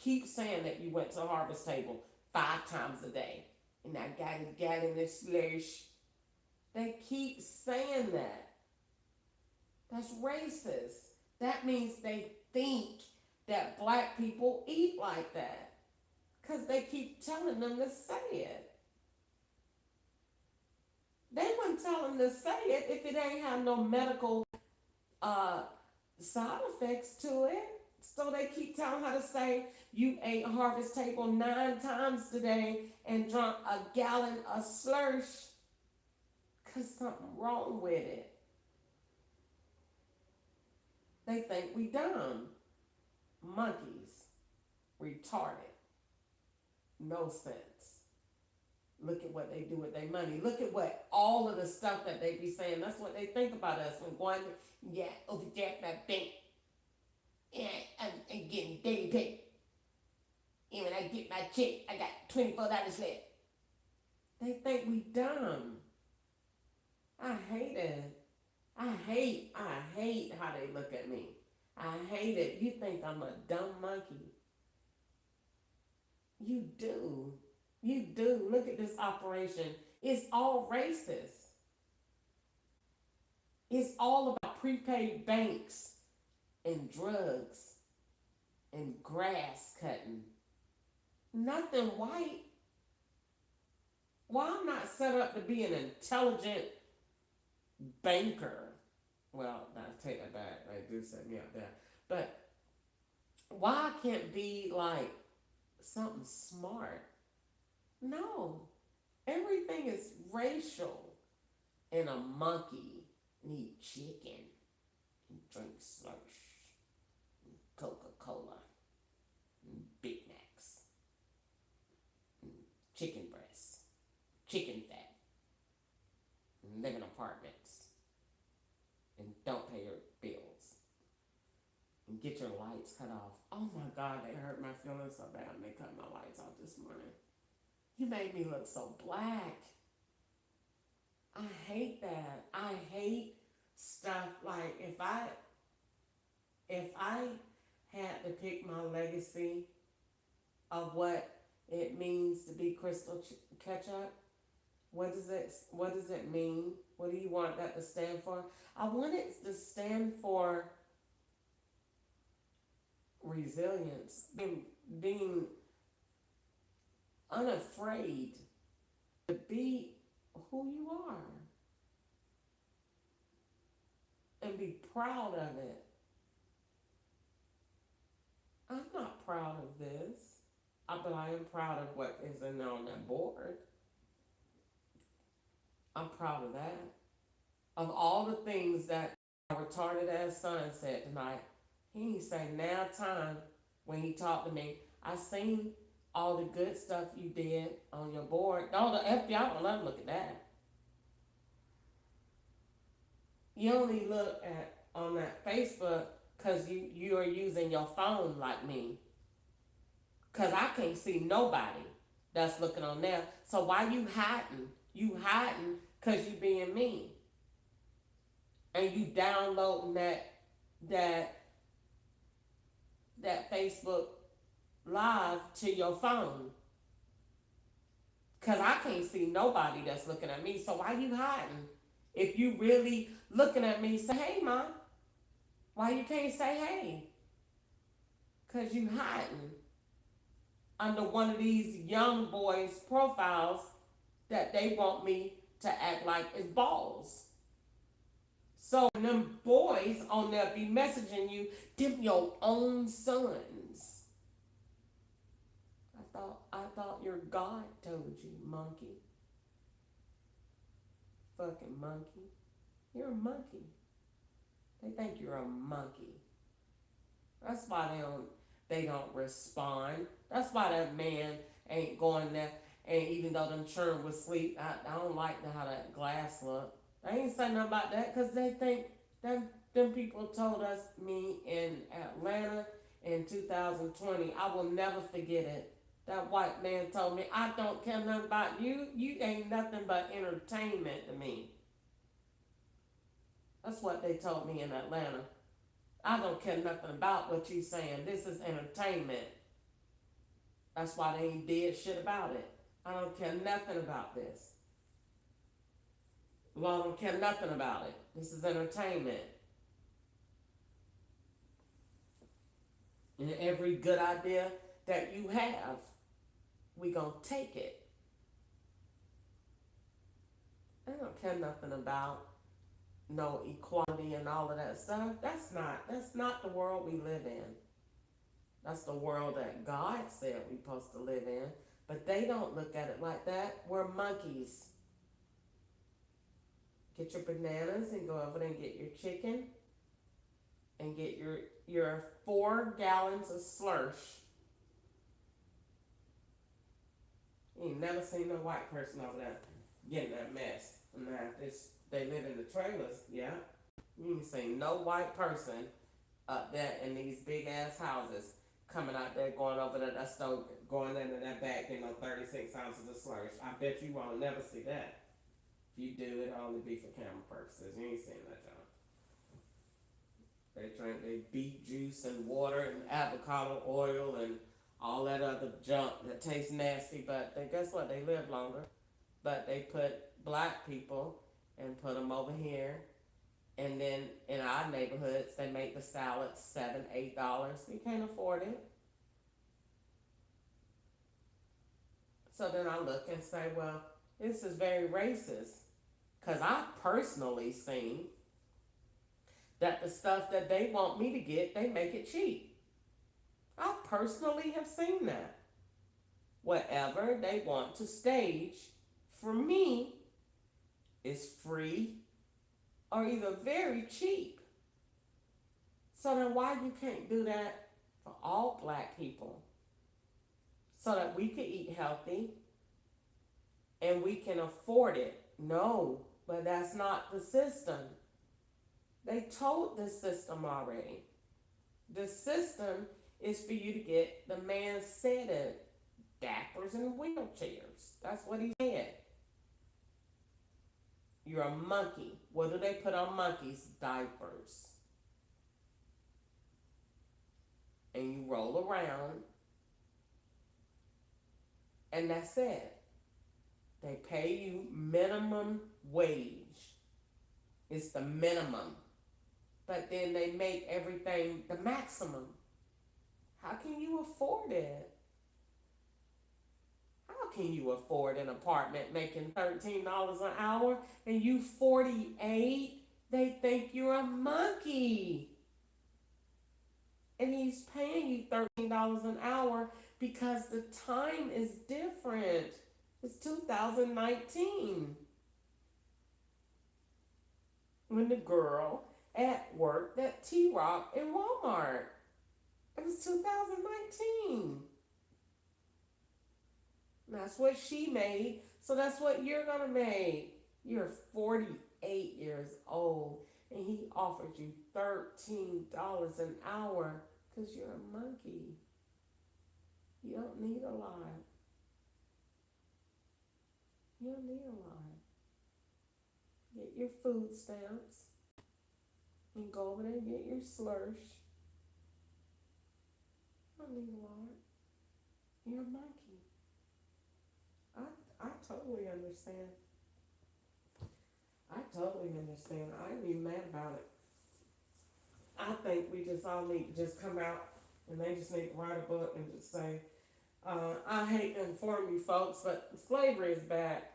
S1: Keep saying that you went to Harvest Table 5 times a day and I got in this slush. They keep saying that. That's racist. That means they think that black people eat like that. Because they keep telling them to say it. They wouldn't tell them to say it if it ain't have no medical side effects to it. So they keep telling her to say you ate Harvest Table 9 times today and drunk a gallon of slush because something wrong with it. They think we dumb. Monkeys. Retarded. No sense. Look at what they do with their money. Look at what all of the stuff that they be saying. That's what they think about us. When going, overdraft my bank. Yeah, I'm getting daily pay. And when I get my check, I got $24 left. They think we dumb. I hate it. I hate how they look at me. I hate it. You think I'm a dumb monkey. You do. You do. Look at this operation. It's all racist. It's all about prepaid banks and drugs and grass cutting. Nothing white. Well, I'm not set up to be an intelligent banker. Well, I take that back. I do set me up there. But why I can't be like something smart? No. Everything is racial. And a monkey need chicken and drink slush and Coca-Cola and Big Macs and chicken breasts, chicken fat, and live in apartments and don't pay your bills and get your lights cut off. Oh my God, they hurt my feelings so bad when they cut my lights off this morning. You made me look so black. I hate that. I hate stuff like if I had to pick my legacy of what it means to be Crystal Ketchup, what does it mean? What do you want that to stand for? I want it to stand for resilience, being unafraid to be who you are and be proud of it. I'm not proud of this, but I am proud of what is in there on that board. I'm proud of that. Of all the things that our retarded ass son said tonight, he didn't say now time when he talked to me. I seen all the good stuff you did on your board. No, the FBI don't let him look at that. You only look at on that Facebook because you are using your phone like me. Because I can't see nobody that's looking on there. So why you hiding? You hiding because you being mean. And you downloading that Facebook Live to your phone. Because I can't see nobody that's looking at me. So why you hiding? If you really looking at me, say, hey, Mom. Why you can't say hey? Because you hiding under one of these young boys' profiles that they want me to act like it's balls. So them boys on there be messaging you, them your own sons. I thought your God told you, monkey. Fucking monkey. You're a monkey. They think you're a monkey. That's why they don't respond. That's why that man ain't going there. And even though them children was asleep, I don't like how that glass look. They ain't say nothing about that because they think them people told us, me in Atlanta in 2020. I will never forget it. That white man told me, I don't care nothing about you. You ain't nothing but entertainment to me. That's what they told me in Atlanta. I don't care nothing about what you saying. This is entertainment. That's why they ain't did shit about it. I don't care nothing about this. Well, I don't care nothing about it. This is entertainment. And every good idea that you have, we gonna take it. I don't care nothing about no equality and all of that stuff. That's not the world we live in. That's the world that God said we're supposed to live in. But they don't look at it like that. We're monkeys. Get your bananas and go over there and get your chicken and get your 4 gallons of slush. You ain't never seen no white person over there getting that mess. Now, they live in the trailers, yeah. You ain't seen no white person up there in these big ass houses coming out there going over there, that stove, going into that bag, 36 ounces of slurry. I bet you won't never see that. If you do, it'll only be for camera purposes. You ain't seen that, y'all. They drink they beet juice and water and avocado oil and all that other junk that tastes nasty, but guess what? They live longer. But they put black people and put them over here. And then in our neighborhoods, they make the salads $7, $8. You can't afford it. So then I look and say, well, this is very racist. Because I personally seen that the stuff that they want me to get, they make it cheap. I personally have seen that. Whatever they want to stage for me is free or either very cheap. So then why you can't do that for all black people? So that we can eat healthy and we can afford it. No, but that's not the system. They told the system already. The system is for you to get, the man said it, dappers and wheelchairs. That's what he said. You're a monkey. What do they put on monkeys? Diapers. and you roll around, and that's it. They pay you minimum wage. It's the minimum. But then they make everything the maximum. How can you afford it? How can you afford an apartment making $13 an hour and you 48? They think you're a monkey. And he's paying you $13 an hour because the time is different. It's 2019. When the girl at work at T Rock in Walmart. It was 2019. That's what she made. So that's what you're going to make. You're 48 years old. And he offered you $13 an hour because you're a monkey. You don't need a lot. You don't need a lot. Get your food stamps and go over there and get your slursh. You don't need a lot. You're a monkey. I totally understand. I totally understand. I ain't even mad about it. I think we just all need to just come out and they just need to write a book and just say, I hate to inform you folks, but slavery is back.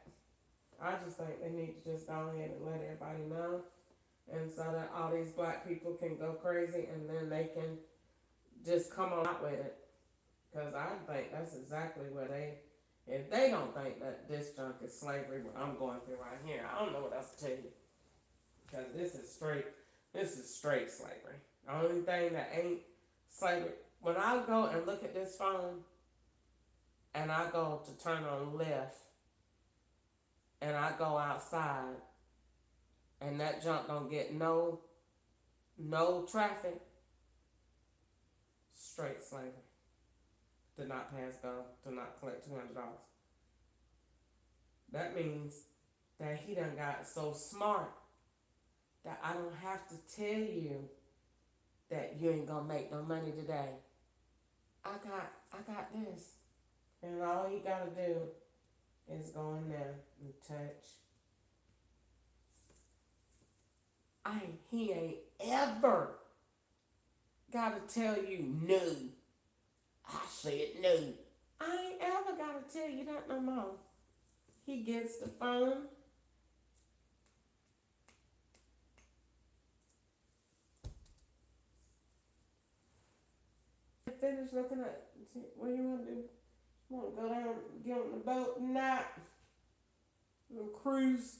S1: I just think they need to just go ahead and let everybody know. And so that all these black people can go crazy and then they can just come on out with it. Because I think that's exactly what if they don't think that this junk is slavery, what I'm going through right here, I don't know what else to tell you. Because this is straight slavery. The only thing that ain't slavery, when I go and look at this phone, and I go to turn on left, and I go outside, and that junk don't get no traffic, straight slavery. Did not pass go, did not collect $200. That means that he done got so smart that I don't have to tell you that you ain't gonna make no money today. I got this. And all you gotta do is go in there and touch. He ain't ever gotta tell you no. I said no. I ain't ever gotta tell you that no more. He gets the phone. Finish looking at what you want to do. You want to go down, get on the boat and not cruise.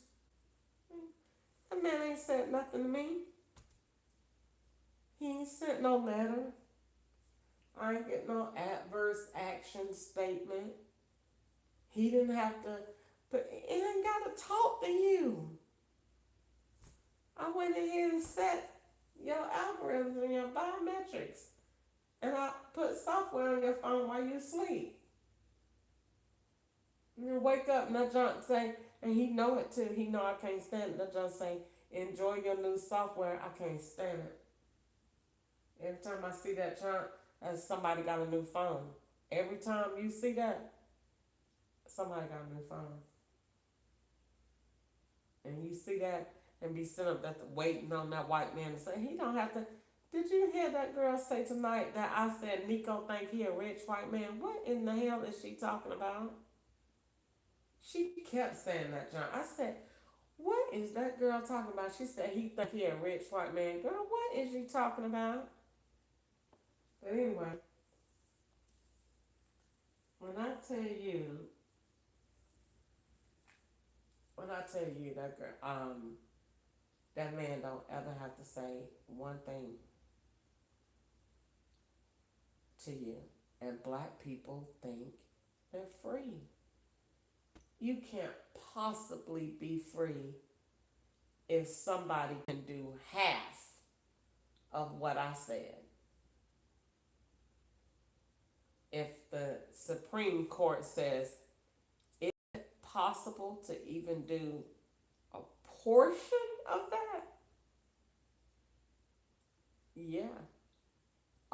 S1: That man ain't said nothing to me. He ain't sent no letter. I ain't get no adverse action statement. He didn't have to, but he ain't got to talk to you. I went ahead and set your algorithms and your biometrics. And I put software on your phone while you sleep. You wake up and that junk say, and he know it too. He know I can't stand it. That junk say, enjoy your new software. I can't stand it. Every time I see that junk, as somebody got a new phone. Every time you see that, somebody got a new phone. And you see that and be sitting up there waiting on that white man to say, he don't have to. Did you hear that girl say tonight that I said Nico think he a rich white man? What in the hell is she talking about? She kept saying that, John. I said, what is that girl talking about? She said he think he a rich white man. Girl, what is you talking about? But anyway, when I tell you that girl, that man don't ever have to say one thing to you. And black people think they're free. You can't possibly be free if somebody can do half of what I said. If the Supreme Court says it's possible to even do a portion of that, yeah,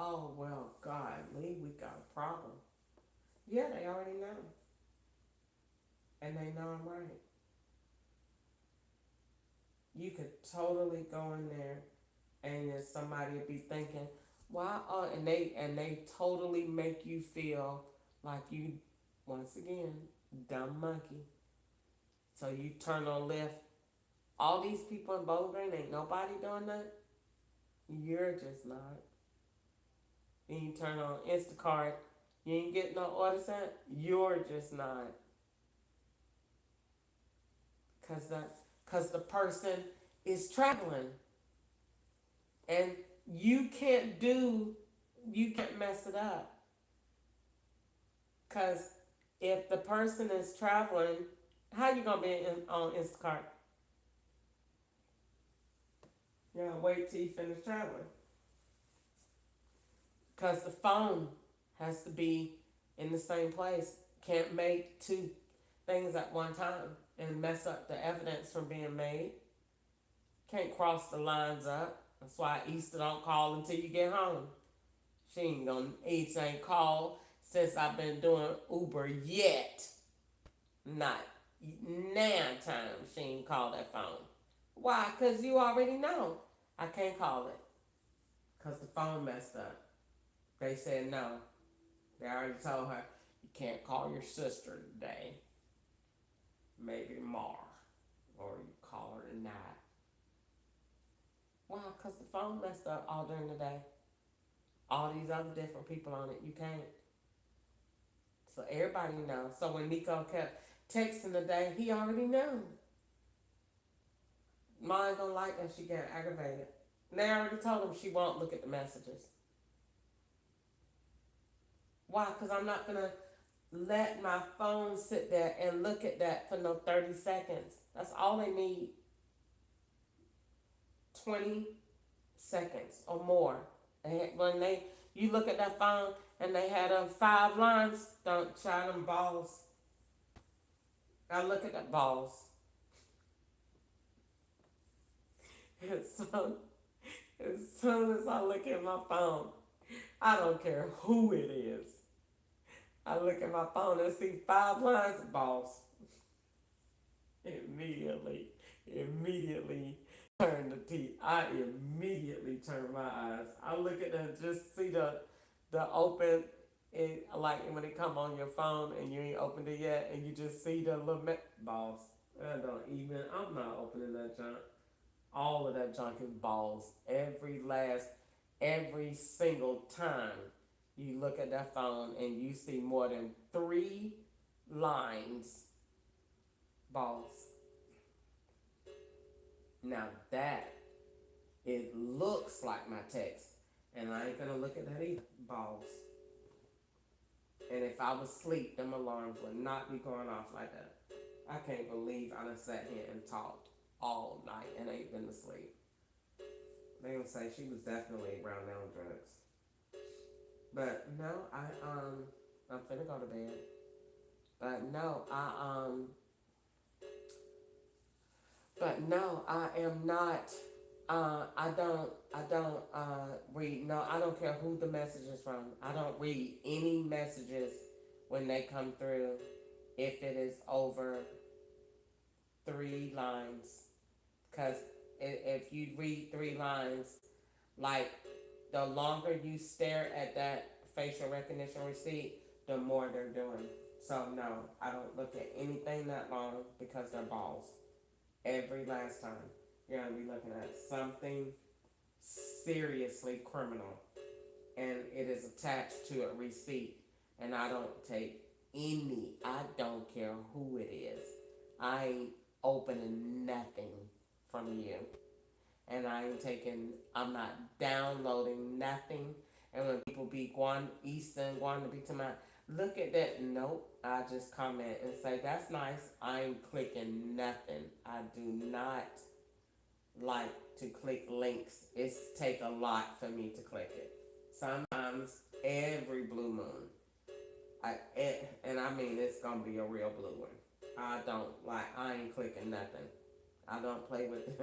S1: Oh, well, God, Lee, we got a problem. Yeah, they already know. And they know I'm right. You could totally go in there and then somebody would be thinking, why and they totally make you feel like you, once again, dumb monkey. So you turn on left. All these people in Bowling Green, ain't nobody doing that. You're just not. And you turn on Instacart, you ain't getting no orders sent. You're just not, cause the person is traveling, and you can't do, you can't mess it up. Cause if the person is traveling, how you gonna be on Instacart? You're gonna wait till you finish traveling. Cause the phone has to be in the same place. Can't make two things at one time and mess up the evidence from being made. Can't cross the lines up. That's why Easter don't call until you get home. She ain't gonna, Easter ain't called since I've been doing Uber yet. Not nine times she ain't called that phone. Why? Cause you already know. I can't call it. Cause the phone messed up. They said no. They already told her you can't call your sister today. Maybe tomorrow. Or you call her tonight. Why? Because the phone messed up all during the day. All these other different people on it, you can't. So everybody knows. So when Nico kept texting today, he already knew. Mine gonna like that she get aggravated. And they already told him she won't look at the messages. Why? Because I'm not gonna let my phone sit there and look at that for no 30 seconds. That's all they need. 20 seconds or more. And when you look at that phone and they had 5 lines, don't try them balls. I look at that balls. So as soon as I look at my phone, I don't care who it is. I look at my phone and see 5 lines of balls. Immediately turn the teeth. I immediately turn my eyes. I look at them, just see the open, it, like when it come on your phone and you ain't opened it yet, and you just see the little balls. I don't even. I'm not opening that junk. All of that junk is balls. Every single time you look at that phone and you see more than 3 lines, balls. Now that, it looks like my text, and I ain't gonna look at that either. Balls. And if I was asleep, them alarms would not be going off like that. I can't believe I done sat here and talked all night and ain't been asleep. They gonna say she was definitely around down drugs. But no, I'm finna go to bed. But no, I am not. I don't read. No, I don't care who the message is from. I don't read any messages when they come through if it is over 3 lines. Because if you read 3 lines, like the longer you stare at that facial recognition receipt, the more they're doing. So no, I don't look at anything that long because they're balls. Every last time, you're gonna be looking at something seriously criminal, and it is attached to a receipt. And I don't take any. I don't care who it is. I ain't opening nothing from you, and I ain't taking. I'm not downloading nothing. And when people be going Eastern, going to be to my, look at that. Nope. I just comment and say, that's nice. I ain't clicking nothing. I do not like to click links. It's take a lot for me to click it. Sometimes every blue moon. And I mean, it's going to be a real blue one. I ain't clicking nothing. I don't play with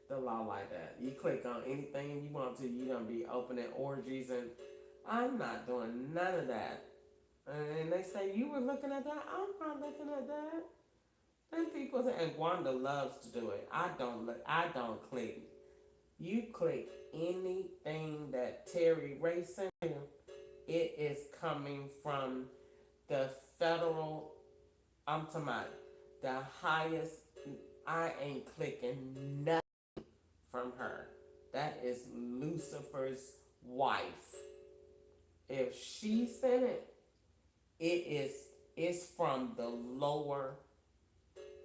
S1: the law like that. You click on anything you want to, you're going to be opening orgies and I'm not doing none of that. And they say, you were looking at that? I'm not looking at that. Then people say, and Wanda loves to do it. I don't look, I don't click. You click anything that Terry Ray sent you, it is coming from the federal, I'm talking about the highest. I ain't clicking nothing from her. That is Lucifer's wife. If she sent it, it is it's from the lower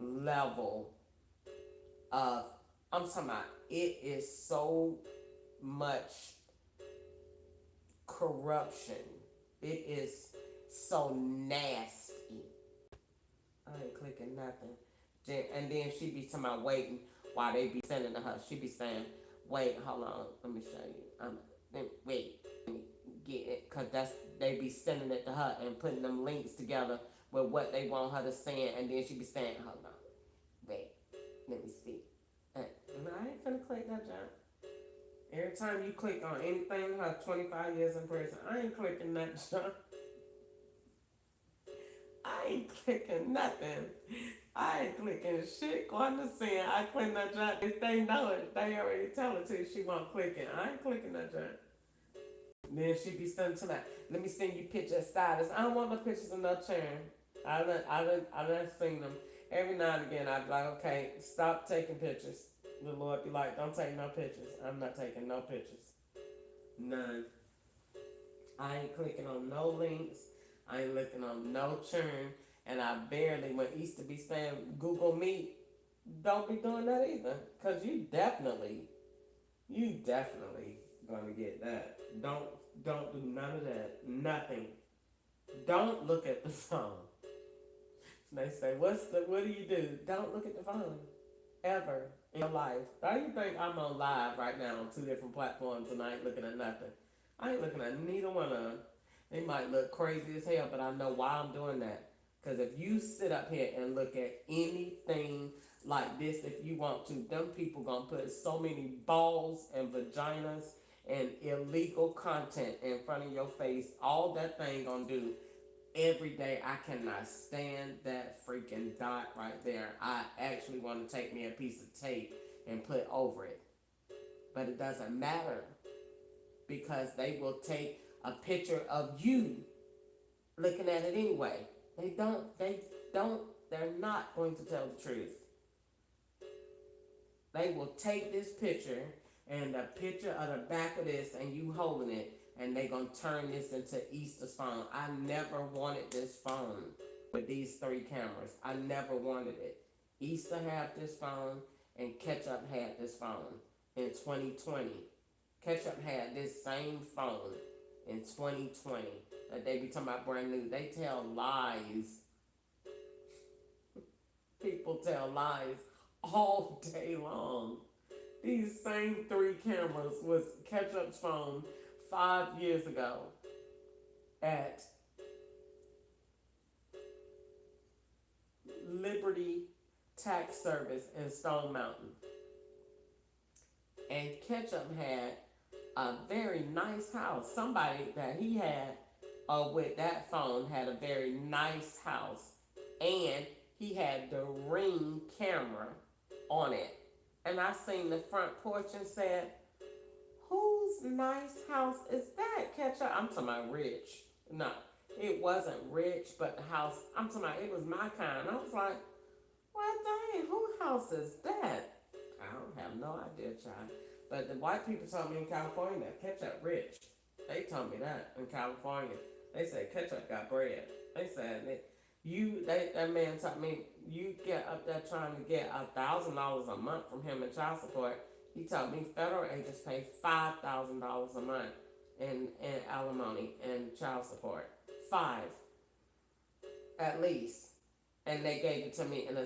S1: level of, I'm talking about, it is so much corruption. It is so nasty. I ain't clicking nothing. And then she be talking about waiting while they be sending to her. She be saying, wait, hold on, let me show you. Wait, let me get it. Because that's, they be sending it to her and putting them links together with what they want her to send. And then she be saying, hold on, wait, let me see. I ain't finna click that junk. Every time you click on anything like 25 years in prison, I ain't clicking that junk. I ain't clicking nothing. I ain't clicking shit going to sin. I click that junk. If they know it, they already tell it to you she won't click it. I ain't clicking that junk. Then she be sending to me, let me send you pictures of status. I don't want no pictures of no children. I done seen them. Every now and again, I'd be like, okay, stop taking pictures. The Lord be like, don't take no pictures. I'm not taking no pictures. None. I ain't clicking on no links. I ain't looking on no churn. And I barely, when Easter be saying Google Meet, don't be doing that either. Because you definitely gonna get that. Don't do none of that. Nothing. Don't look at the phone. They say, what do you do? Don't look at the phone. Ever in your life. Why do you think I'm on live right now on 2 different platforms and I ain't looking at nothing? I ain't looking at neither one of them. They might look crazy as hell, but I know why I'm doing that. Because if you sit up here and look at anything like this, if you want to, them people gonna put so many balls and vaginas and illegal content in front of your face. All that thing gonna do every day. I cannot stand that freaking dot right there. I actually want to take me a piece of tape and put over it. But it doesn't matter because they will take a picture of you looking at it anyway. They're not going to tell the truth. They will take this picture and a picture of the back of this and you holding it, and they gonna turn this into Easter's phone. I never wanted this phone with these 3 cameras. I never wanted it. Easter had this phone and Ketchup had this phone in 2020. Ketchup had this same phone in 2020 that they be talking about brand new. They tell lies. People tell lies all day long. These same 3 cameras was Ketchup's phone 5 years ago at Liberty Tax Service in Stone Mountain. And Ketchup had a very nice house. Somebody that he had with that phone had a very nice house. And he had the Ring camera on it. And I seen the front porch and said, whose nice house is that, Ketchup? I'm talking about rich. No, it wasn't rich, but the house, I'm talking about, it was my kind. I was like, well, dang, whose house is that? I don't have no idea, child. But the white people told me in California that Ketchup rich. They told me that in California. They said Ketchup got bread. They said that man told me, you get up there trying to get $1,000 a month from him in child support. He told me federal agents pay $5,000 a month in alimony and child support. 5, at least. And they gave it to me in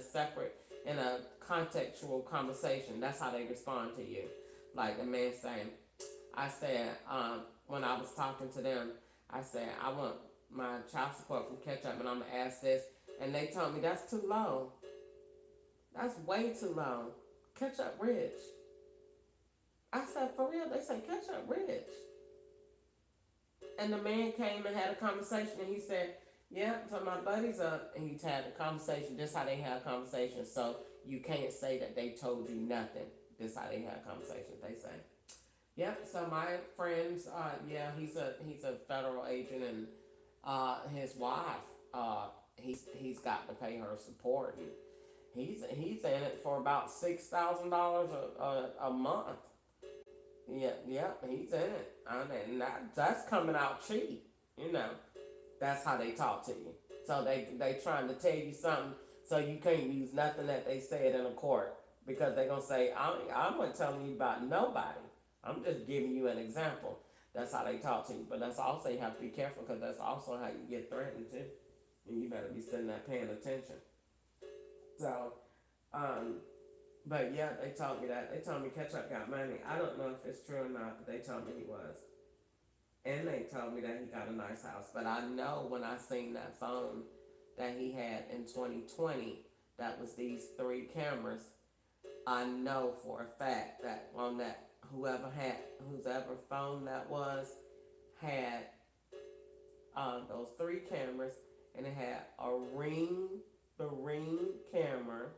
S1: a contextual conversation. That's how they respond to you. Like the man saying, I said, when I was talking to them, I said, I want my child support from Ketchup and I'm going to ask this. And they told me that's too low. That's way too low. Ketchup rich. I said, for real? They said Ketchup rich. And the man came and had a conversation, and he said, "Yeah, so my buddy's up," and he had a conversation. This how they had a conversation. So you can't say that they told you nothing. This how they had a conversation. They say, "Yep." So my friends, yeah, he's a federal agent, and his wife, he's got to pay her support, and he's in it for about $6,000 a month. Yeah, yeah, he's in it. I mean, that's coming out cheap. You know, that's how they talk to you. So they trying to tell you something, so you can't use nothing that they said in a court, because they gonna say I'm not telling you about nobody. I'm just giving you an example. That's how they talk to you. But that's also, you have to be careful, because that's also how you get threatened too, and you better be sitting there paying attention. So, um, but yeah, they told me that. They told me Ketchup got money. I don't know if it's true or not, but they told me he was. And they told me that he got a nice house. But I know when I seen that phone that he had in 2020, that was these three cameras. I know for a fact that on that, whose ever phone that was, had those three cameras, and it had the ring camera,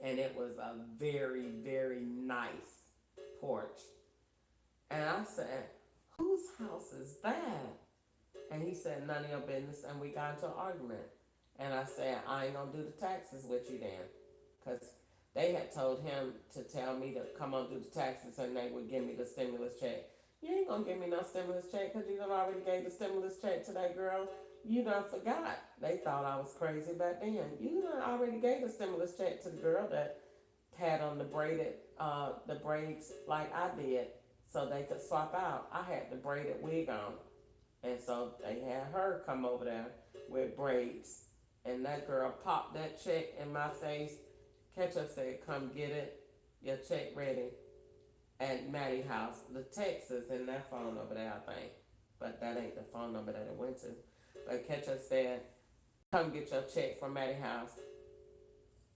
S1: and it was a very, very nice porch. And I said, "Whose house is that?" And he said, "None of your business." And we got into an argument. And I said, "I ain't gonna do the taxes with you then." Because they had told him to tell me to come on do the taxes, and they would give me the stimulus check. "You ain't gonna give me no stimulus check, because you done already gave the stimulus check to that girl. You done forgot." They thought I was crazy back then. "You done already gave the stimulus check to the girl that had on the braids like I did, so they could swap out. I had the braided wig on, and so they had her come over there with braids, and that girl popped that check in my face. Ketchup said, 'Come get it, your check ready,' at Maddie house. The text is in that phone over there, I think, but that ain't the phone number that it went to. But Ketchup said, 'Come get your check from Maddie house.'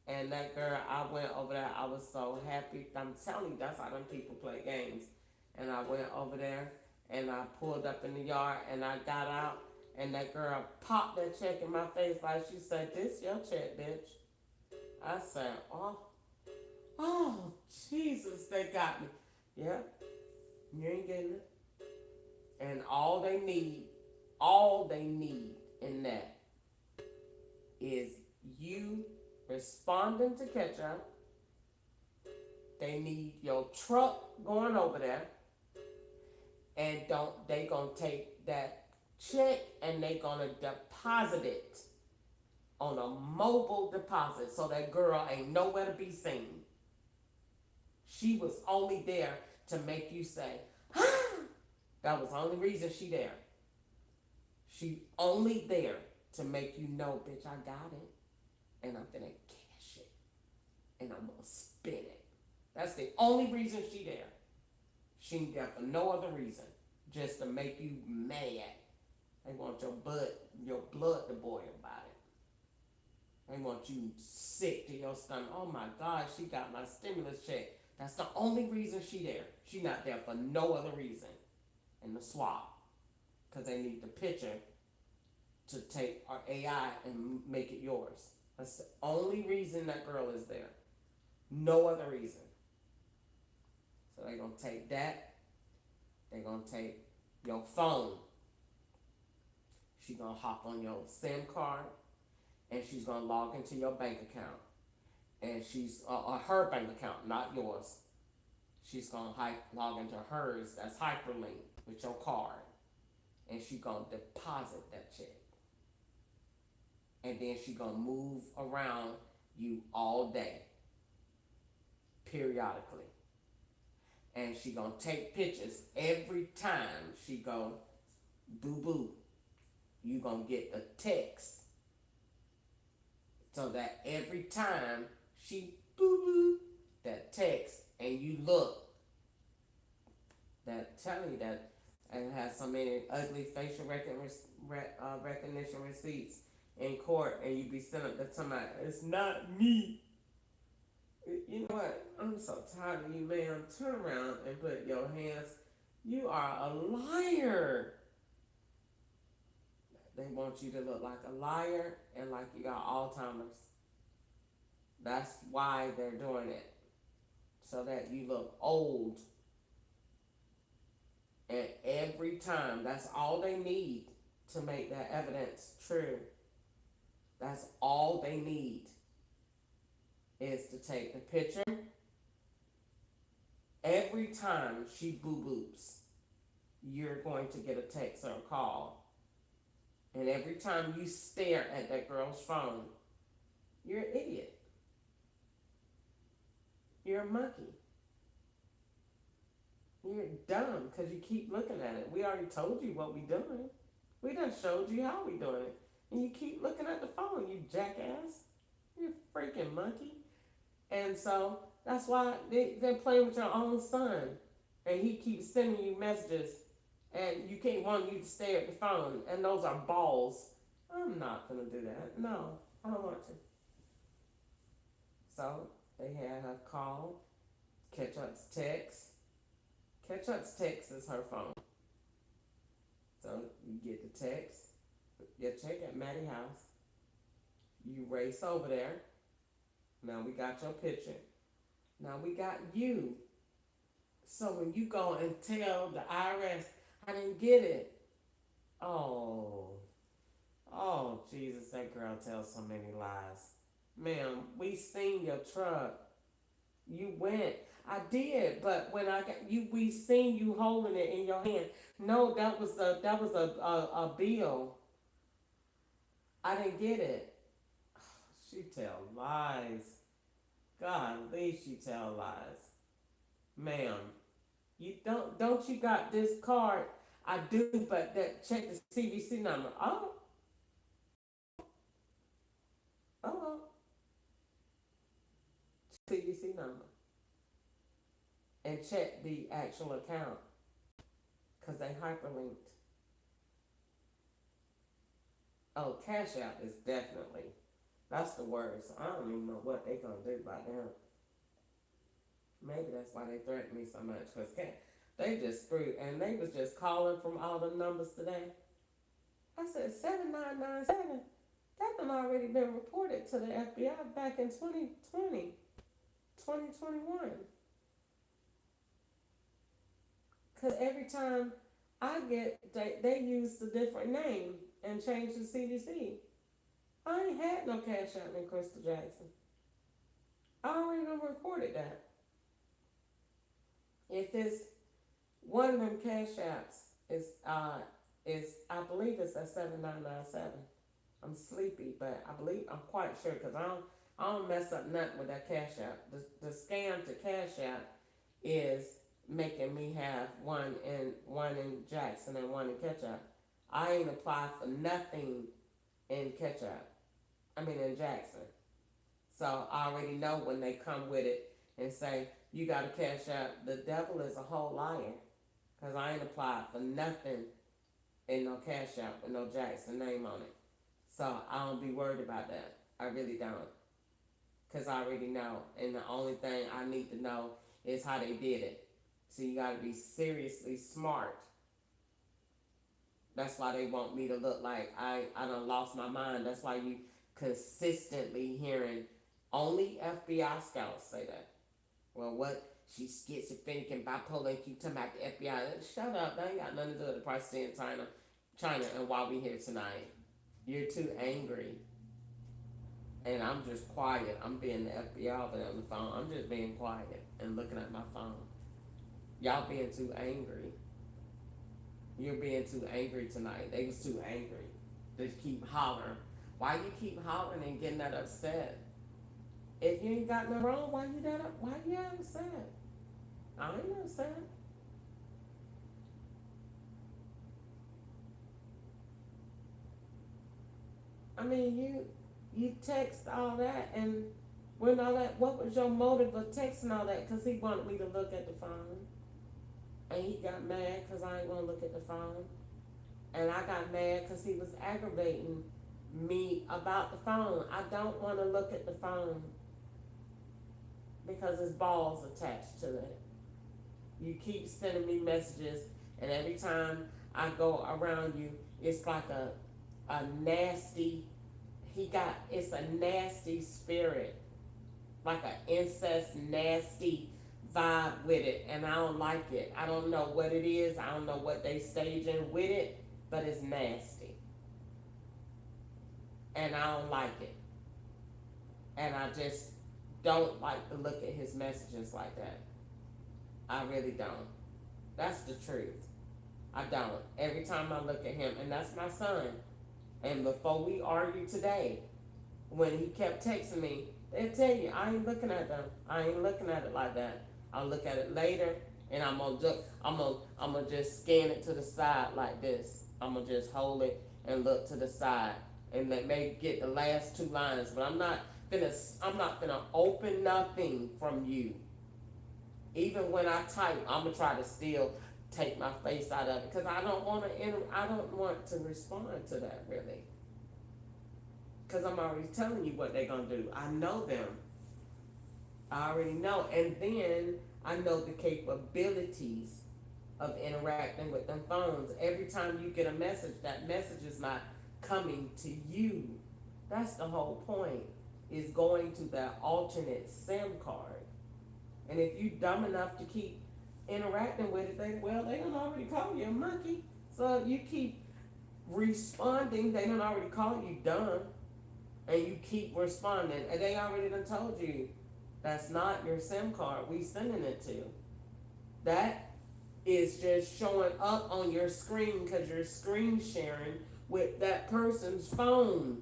S1: And that girl, I went over there. I was so happy. I'm telling you, that's how them people play games. And I went over there, and I pulled up in the yard, and I got out, and that girl popped that check in my face like she said, 'This your check, bitch.' I said, 'Oh, Jesus, they got me.' Yeah, you ain't getting it. And all they need in that is you responding to Ketchup. They need your truck going over there, and they gonna take that check, and they gonna deposit it on a mobile deposit, so that girl ain't nowhere to be seen. She was only there to make you say, ah! That was the only reason she there. She only there to make you know, bitch, I got it, and I'm gonna cash it, and I'm gonna spin it. That's the only reason she there. She ain't there for no other reason, just to make you mad. They want your blood to boil about it. They want you sick to your stomach. Oh my God, she got my stimulus check. That's the only reason she there. She not there for no other reason. And the swap, because they need the picture to take our AI and make it yours. That's the only reason that girl is there. No other reason. So they're going to take that. They're going to take your phone. She's going to hop on your SIM card, and she's going to log into your bank account. And she's her bank account, not yours. She's going to log into hers. That's hyperlinked with your card. And she's going to deposit that check. And then she's going to move around you all day, periodically. And she going to take pictures every time she go boo-boo. You going to get the text, so that every time she boo-boo, that text, and you look, that telling you that, and has so many ugly facial recognition receipts in court, and you be sitting up there talking about, "It's not me." You know what? I'm so tired of you, man. Turn around and put your hands. You are a liar. They want you to look like a liar and like you got Alzheimer's. That's why they're doing it. So that you look old. And every time, that's all they need to make that evidence true. That's all they need is to take the picture. Every time she boo boops, you're going to get a text or a call. And every time you stare at that girl's phone, you're an idiot. You're a monkey. You're dumb because you keep looking at it. We already told you what we doing. We done showed you how we doing it. And you keep looking at the phone, you jackass. You freaking monkey. And so that's why they're playing with your own son. And he keeps sending you messages. And you can't want you to stay at the phone. And those are balls. I'm not going to do that. No, I don't want to. So they had her call. Catch up's text. Catch up's text is her phone. So you get the text. You check at Maddie's house. You race over there. Now we got your picture. Now we got you. So when you go and tell the IRS, I didn't get it. Oh, Jesus, that girl tells so many lies. Ma'am, we seen your truck. You went. I did, but when I got you, we seen you holding it in your hand. No, that was a bill. I didn't get it. She tell lies. Golly, she tell lies. Ma'am, you don't you got this card? I do, but that check the CVC number. Oh, CVC number. And check the actual account. Because they hyperlinked. Oh, Cash App is definitely. That's the worst. I don't even know what they gonna do by them. Maybe that's why they threaten me so much. Because they just screwed. And they was just calling from all the numbers today. I said 7997. That done already been reported to the FBI back in 2020, 2021. Because every time I get, they use a different name and change the CVC. I ain't had no Cash App in Crystal Jackson. I already done reported that. If it's one of them Cash Apps, is I believe it's at 7997. I'm sleepy, but I'm quite sure because I don't mess up nothing with that Cash App. The scam to Cash App is making me have one in Jackson and one in Ketchup. I ain't applied for nothing in Ketchup. I mean in Jackson. So I already know when they come with it and say, you got a Cash App, the devil is a whole liar. Because I ain't applied for nothing in no Cash App with no Jackson name on it. So I don't be worried about that. I really don't. Because I already know. And the only thing I need to know is how they did it. So you got to be seriously smart. That's why they want me to look like I done lost my mind. That's why you consistently hearing only FBI scouts say that. Well, what? She's schizophrenic and bipolar and keep talking about the FBI. Shut up. That ain't got nothing to do with the price in China and why we here tonight. You're too angry. And I'm just quiet. I'm being the FBI over there on the phone. I'm just being quiet and looking at my phone. Y'all being too angry. You're being too angry tonight. They was too angry. They keep hollering. Why you keep hollering and getting that upset? If you ain't got nothing wrong, why you upset? I ain't upset. I mean, you text all that and when all that, what was your motive of texting all that? Because he wanted me to look at the phone. And he got mad because I ain't want to look at the phone. And I got mad because he was aggravating me about the phone. I don't want to look at the phone because there's balls attached to it. You keep sending me messages, and every time I go around you, it's like a nasty, it's a nasty spirit, like an incest nasty vibe with it, and I don't like it. I don't know what it is. I don't know what they staging with it, but it's nasty, and I don't like it. And I just don't like to look at his messages like that. I really don't. That's the truth. I don't. Every time I look at him, and that's my son. And before we argued today, when he kept texting me, they'll tell you, I ain't looking at them. I ain't looking at it like that. I'll look at it later, and I'm gonna just scan it to the side like this. I'm gonna just hold it and look to the side, and let maybe get the last two lines. But I'm not gonna open nothing from you. Even when I type, I'm gonna try to still take my face out of it because I don't want to respond to that really. Because I'm already telling you what they're gonna do. I know them. I already know, and then I know the capabilities of interacting with them phones. Every time you get a message, that message is not coming to you. That's the whole point. Is going to that alternate SIM card. And if you dumb enough to keep interacting with it, they don't already call you a monkey. So you keep responding, they don't already call you dumb. And you keep responding. And they already done told you that's not your SIM card we sending it to. That is just showing up on your screen because you're screen sharing with that person's phone.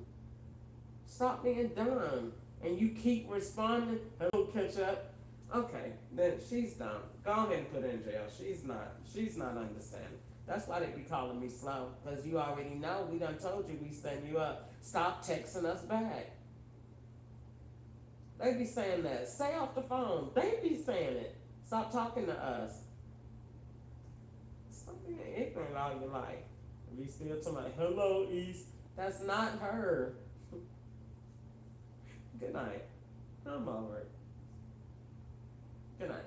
S1: Stop being dumb. And you keep responding. Hello, catch up. Okay, then she's dumb. Go ahead and put her in jail. She's not understanding. That's why they be calling me slow. Because you already know, we done told you we send you up. Stop texting us back. They be saying that. Stay off the phone. They be saying it. Stop talking to us. Stop being ignorant all your life. Be still to my hello, East. That's not her. Good night. I'm over it. Good night.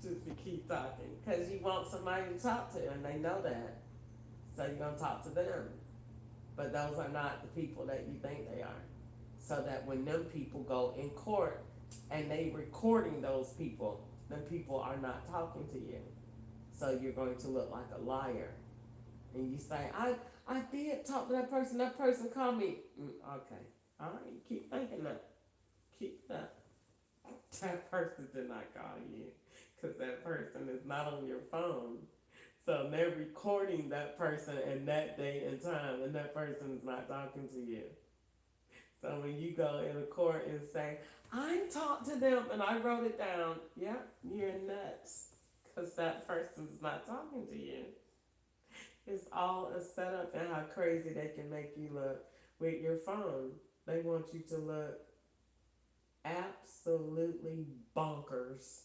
S1: Just to keep talking. Because you want somebody to talk to, and they know that. So you're going to talk to them. But those are not the people that you think they are. So that when them people go in court and they recording those people, them people are not talking to you. So you're going to look like a liar. And you say, I did talk to that person called me. Okay. All right, keep thinking that. Keep that. That person did not call you. Because that person is not on your phone. So they're recording that person in that day and time, and that person is not talking to you. So when you go in a court and say, I talked to them and I wrote it down, yeah, you're nuts. Because that person's not talking to you. It's all a setup and how crazy they can make you look with your phone. They want you to look absolutely bonkers.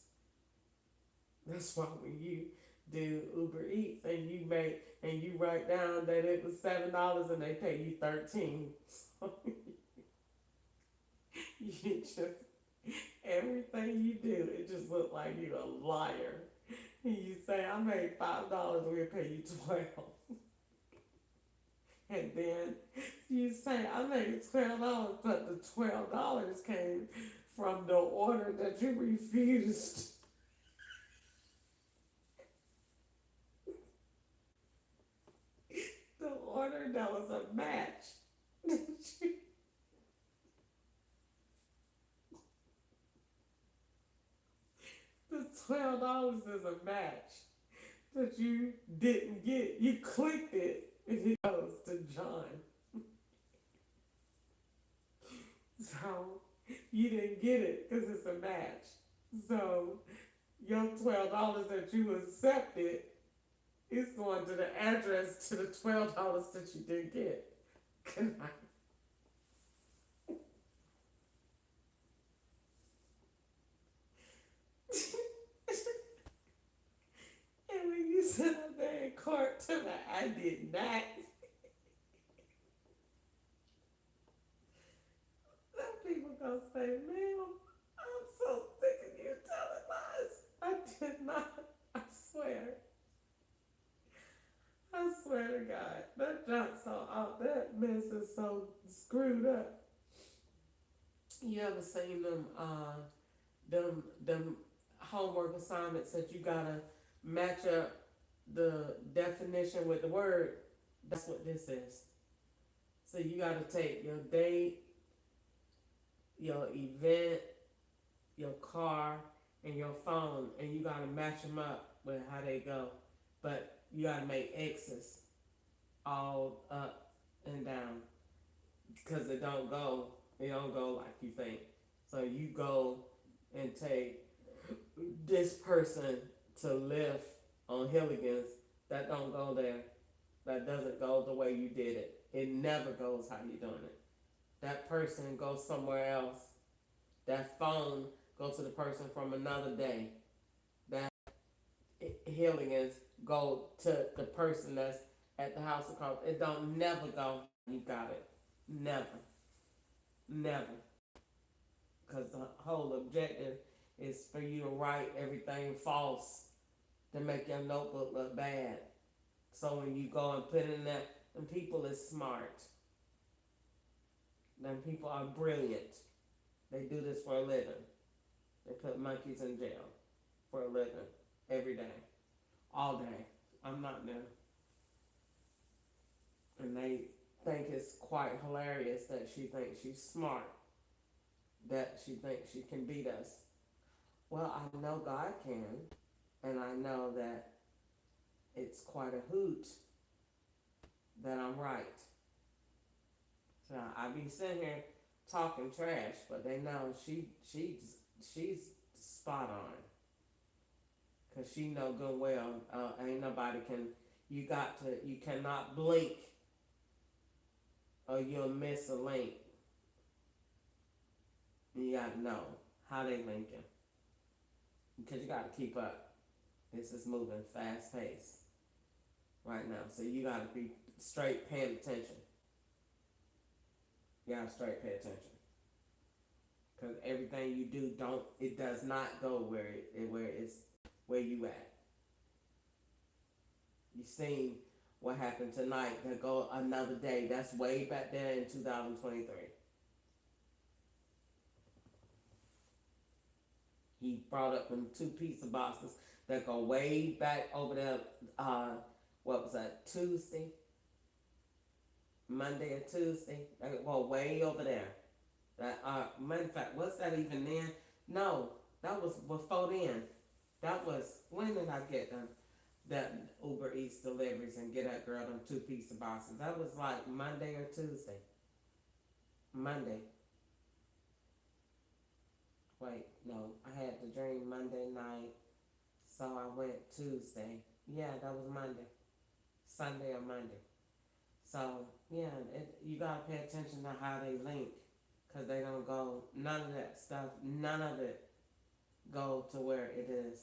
S1: That's why when you do Uber Eats and you write down that it was $7 and they pay you $13. You just everything you do, it just look like you a liar. And you say, I made $5, we'll pay you $12. And then you say, I made $12, but the $12 came from the order that you refused. The order that was a match. The $12 is a match that you didn't get. You clicked it and it goes to John. So you didn't get it because it's a match. So your $12 that you accepted is going to the address to the $12 that you didn't get. Good night. And when you sit up there in court to me, I did not. Some people gonna say, ma'am, I'm so sick of you telling lies. I did not. I swear. I I swear to God, that junk so off. That mess is so screwed up. You ever seen them homework assignments that you gotta match up the definition with the word? That's what this is. So you gotta take your date, your event, your car, and your phone, and you gotta match them up with how they go. But you gotta make X's all up and down because it don't go like you think. So you go and take this person to lift on Hilligans, that don't go there. That doesn't go the way you did it. It never goes how you doing it. That person goes somewhere else. That phone goes to the person from another day. That Hilligans go to the person that's at the house across. It don't never go how you got it. Never. Never. Because the whole objective is for you to write everything false to make your notebook look bad. So when you go and put in that, them people is smart. Them people are brilliant. They do this for a living. They put monkeys in jail for a living every day, all day. I'm not them. And they think it's quite hilarious that she thinks she's smart, that she thinks she can beat us. Well, I know God can, and I know that it's quite a hoot that I'm right. So I be sitting here talking trash, but they know she's spot on, cause she know good well ain't nobody can. You cannot blink or you'll miss a link. You gotta know how they linking, because you gotta keep up. This is moving fast pace right now, so you gotta be straight paying attention. You gotta straight pay attention, because everything you do does not go where you at. You seen what happened tonight. That go another day. That's way back there in 2023. He brought up them two pizza boxes that go way back over there. What was that? Tuesday, Monday or Tuesday? That go way over there. That matter of fact, was that even then? No, that was before then. That was, when did I get them? That Uber Eats deliveries and get that girl them two pizza boxes. That was like Monday or Tuesday. Monday. Wait, no, I had the dream Monday night, so I went Tuesday. Yeah, that was Monday, Sunday or Monday. So yeah, you gotta pay attention to how they link, cause they don't go, none of that stuff, none of it go to where it is.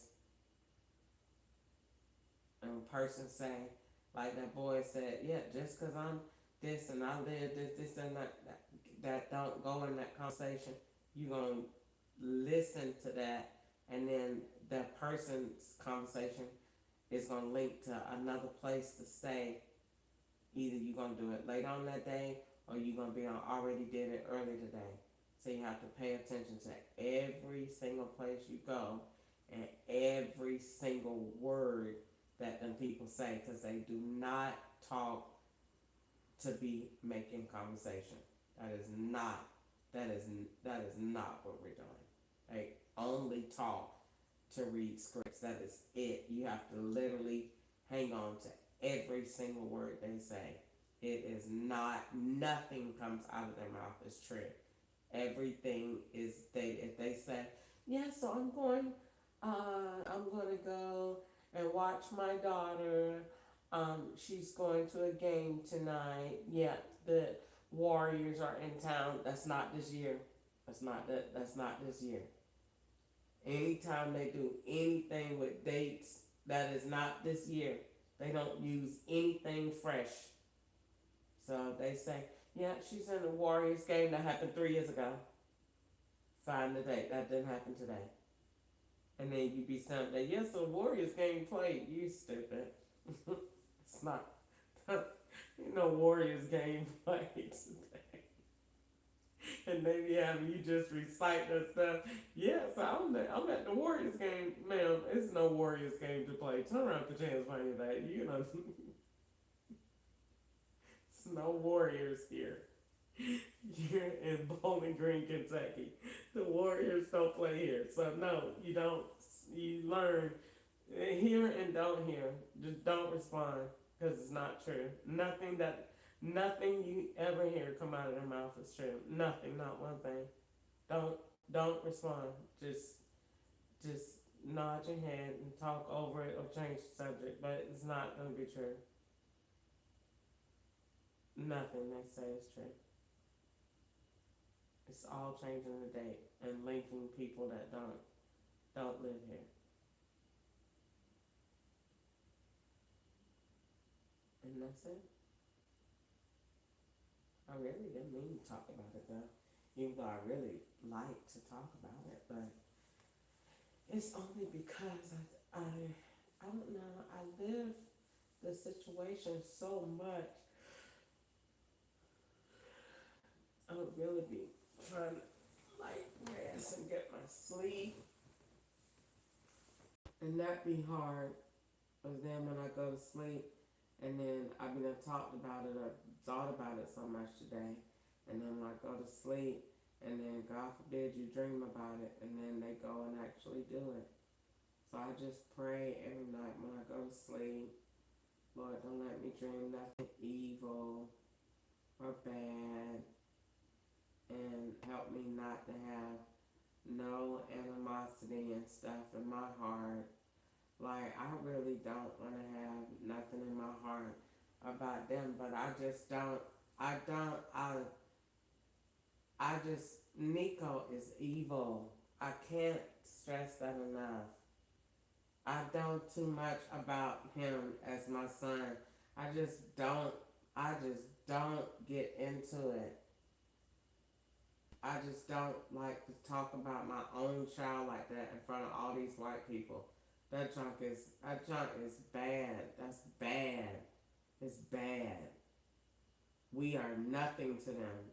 S1: And a person say, like that boy said, yeah, just cause I'm this and I live this and that don't go in that conversation. You gonna listen to that, and then that person's conversation is gonna link to another place to stay. Either you're gonna do it late on that day, or you're gonna be on already did it early today. So you have to pay attention to every single place you go and every single word that them people say, because they do not talk to be making conversation. That is not what we're doing. They only talk to read scripts. That is it. You have to literally hang on to every single word they say. It is not, nothing comes out of their mouth is true. Everything is if they say, yeah, so I'm going to go and watch my daughter. She's going to a game tonight. Yeah, the Warriors are in town. That's not this year. That's not this year. Anytime they do anything with dates, that is not this year. They don't use anything fresh. So they say, yeah, she's in the Warriors game that happened 3 years ago. Find the date. That didn't happen today. And then you be saying that, yes, the Warriors game played. You stupid. It's not. Warriors game played today. And they be having you just recite that stuff. Yes, I'm at the Warriors game, ma'am. It's no Warriors game to play. Turn around, put your hands behind your back. It's no Warriors here. You're in Bowling Green, Kentucky. The Warriors don't play here. So no, you don't. You learn hear and don't hear. Just don't respond because it's not true. Nothing you ever hear come out of their mouth is true. Nothing, not one thing. Don't respond. Just nod your head and talk over it or change the subject, but it's not gonna be true. Nothing they say is true. It's all changing the date and linking people that don't live here. And that's it. I really didn't mean to talk about it though. Even though I really like to talk about it, but it's only because I don't know, I live the situation so much. I would really be trying to like rest and get my sleep. And that be hard. But then when I go to sleep and then I've been talked about it or thought about it so much today, and then when I go to sleep and then God forbid you dream about it and then they go and actually do it. So I just pray every night when I go to sleep, Lord, don't let me dream nothing evil or bad, and help me not to have no animosity and stuff in my heart. Like, I really don't want to have nothing in my heart about them, but I just don't. I just, Nico is evil. I can't stress that enough. I don't too much about him as my son. I just don't. I just don't get into it. I just don't like to talk about my own child like that in front of all these white people. That junk is bad. That's bad. It's bad. We are nothing to them.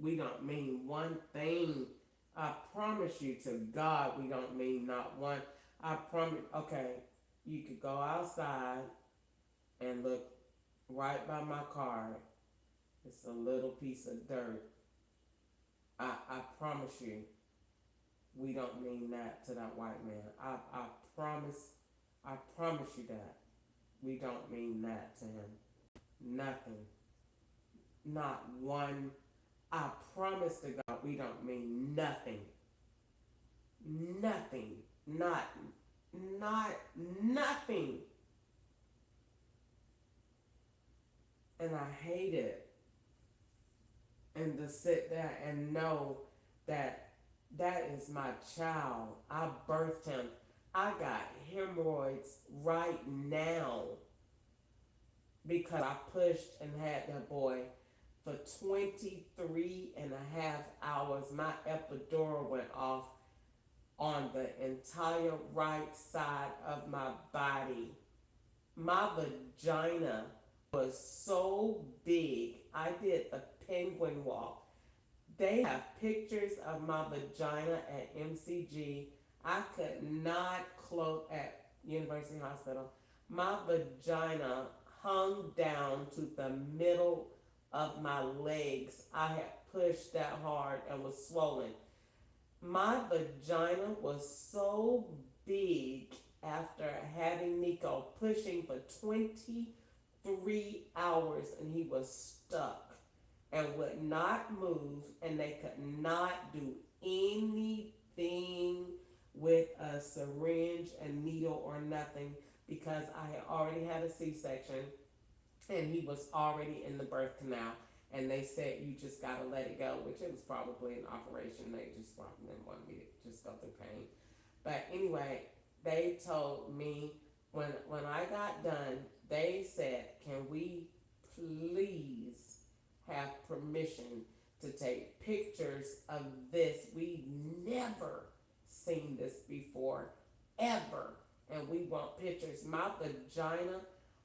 S1: We don't mean one thing. I promise you to God, we don't mean not one. I promise. Okay, you could go outside and look right by my car. It's a little piece of dirt. I promise you, we don't mean that to that white man. I promise you that. We don't mean that to him. Nothing. Not one. I promise to God, we don't mean nothing. Nothing. Not nothing. And I hate it. And to sit there and know that that is my child. I birthed him. I got hemorrhoids right now because I pushed and had that boy for 23 and a half hours. My epidural went off on the entire right side of my body. My vagina was so big. I did the penguin walk. They have pictures of my vagina at MCG. I could not close at University Hospital. My vagina hung down to the middle of my legs. I had pushed that hard and was swollen. My vagina was so big after having Nico pushing for 23 hours, and he was stuck and would not move, and they could not do anything with a syringe and needle or nothing because I had already had a C-section and he was already in the birth canal. And they said, you just gotta let it go, which it was probably an operation. They just probably didn't want me to just go through pain. But anyway, they told me when I got done, they said, can we please have permission to take pictures of this? We never seen this before, ever. And we want pictures. My vagina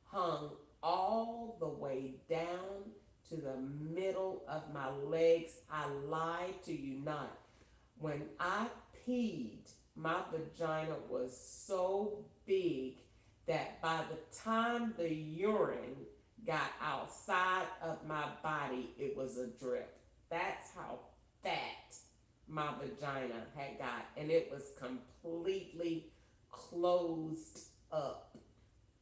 S1: hung all the way down to the middle of my legs. I lied to you not. When I peed, my vagina was so big that by the time the urine got outside of my body, it was a drip. That's how fat my vagina had got, and it was completely closed up.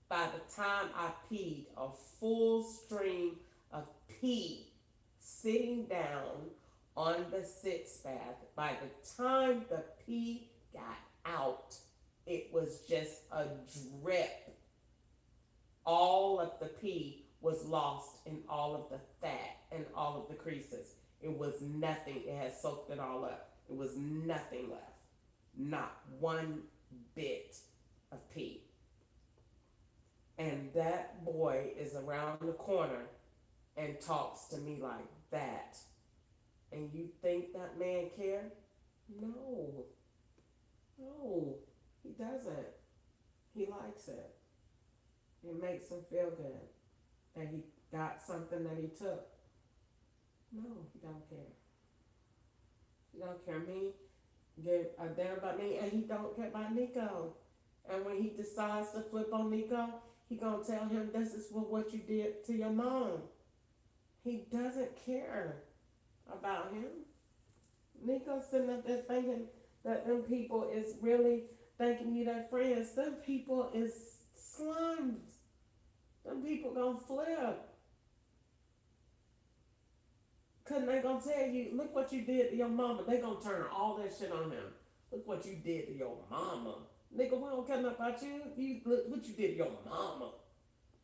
S1: By the time I peed, a full stream of pee sitting down on the sitz bath, by the time the pee got out, it was just a drip. All of the pee was lost in all of the fat and all of the creases. It was nothing. It had soaked it all up. It was nothing left. Not one bit of pee. And that boy is around the corner and talks to me like that. And you think that man cared? No. No, he doesn't. He likes it. It makes him feel good that he got something that he took. No, he don't care. He don't care. Me give a damn about me, and he don't care about Nico. And when he decides to flip on Nico, he gonna tell him this is what you did to your mom. He doesn't care about him. Nico's sitting up there thinking that them people is really thinking you their friends. Them people is slimes. Them people gonna flip. Cause they gonna tell you, look what you did to your mama. They gonna turn all that shit on him. Look what you did to your mama. Nigga, we don't care nothing about you. You look what you did to your mama.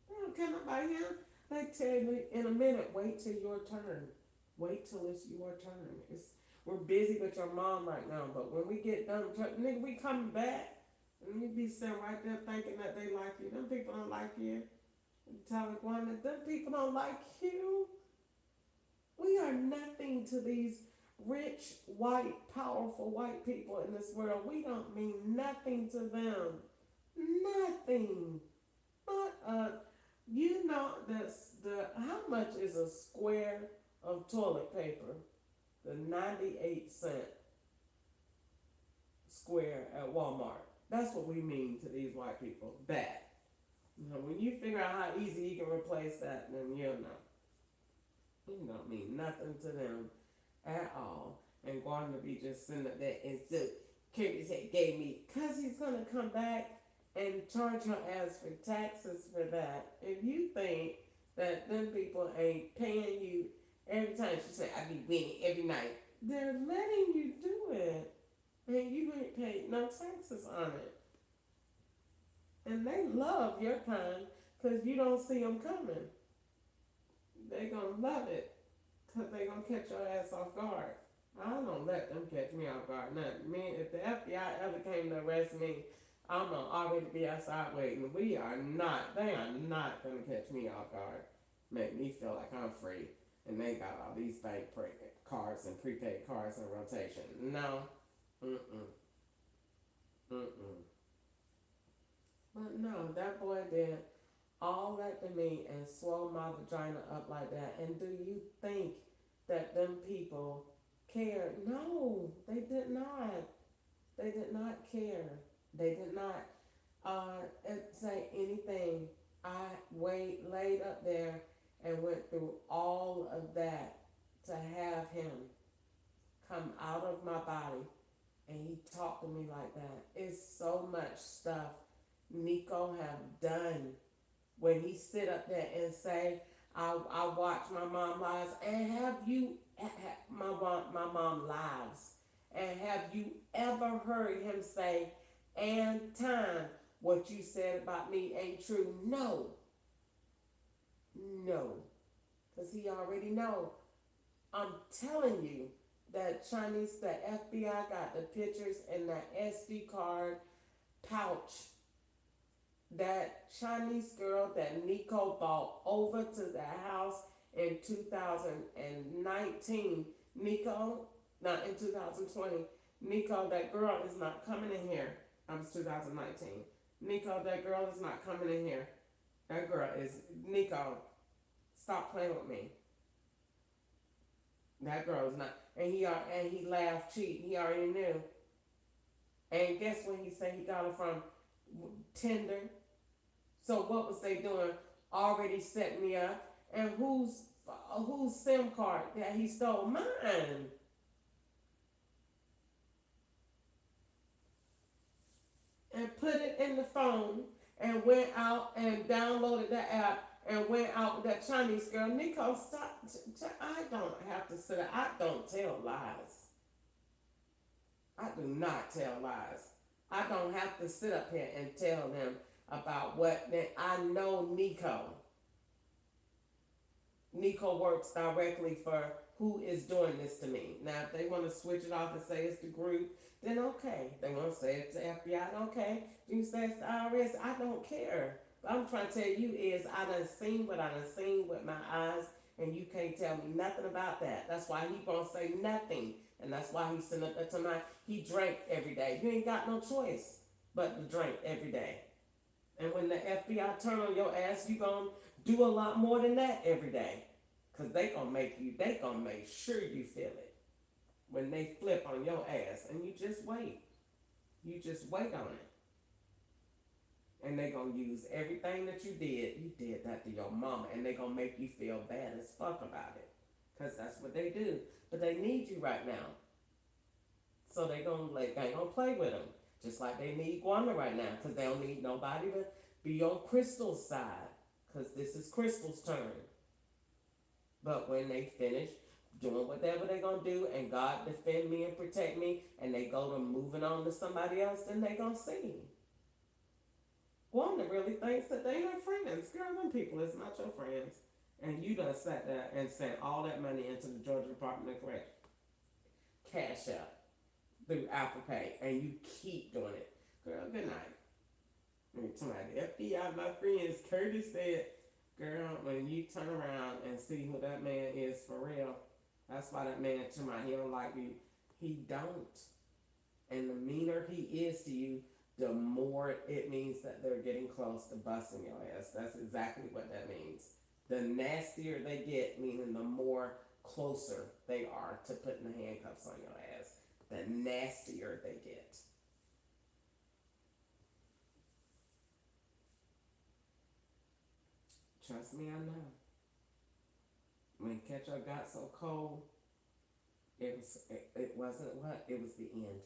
S1: They don't care nothing about him. They tell you in a minute, wait till your turn. Wait till it's your turn. We're busy with your mom right now, but when we get done, nigga, we coming back. And you be sitting right there thinking that they like you. Them people don't like you. You tell one that them people don't like you. We are nothing to these rich, white, powerful white people in this world. We don't mean nothing to them. Nothing. Not you know how much is a square of toilet paper? The 98-cent square at Walmart. That's what we mean to these white people. That. You know, when you figure out how easy you can replace that, then you'll know. You don't mean nothing to them at all. And going to be just sitting up there and so Kirby said gave me, cause he's gonna come back and charge your ass for taxes for that. If you think that them people ain't paying you every time she said I be winning every night, they're letting you do it. And you ain't paid no taxes on it. And they love your kind because you don't see them coming. They gonna love it because they gonna catch your ass off guard. I don't let them catch me off guard. Nothing. Me, if the FBI ever came to arrest me, I'm gonna already be outside waiting. They are not gonna catch me off guard. Make me feel like I'm free. And they got all these bank cards and prepaid cards in rotation. No. But no, that boy did all that to me and swelled my vagina up like that. And do you think that them people cared? No, they did not. They did not care. They did not say anything. I laid up there and went through all of that to have him come out of my body, and he talked to me like that. It's so much stuff Nico have done when he sit up there and say, I watch my mom lives, and have you, my mom lives, and have you ever heard him say, and time, what you said about me ain't true? No. No. Because he already know. I'm telling you that the FBI got the pictures in that SD card pouch. That Chinese girl that Nico brought over to the house in 2019. Nico, not in 2020. Nico, that girl is not coming in here. It's 2019. Nico, that girl is not coming in here. That girl is Nico. Stop playing with me. That girl is not. And he laughed cheap. He already knew. And guess what he said? He got her from Tinder. So what was they doing? Already set me up. And whose SIM card that he stole? Mine. And put it in the phone and went out and downloaded the app and went out with that Chinese girl. Nico, stop. I don't have to sit. I don't tell lies. I do not tell lies. I don't have to sit up here and tell them about what I know. Nico works directly for who is doing this to me. Now, if they want to switch it off and say it's the group, then okay. They want to say it's the FBI, okay. You say it's the IRS, I don't care. What I'm trying to tell you is I done seen what I done seen with my eyes, and you can't tell me nothing about that. That's why he won't say nothing. And that's why he sent up there tonight. He drank every day. You ain't got no choice but to drink every day. And when the FBI turn on your ass, you gonna do a lot more than that every day. Cause they gonna make sure you feel it. When they flip on your ass, and you just wait. You just wait on it. And they gonna use everything that you did that to your mama, and they gonna make you feel bad as fuck about it. Cause that's what they do. But they need you right now. So they ain't gonna play with them. Just like they need Gwanda right now. Cause they don't need nobody to be on Crystal's side. Cause this is Crystal's turn. But when they finish doing whatever they're gonna do, and God defend me and protect me, and they go to moving on to somebody else, then they gonna see. Wanda really thinks that they are friends. Girl, them people is not your friends. And you done sat there and sent all that money into the Georgia Department of Correction. Cash out through Apple Pay, and you keep doing it. Girl, good night. Tonight, the FBI, my friends, Curtis said, girl, when you turn around and see who that man is for real, that's why that man tonight, he don't like you. He don't. And the meaner he is to you, the more it means that they're getting close to busting your ass. That's exactly what that means. The nastier they get, meaning the more closer they are to putting the handcuffs on your ass. The nastier they get. Trust me, I know. When ketchup got so cold, it wasn't what? It was the end.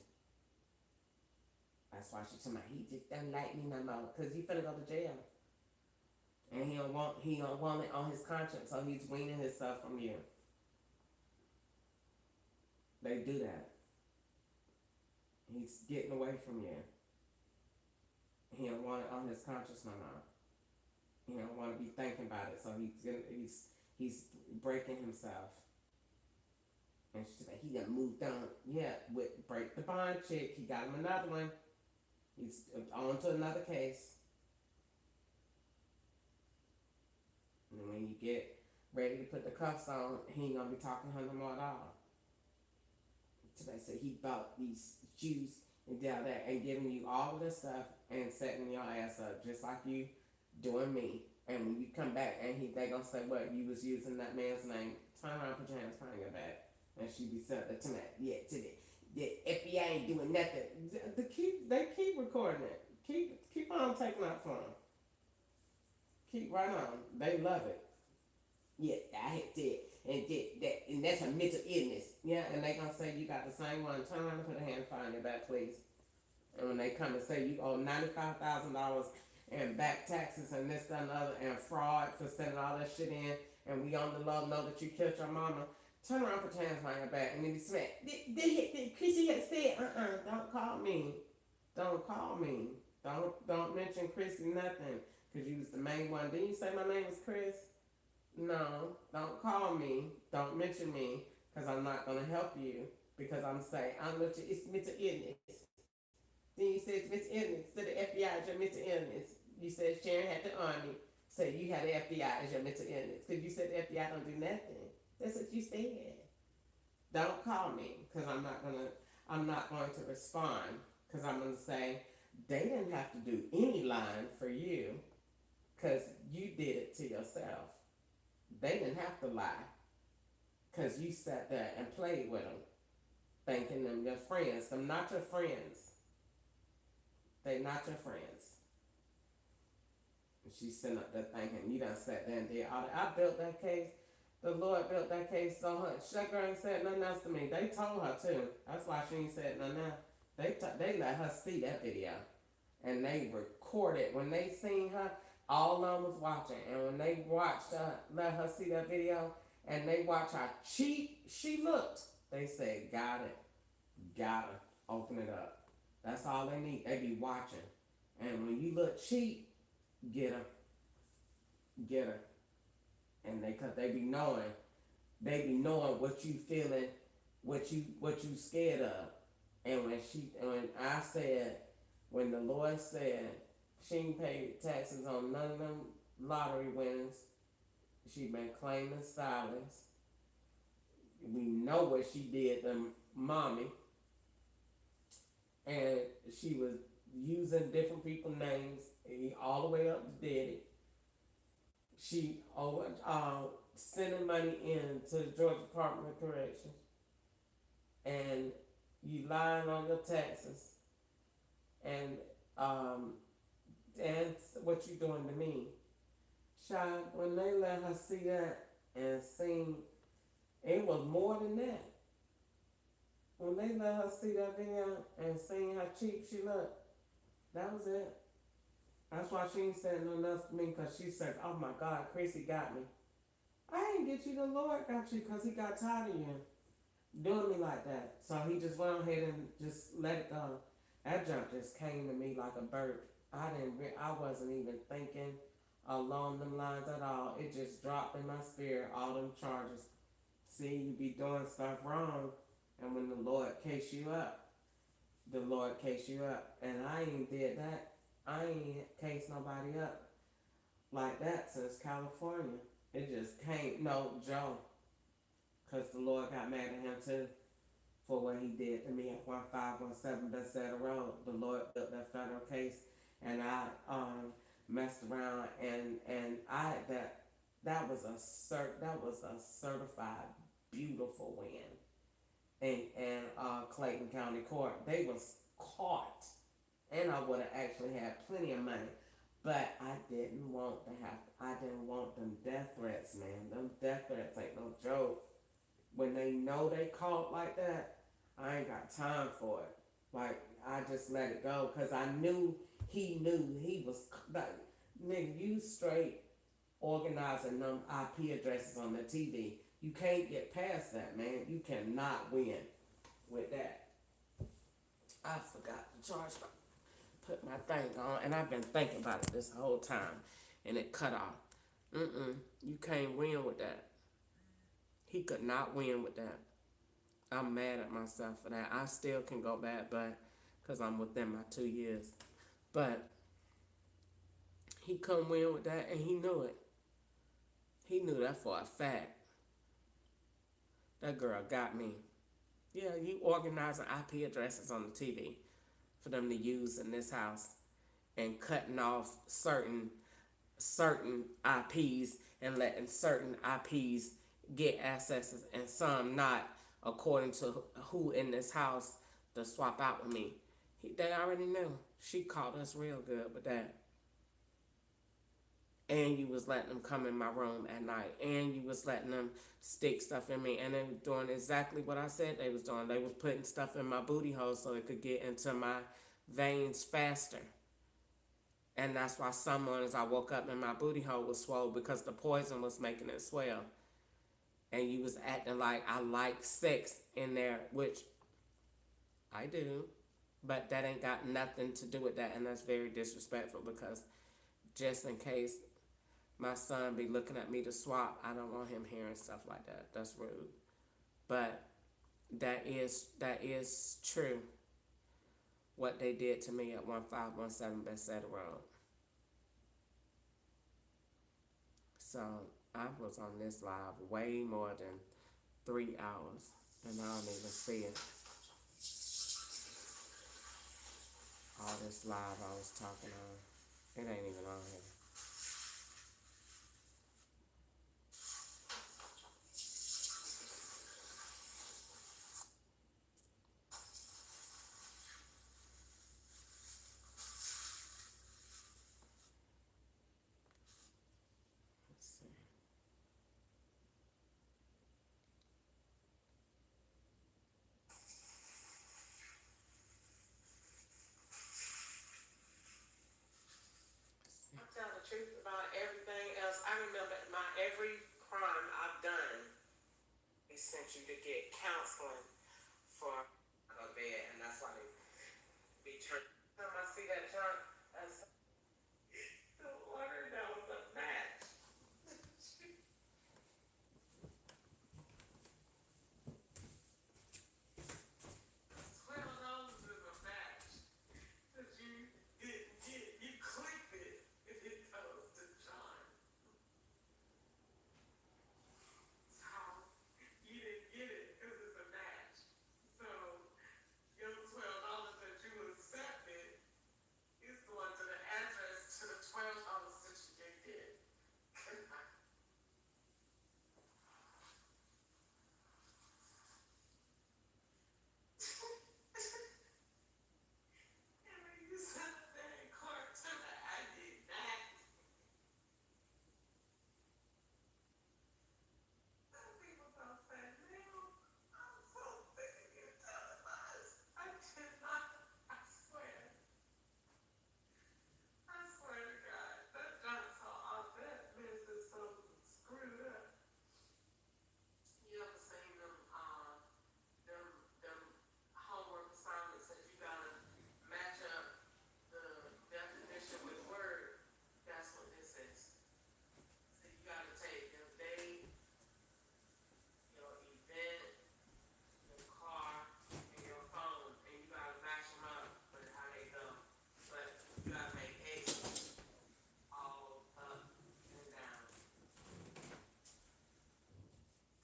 S1: That's why she told me he just doesn't like me no more. Cause you finna go to jail. And he don't want it on his conscience, so he's weaning himself from you. They do that. He's getting away from you. He don't want it on his conscience no more. He don't want to be thinking about it, so he's breaking himself. And she said he done moved on. Yeah, with break the bond chick, he got him another one. He's on to another case. And when you get ready to put the cuffs on, he ain't gonna be talking to her no more at all. Today said he bought these juice and down there and giving you all of this stuff and setting your ass up just like you doing me. And when you come back and they gonna say what you was using that man's name, turn around, put your hands behind your back, and she be saying that tonight. Yeah, today the FBI ain't doing nothing. They keep recording it. Keep on taking out fun. Keep right on. They love it. Yeah, I had that, and that's a mental illness. Yeah, and they gonna say you got the same one. Turn around and put a hand behind your back, please. And when they come and say you owe $95,000 and back taxes and this, that, and the other, and fraud for sending all that shit in, and we on the low know that you killed your mama, turn around, put your hands behind your back, and then you say, Chrissy had said, don't call me. Don't call me. Don't mention Chrissy nothing, because you was the main one. Didn't you say my name was Chris? No, don't call me. Don't mention me, because I'm not going to help you, because I'm saying, it's mental illness. Then you said it's mental illness. So the FBI is your mental illness. You said Sharon had the army. So you had the FBI as your mental illness. Because you said the FBI don't do nothing. That's what you said. Don't call me, because I'm not going to respond, because I'm going to say they didn't have to do any line for you, because you did it to yourself. They didn't have to lie because you sat there and played with them, thinking them your friends. Them not your friends. They not your friends. And she sitting up there thinking you done sat there and did all that. I built that case. The Lord built that case so much. That girl ain't said nothing else to me. They told her too. That's why she ain't said nothing else. They let her see that video. And they recorded. When they seen her, all of them was watching. And when they watched her, let her see that video, and they watched how cheap she looked, they said, got it. Got her. Open it up. That's all they need. They be watching. And when you look cheap, get her. Get her. And cause they be knowing what you feeling, what you scared of. And when the Lord said she ain't paid taxes on none of them lottery winnings, she been claiming silence. We know what she did to mommy, and she was using different people's names all the way up to daddy. She sending money in to the Georgia Department of Corrections, and you lying on your taxes, and what you doing to me, child. When they let her see that and seen, it was more than that. When they let her see that video and seen how cheap she looked, that was it. That's why she ain't said nothing else to me, because she said, oh my God, Chrissy got me. I ain't get you, the Lord got you, because he got tired of you doing me like that. So he just went ahead and just let it go. That junk just came to me like a burp. I wasn't even thinking along them lines at all. It just dropped in my spirit, all them charges. See, you be doing stuff wrong, and when the Lord case you up, the Lord case you up. And I ain't did that. I ain't case nobody up like that since California. It just came, no, Joe. Because the Lord got mad at him too for what he did to me at 1517 Bethesda Road. The Lord built that federal case, and I messed around, and that was a certified beautiful win in Clayton County Court. They was caught, and I would have actually had plenty of money. But I didn't want them death threats, man. Them death threats ain't no joke. When they know they caught like that, I ain't got time for it. Like, I just let it go, because I knew he was, like, nigga, you straight organizing them IP addresses on the TV. You can't get past that, man. You cannot win with that. I forgot to charge my, put my thing on, and I've been thinking about it this whole time, and it cut off. You can't win with that. He could not win with that. I'm mad at myself for that. I still can go back, but because I'm within my 2 years. But he couldn't win with that, and he knew it. He knew that for a fact. That girl got me. Yeah, you organizing IP addresses on the TV for them to use in this house, and cutting off certain IPs and letting certain IPs get accesses and some not, according to who in this house to swap out with me. They already knew. She caught us real good with that. And you was letting them come in my room at night, and you was letting them stick stuff in me, and they were doing exactly what I said they was doing. They was putting stuff in my booty hole so it could get into my veins faster. And that's why some mornings I woke up and my booty hole was swollen, because the poison was making it swell. And you was acting like I like sex in there, which I do, but that ain't got nothing to do with that, and that's very disrespectful, because just in case my son be looking at me to swap, I don't want him hearing stuff like that. That's rude. But that is true, what they did to me at 1517 Bethesda Road. So I was on this live way more than 3 hours, and I don't even see it. All this live I was talking on, it ain't even on here. sent you to get counseling for a bed, and that's why they be trying. Time I see that junk, I said, the water that was a match. $12 is a match that you didn't get. You click it, and it goes to John. So you didn't get it because it's a match. So your $12 that you accepted is going to the address to the $12 that you didn't get. And when you send a thing card to the ID back, some people don't say, "Man, I'm so sick of you telling lies." I cannot, I swear. I swear to God, that junk so off, that mess is so screwed up. You ever seen them, them homework assignments that you gotta match up the definition with word? That's what this is. So you gotta take your date, your event, your car, and your phone, and you gotta match them up with how they go. But you gotta make X's all up and down,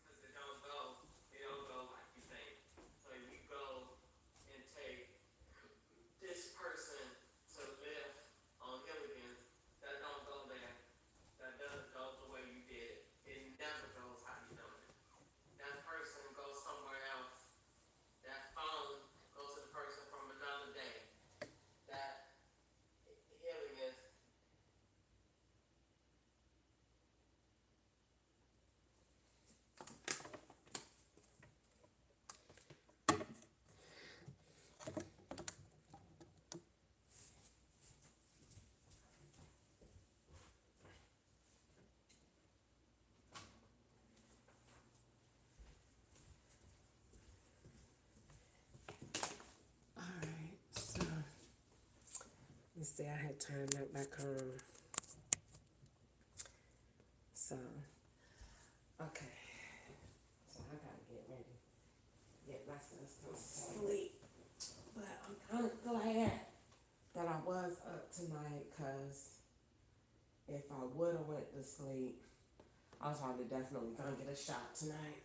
S1: because it don't go like you think. So if you go and take this person to live on Gilligan's, that don't go there. That doesn't go the way you did it. It never goes how you done it. That person goes somewhere else. That phone goes to the person from another day. That Gilligan's. Alright, so let's see, I had turned that back on. So, okay. So I gotta get ready, get myself some sleep. But I'm kind of glad that I was up tonight, because if I would have went to sleep, I was probably definitely gonna get a shot tonight.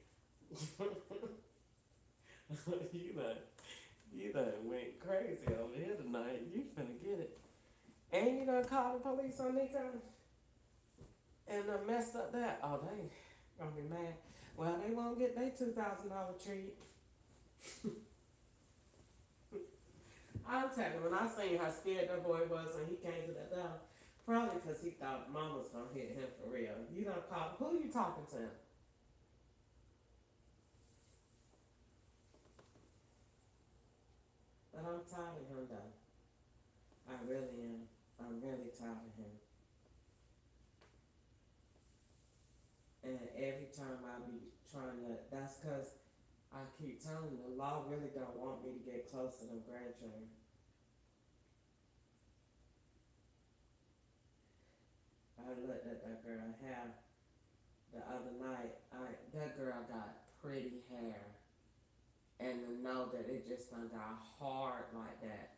S1: you done went crazy over here tonight. You finna get it. And you done called the police on Nico and messed up that. Oh, they gonna be mad. Well, they won't get their $2,000 treat. I'll tell you, when I seen how scared that boy was when he came to that door, probably because he thought mom was gonna hit him for real. You done called. Who you talking to? But I'm tired of him though. I really am. I'm really tired of him. And every time I be trying to, that's because I keep telling the law really don't want me to get close to them grandchildren. I looked at that girl hair the other night. That girl got pretty hair, and to know that it just done got hard like that,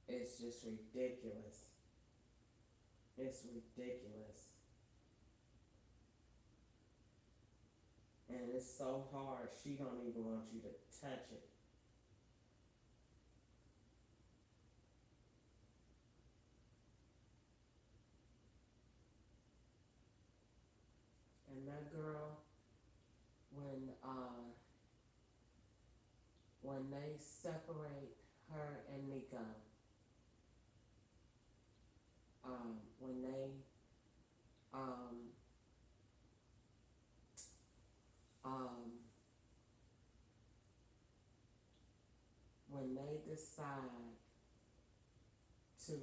S1: it's just ridiculous. It's ridiculous. And it's so hard, she don't even want you to touch it. And that girl, when they separate her and Nico, when they um when they decide to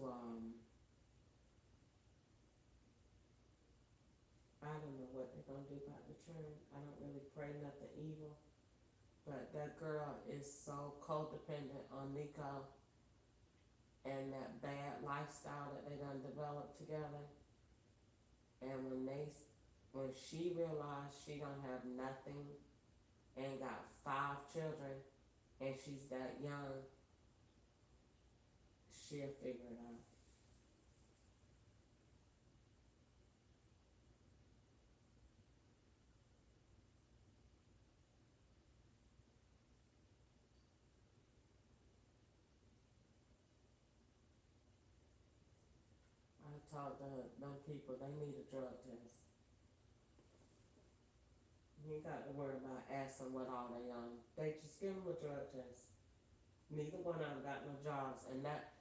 S1: I don't know what they're gonna do about the churn. I don't really pray nothing evil, but that girl is so codependent on Nico and that bad lifestyle that they done developed together. And when she realized she don't have nothing and got 5 children and she's that young, she'll figure it out. I told them people they need a drug test. You ain't got to worry about asking what all they on. They just give them a drug test. Neither one of them got no jobs, and that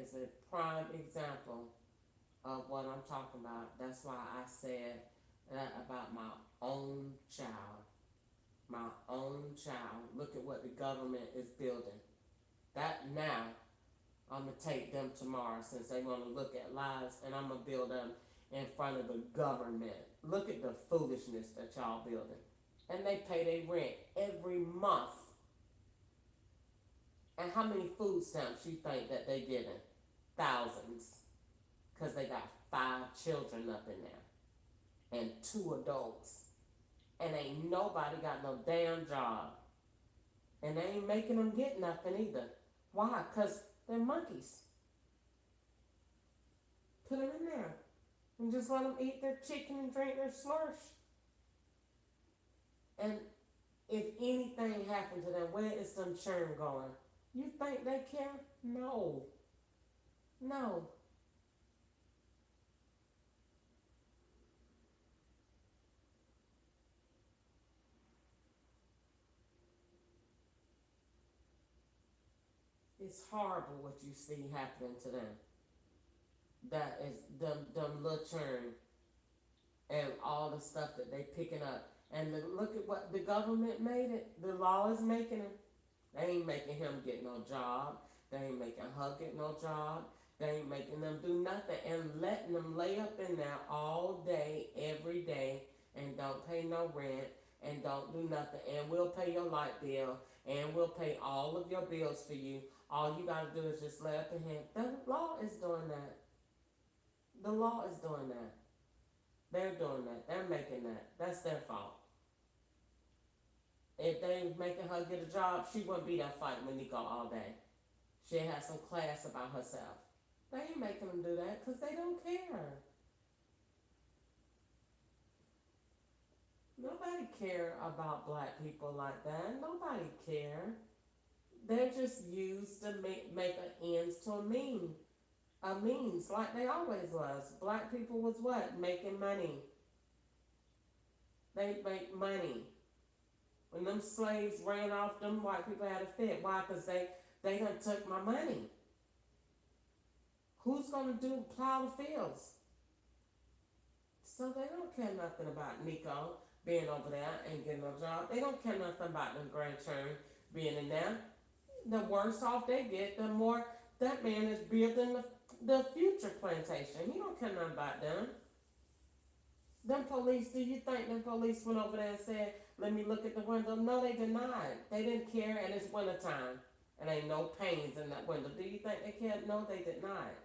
S1: is a prime example of what I'm talking about. That's why I said that about my own child. My own child. Look at what the government is building. That now, I'm gonna take them tomorrow since they want to look at lives, and I'm gonna build them in front of the government. Look at the foolishness that y'all building, and they pay their rent every month. And how many food stamps you think that they getting? Thousands, cause they got 5 children up in there and 2 adults, and ain't nobody got no damn job, and they ain't making them get nothing either. Why? Cause they're monkeys. Put them in there and just let them eat their chicken and drink their slursh. And if anything happened to them, where is them churn going? You think they care? No. No. It's horrible what you see happening to them. That is them little churn and all the stuff that they picking up. And look at what the government made it. The law is making it. They ain't making him get no job. They ain't making her get no job. They ain't making them do nothing and letting them lay up in there all day, every day, and don't pay no rent and don't do nothing. And we'll pay your light bill and we'll pay all of your bills for you. All you gotta do is just lay up in here. The law is doing that. The law is doing that. They're doing that. They're making that. That's their fault. If they ain't making her get a job, she wouldn't be there fighting with Nico all day. She'd have some class about herself. They ain't making them do that because they don't care. Nobody care about black people like that. Nobody care. They're just used to make an ends to a means like they always was. Black people was what? Making money. They make money. When them slaves ran off, them white people had a fit. Why? Because they done took my money. Who's gonna plow the fields? So they don't care nothing about Nico being over there and getting a job. They don't care nothing about them grandchildren being in there. The worse off they get, the more that man is building the future plantation. He don't care nothing about them. Them police, do you think them police went over there and said, let me look at the window? No, they denied. They didn't care, and it's wintertime. And ain't no panes in that window. Do you think they cared? No, they did not.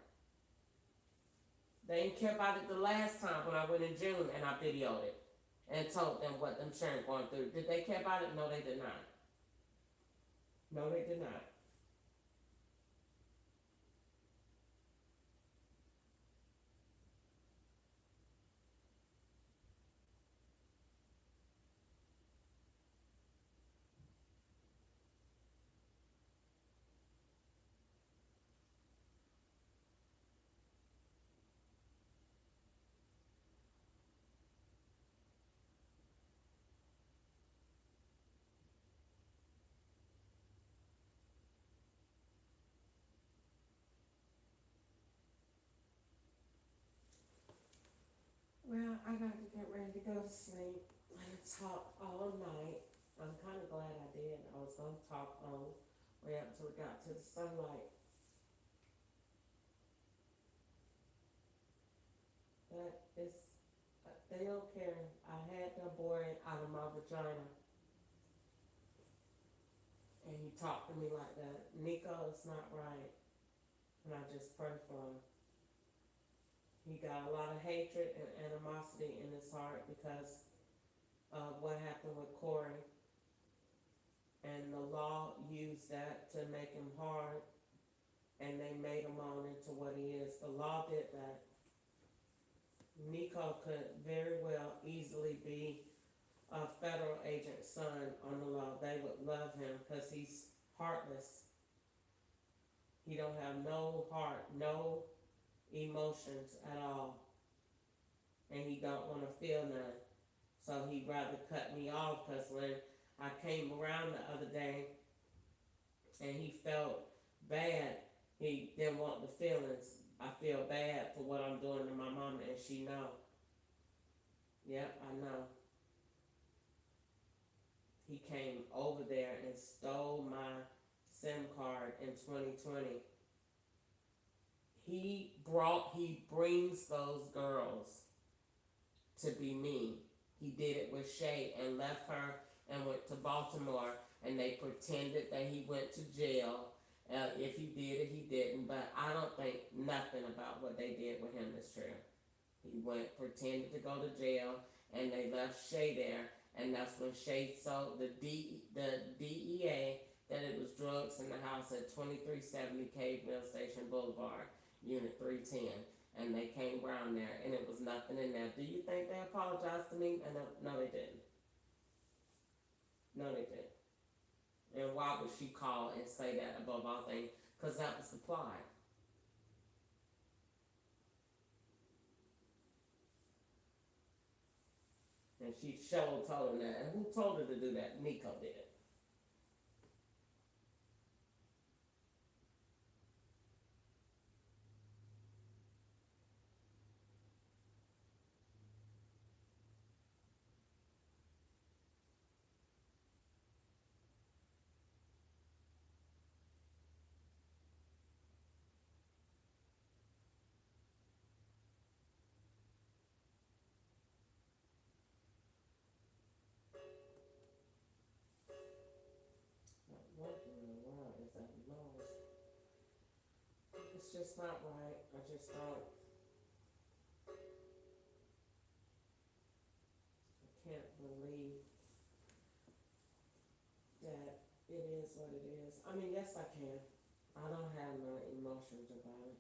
S1: They didn't care about it the last time when I went in June and I videoed it and told them what them children going through. Did they care about it? No, they did not. No, they did not. Well, I got to get ready to go to sleep. I talked all night. I'm kind of glad I did. I was going to talk on way up until we got to the sunlight. But They don't care. I had that boy out of my vagina, and he talked to me like that. Nico, it's not right. And I just pray for him. He got a lot of hatred and animosity in his heart because of what happened with Corey. And the law used that to make him hard, and they made him on into what he is. The law did that. Nico could very well easily be a federal agent's son on the law. They would love him because he's heartless. He don't have no heart, no emotions at all, and he don't want to feel none. So he'd rather cut me off because when I came around the other day and he felt bad, he didn't want the feelings. I feel bad for what I'm doing to my mama, and she know. Yep, I know. He came over there and stole my SIM card in 2020. He brings those girls to be mean. He did it with Shay and left her and went to Baltimore, and they pretended that he went to jail. If he did it, he didn't. But I don't think nothing about what they did with him is true. He went, pretended to go to jail, and they left Shay there. And that's when Shay sold the DEA that it was drugs in the house at 2370 Cave Mill Station Boulevard, Unit 310. And they came around there, and it was nothing in there. Do you think they apologized to me? And no, they didn't. No, they didn't. And why would she call and say that above all things? Because that was the plot. And she told him that. And who told her to do that? Nico did. What in the world is that noise? It's just not right. I just don't. I can't believe that it is what it is. I mean, yes, I can. I don't have no emotions about it.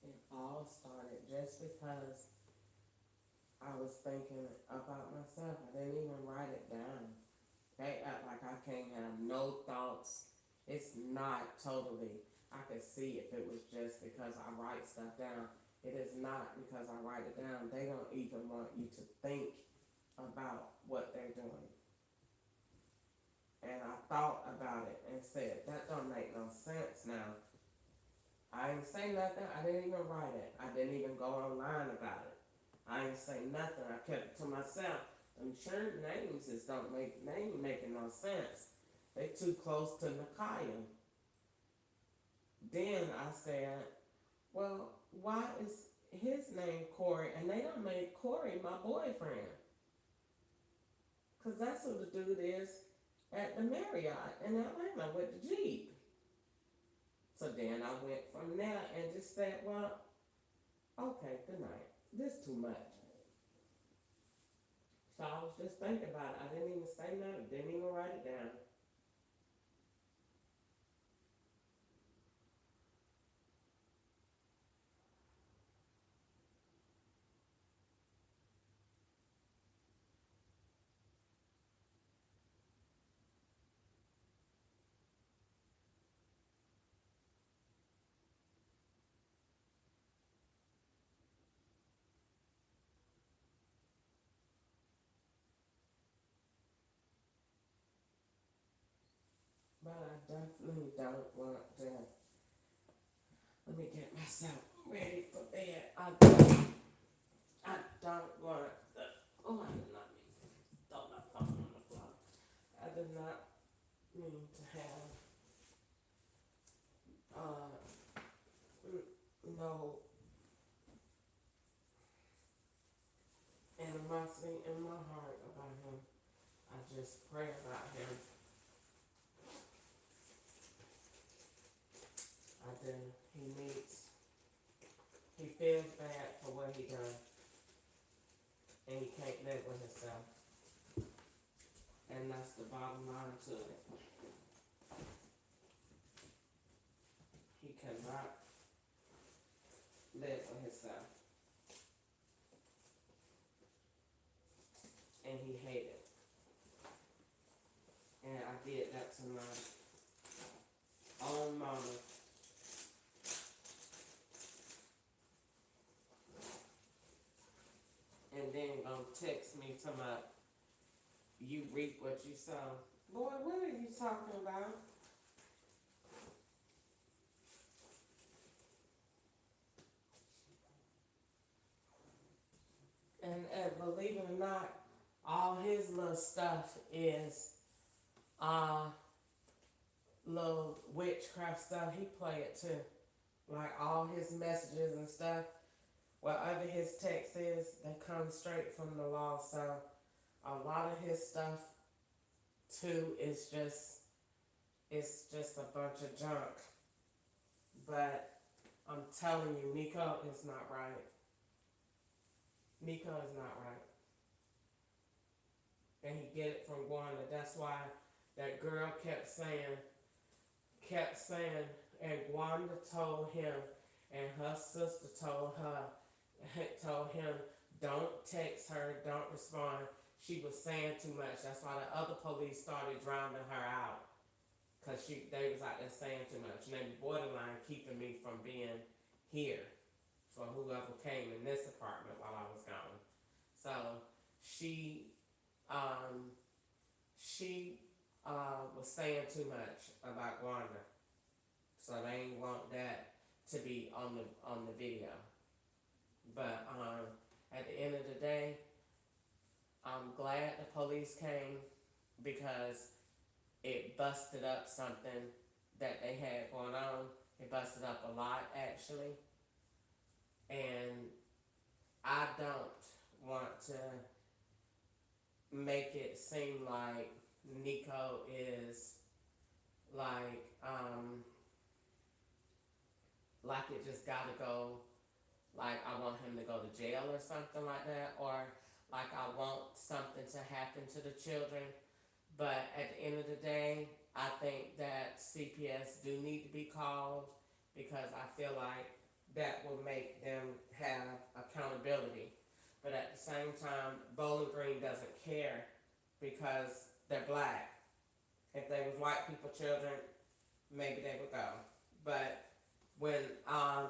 S1: It all started just because I was thinking about myself. I didn't even write it down. They act like I can't have no thoughts. It's not totally. I could see if it was just because I write stuff down. It is not because I write it down. They don't even want you to think about what they're doing. And I thought about it and said, that don't make no sense now. I didn't say nothing. I didn't even write it. I didn't even go online about it. I didn't say nothing. I kept it to myself. Them church names just don't ain't making no sense. They too close to Nakaya. Then I said, well, why is his name Corey and they don't make Corey my boyfriend? Cause that's who the dude is at the Marriott in Atlanta with the Jeep. So then I went from there and just said, well, okay, good night. This too much. So I was just thinking about it. I didn't even say nothing, didn't even write it down. definitely don't want to. Let me get myself ready for bed. I don't want the. Oh, I did not mean to throw my phone on the floor. I did not mean to have no animosity in my heart about him. I just pray about him. I do. He feels bad for what he done, and he can't live with himself. And that's the bottom line to it. He cannot live with himself. And he hated it. And I did that to my own mama. And then gonna text me to my, you reap what you sow. Boy, what are you talking about? And believe it or not, all his little stuff is little witchcraft stuff. He play it too. Like all his messages and stuff. Whatever his text is, they come straight from the law. So a lot of his stuff too is it's just a bunch of junk. But I'm telling you, Nico is not right. Nico is not right. And he get it from Wanda. That's why that girl kept saying, and Wanda told him, and her sister told him, don't text her, don't respond. She was saying too much. That's why the other police started drowning her out. Because they was out there saying too much. And they were borderline keeping me from being here for whoever came in this apartment while I was gone. So she was saying too much about Wanda. So they ain't want that to be on the video. But at the end of the day, I'm glad the police came because it busted up something that they had going on. It busted up a lot, actually. And I don't want to make it seem like Nico is like it just gotta go, like I want him to go to jail or something like that, or like I want something to happen to the children. But at the end of the day, I think that CPS do need to be called because I feel like that will make them have accountability. But at the same time, Bowling Green doesn't care because they're black. If they was white people children, maybe they would go. But when I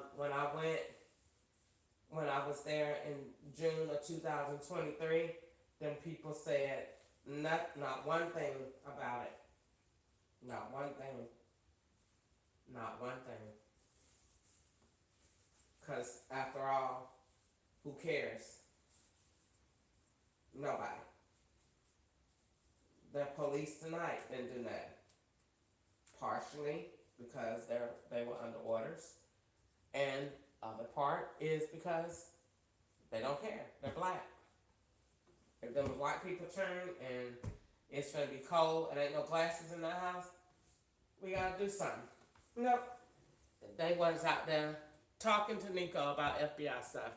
S1: was there in June of 2023, them people said not one thing about it. Not one thing. Not one thing. Because after all, who cares? Nobody. The police tonight didn't do that. Partially because they were under orders, and other part is because they don't care. They're black. If them white people turn and it's gonna be cold and ain't no glasses in the house, we gotta do something. Nope. They was out there talking to Nico about FBI stuff.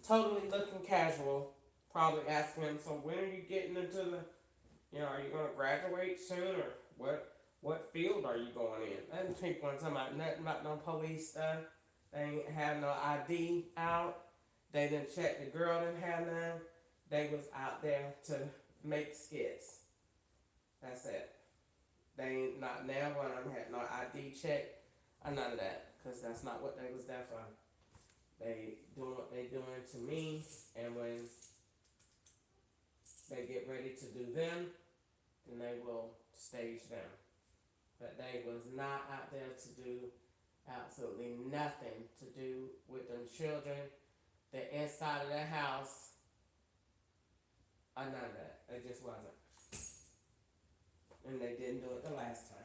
S1: Totally looking casual. Probably asking him, so when are you getting into are you gonna graduate soon, or what field are you going in? And people weren't talking about nothing about no police stuff. They ain't have no ID out. They didn't check the girl didn't have none. They was out there to make skits. That's it. They ain't not now one of them had no ID check or none of that. Because that's not what they was there for. They doing what they doing to me, and when they get ready to do them, then they will stage them. But they was not out there to do absolutely nothing to do with them children, the inside of their house, or none of that. It just wasn't. And they didn't do it the last time.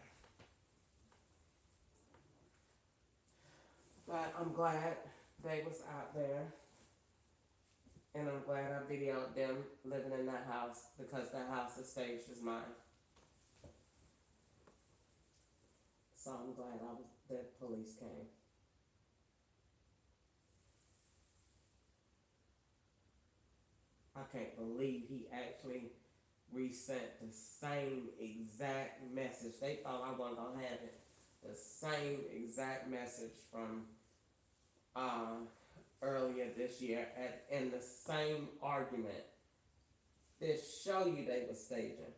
S1: But I'm glad they was out there. And I'm glad I videoed them living in that house because that house is staged as mine. So I'm glad the police came. I can't believe he actually resent the same exact message. They thought I wasn't gonna have it. The same exact message from earlier this year in the same argument. This show you they were staging.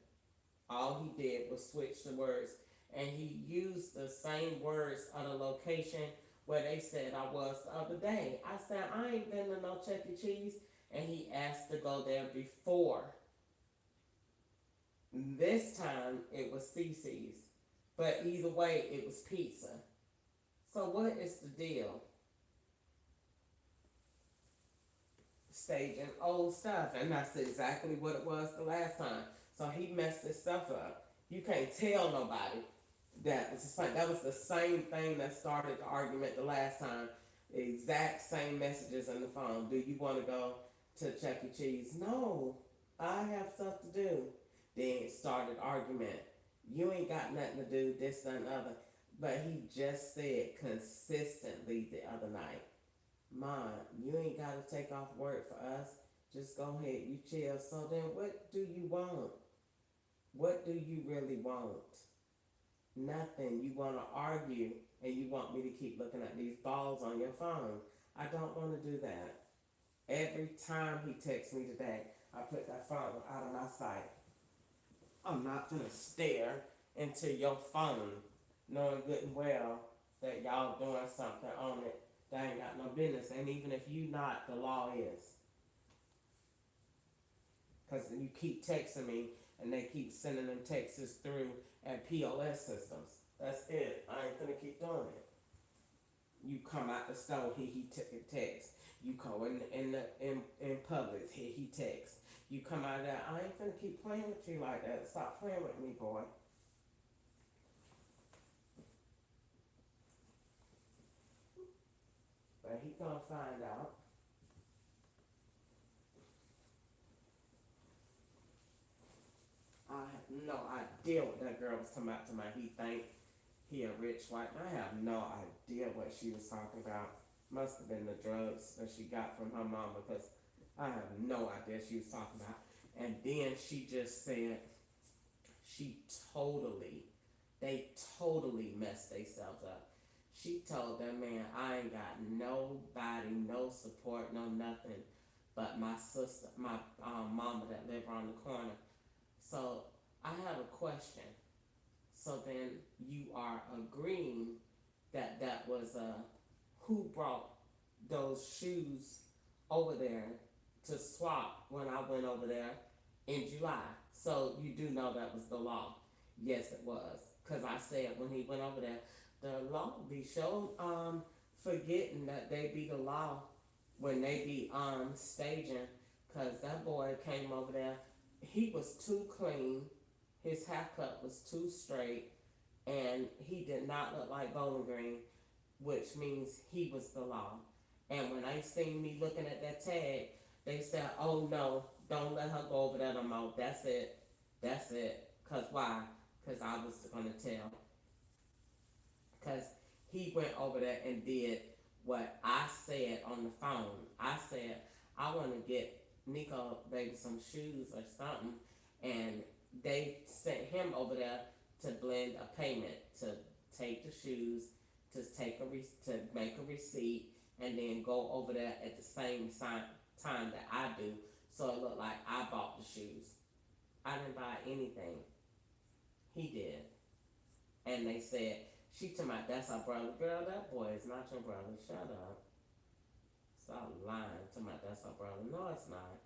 S1: All he did was switch the words, and he used the same words on a location where they said I was the other day. I said I ain't been to no Chuck E. Cheese, and he asked to go there before. This time it was CC's, but either way it was pizza. So what is the deal? Staging old stuff, and that's exactly what it was the last time. So he messed his stuff up. You can't tell nobody that was that was the same thing that started the argument the last time. The exact same messages on the phone. Do you want to go to Chuck E. Cheese? No, I have stuff to do. Then it started argument. You ain't got nothing to do, this, that, and other. But he just said consistently the other night, Mom, you ain't got to take off work for us. Just go ahead, you chill. So then what do you want? What do you really want? Nothing. You want to argue and you want me to keep looking at these balls on your phone. I don't want to do that. Every time he texts me today, I put that phone out of my sight. I'm not gonna stare into your phone knowing good and well that y'all doing something on it that ain't got no business. And even if you not, the law is. Because you keep texting me and they keep sending them texts through at POS systems. That's it. I ain't gonna keep doing it. You come out the store, he text. You go in Publix, he text. You come out of there, I ain't gonna keep playing with you like that. Stop playing with me, boy. But he gonna find out. I have no idea what that girl was talking about to my he think he a rich white. I have no idea what she was talking about. Must have been the drugs that she got from her mom because I have no idea she was talking about. And then she just said they totally messed themselves up. She told that man, I ain't got nobody, no support, no nothing but my sister, my mama that live around the corner. So I have a question. So then you are agreeing that that was who brought those shoes over there to swap when I went over there in July. So you do know that was the law. Yes, it was. Because I said when he went over there, the law be shown forgetting that they be the law when they be staging. Because that boy came over there, he was too clean, his haircut was too straight, and he did not look like Bowling Green, which means he was the law. And when they seen me looking at that tag, they said, oh no, don't let her go over there no more. That's it. That's it. Because why? Because I was going to tell. Because he went over there and did what I said on the phone. I said, I want to get Nico maybe some shoes or something. And they sent him over there to blend a payment, to take the shoes, to make a receipt, and then go over there at the same time that I do, so it looked like I bought the shoes. I didn't buy anything. He did. And they said, she told me, that's our brother. Girl, that boy is not your brother. Shut up. Stop lying to me, that's our brother. No, it's not.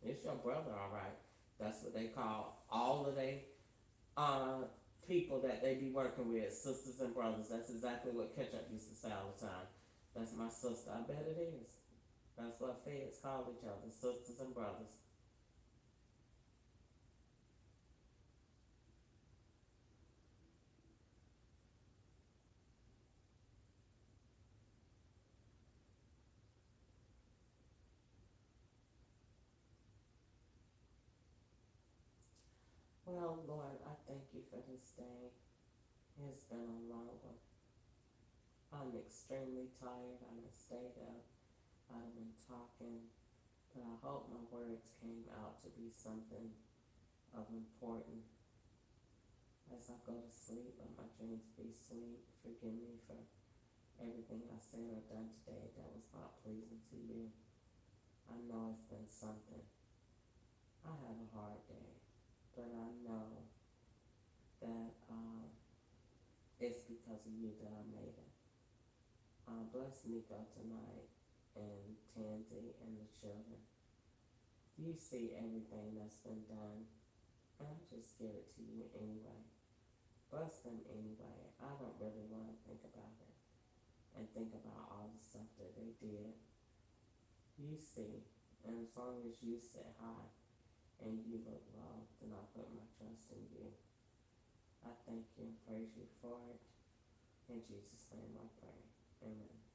S1: It's your brother, all right. That's what they call all of they uh, people that they be working with, sisters and brothers. That's exactly what Ketchup used to say all the time. That's my sister. I bet it is. That's what feds call each other, sisters and brothers. Well, Lord, I thank you for this day. It's been a long one. I'm extremely tired. I done stayed up. I've been talking, but I hope my words came out to be something of important as I go to sleep. Let my dreams be sweet. Forgive me for everything I said or done today that was not pleasing to you. I know it's been something. I had a hard day, but I know that it's because of you that I made it. Bless Nico tonight and Tansy and the children. You see everything that's been done, and I just give it to you anyway. Bless them anyway. I don't really want to think about it and think about all the stuff that they did. You see, and as long as you sit high and you look low, then I put my trust in you. I thank you and praise you for it. In Jesus' name I pray. Amen.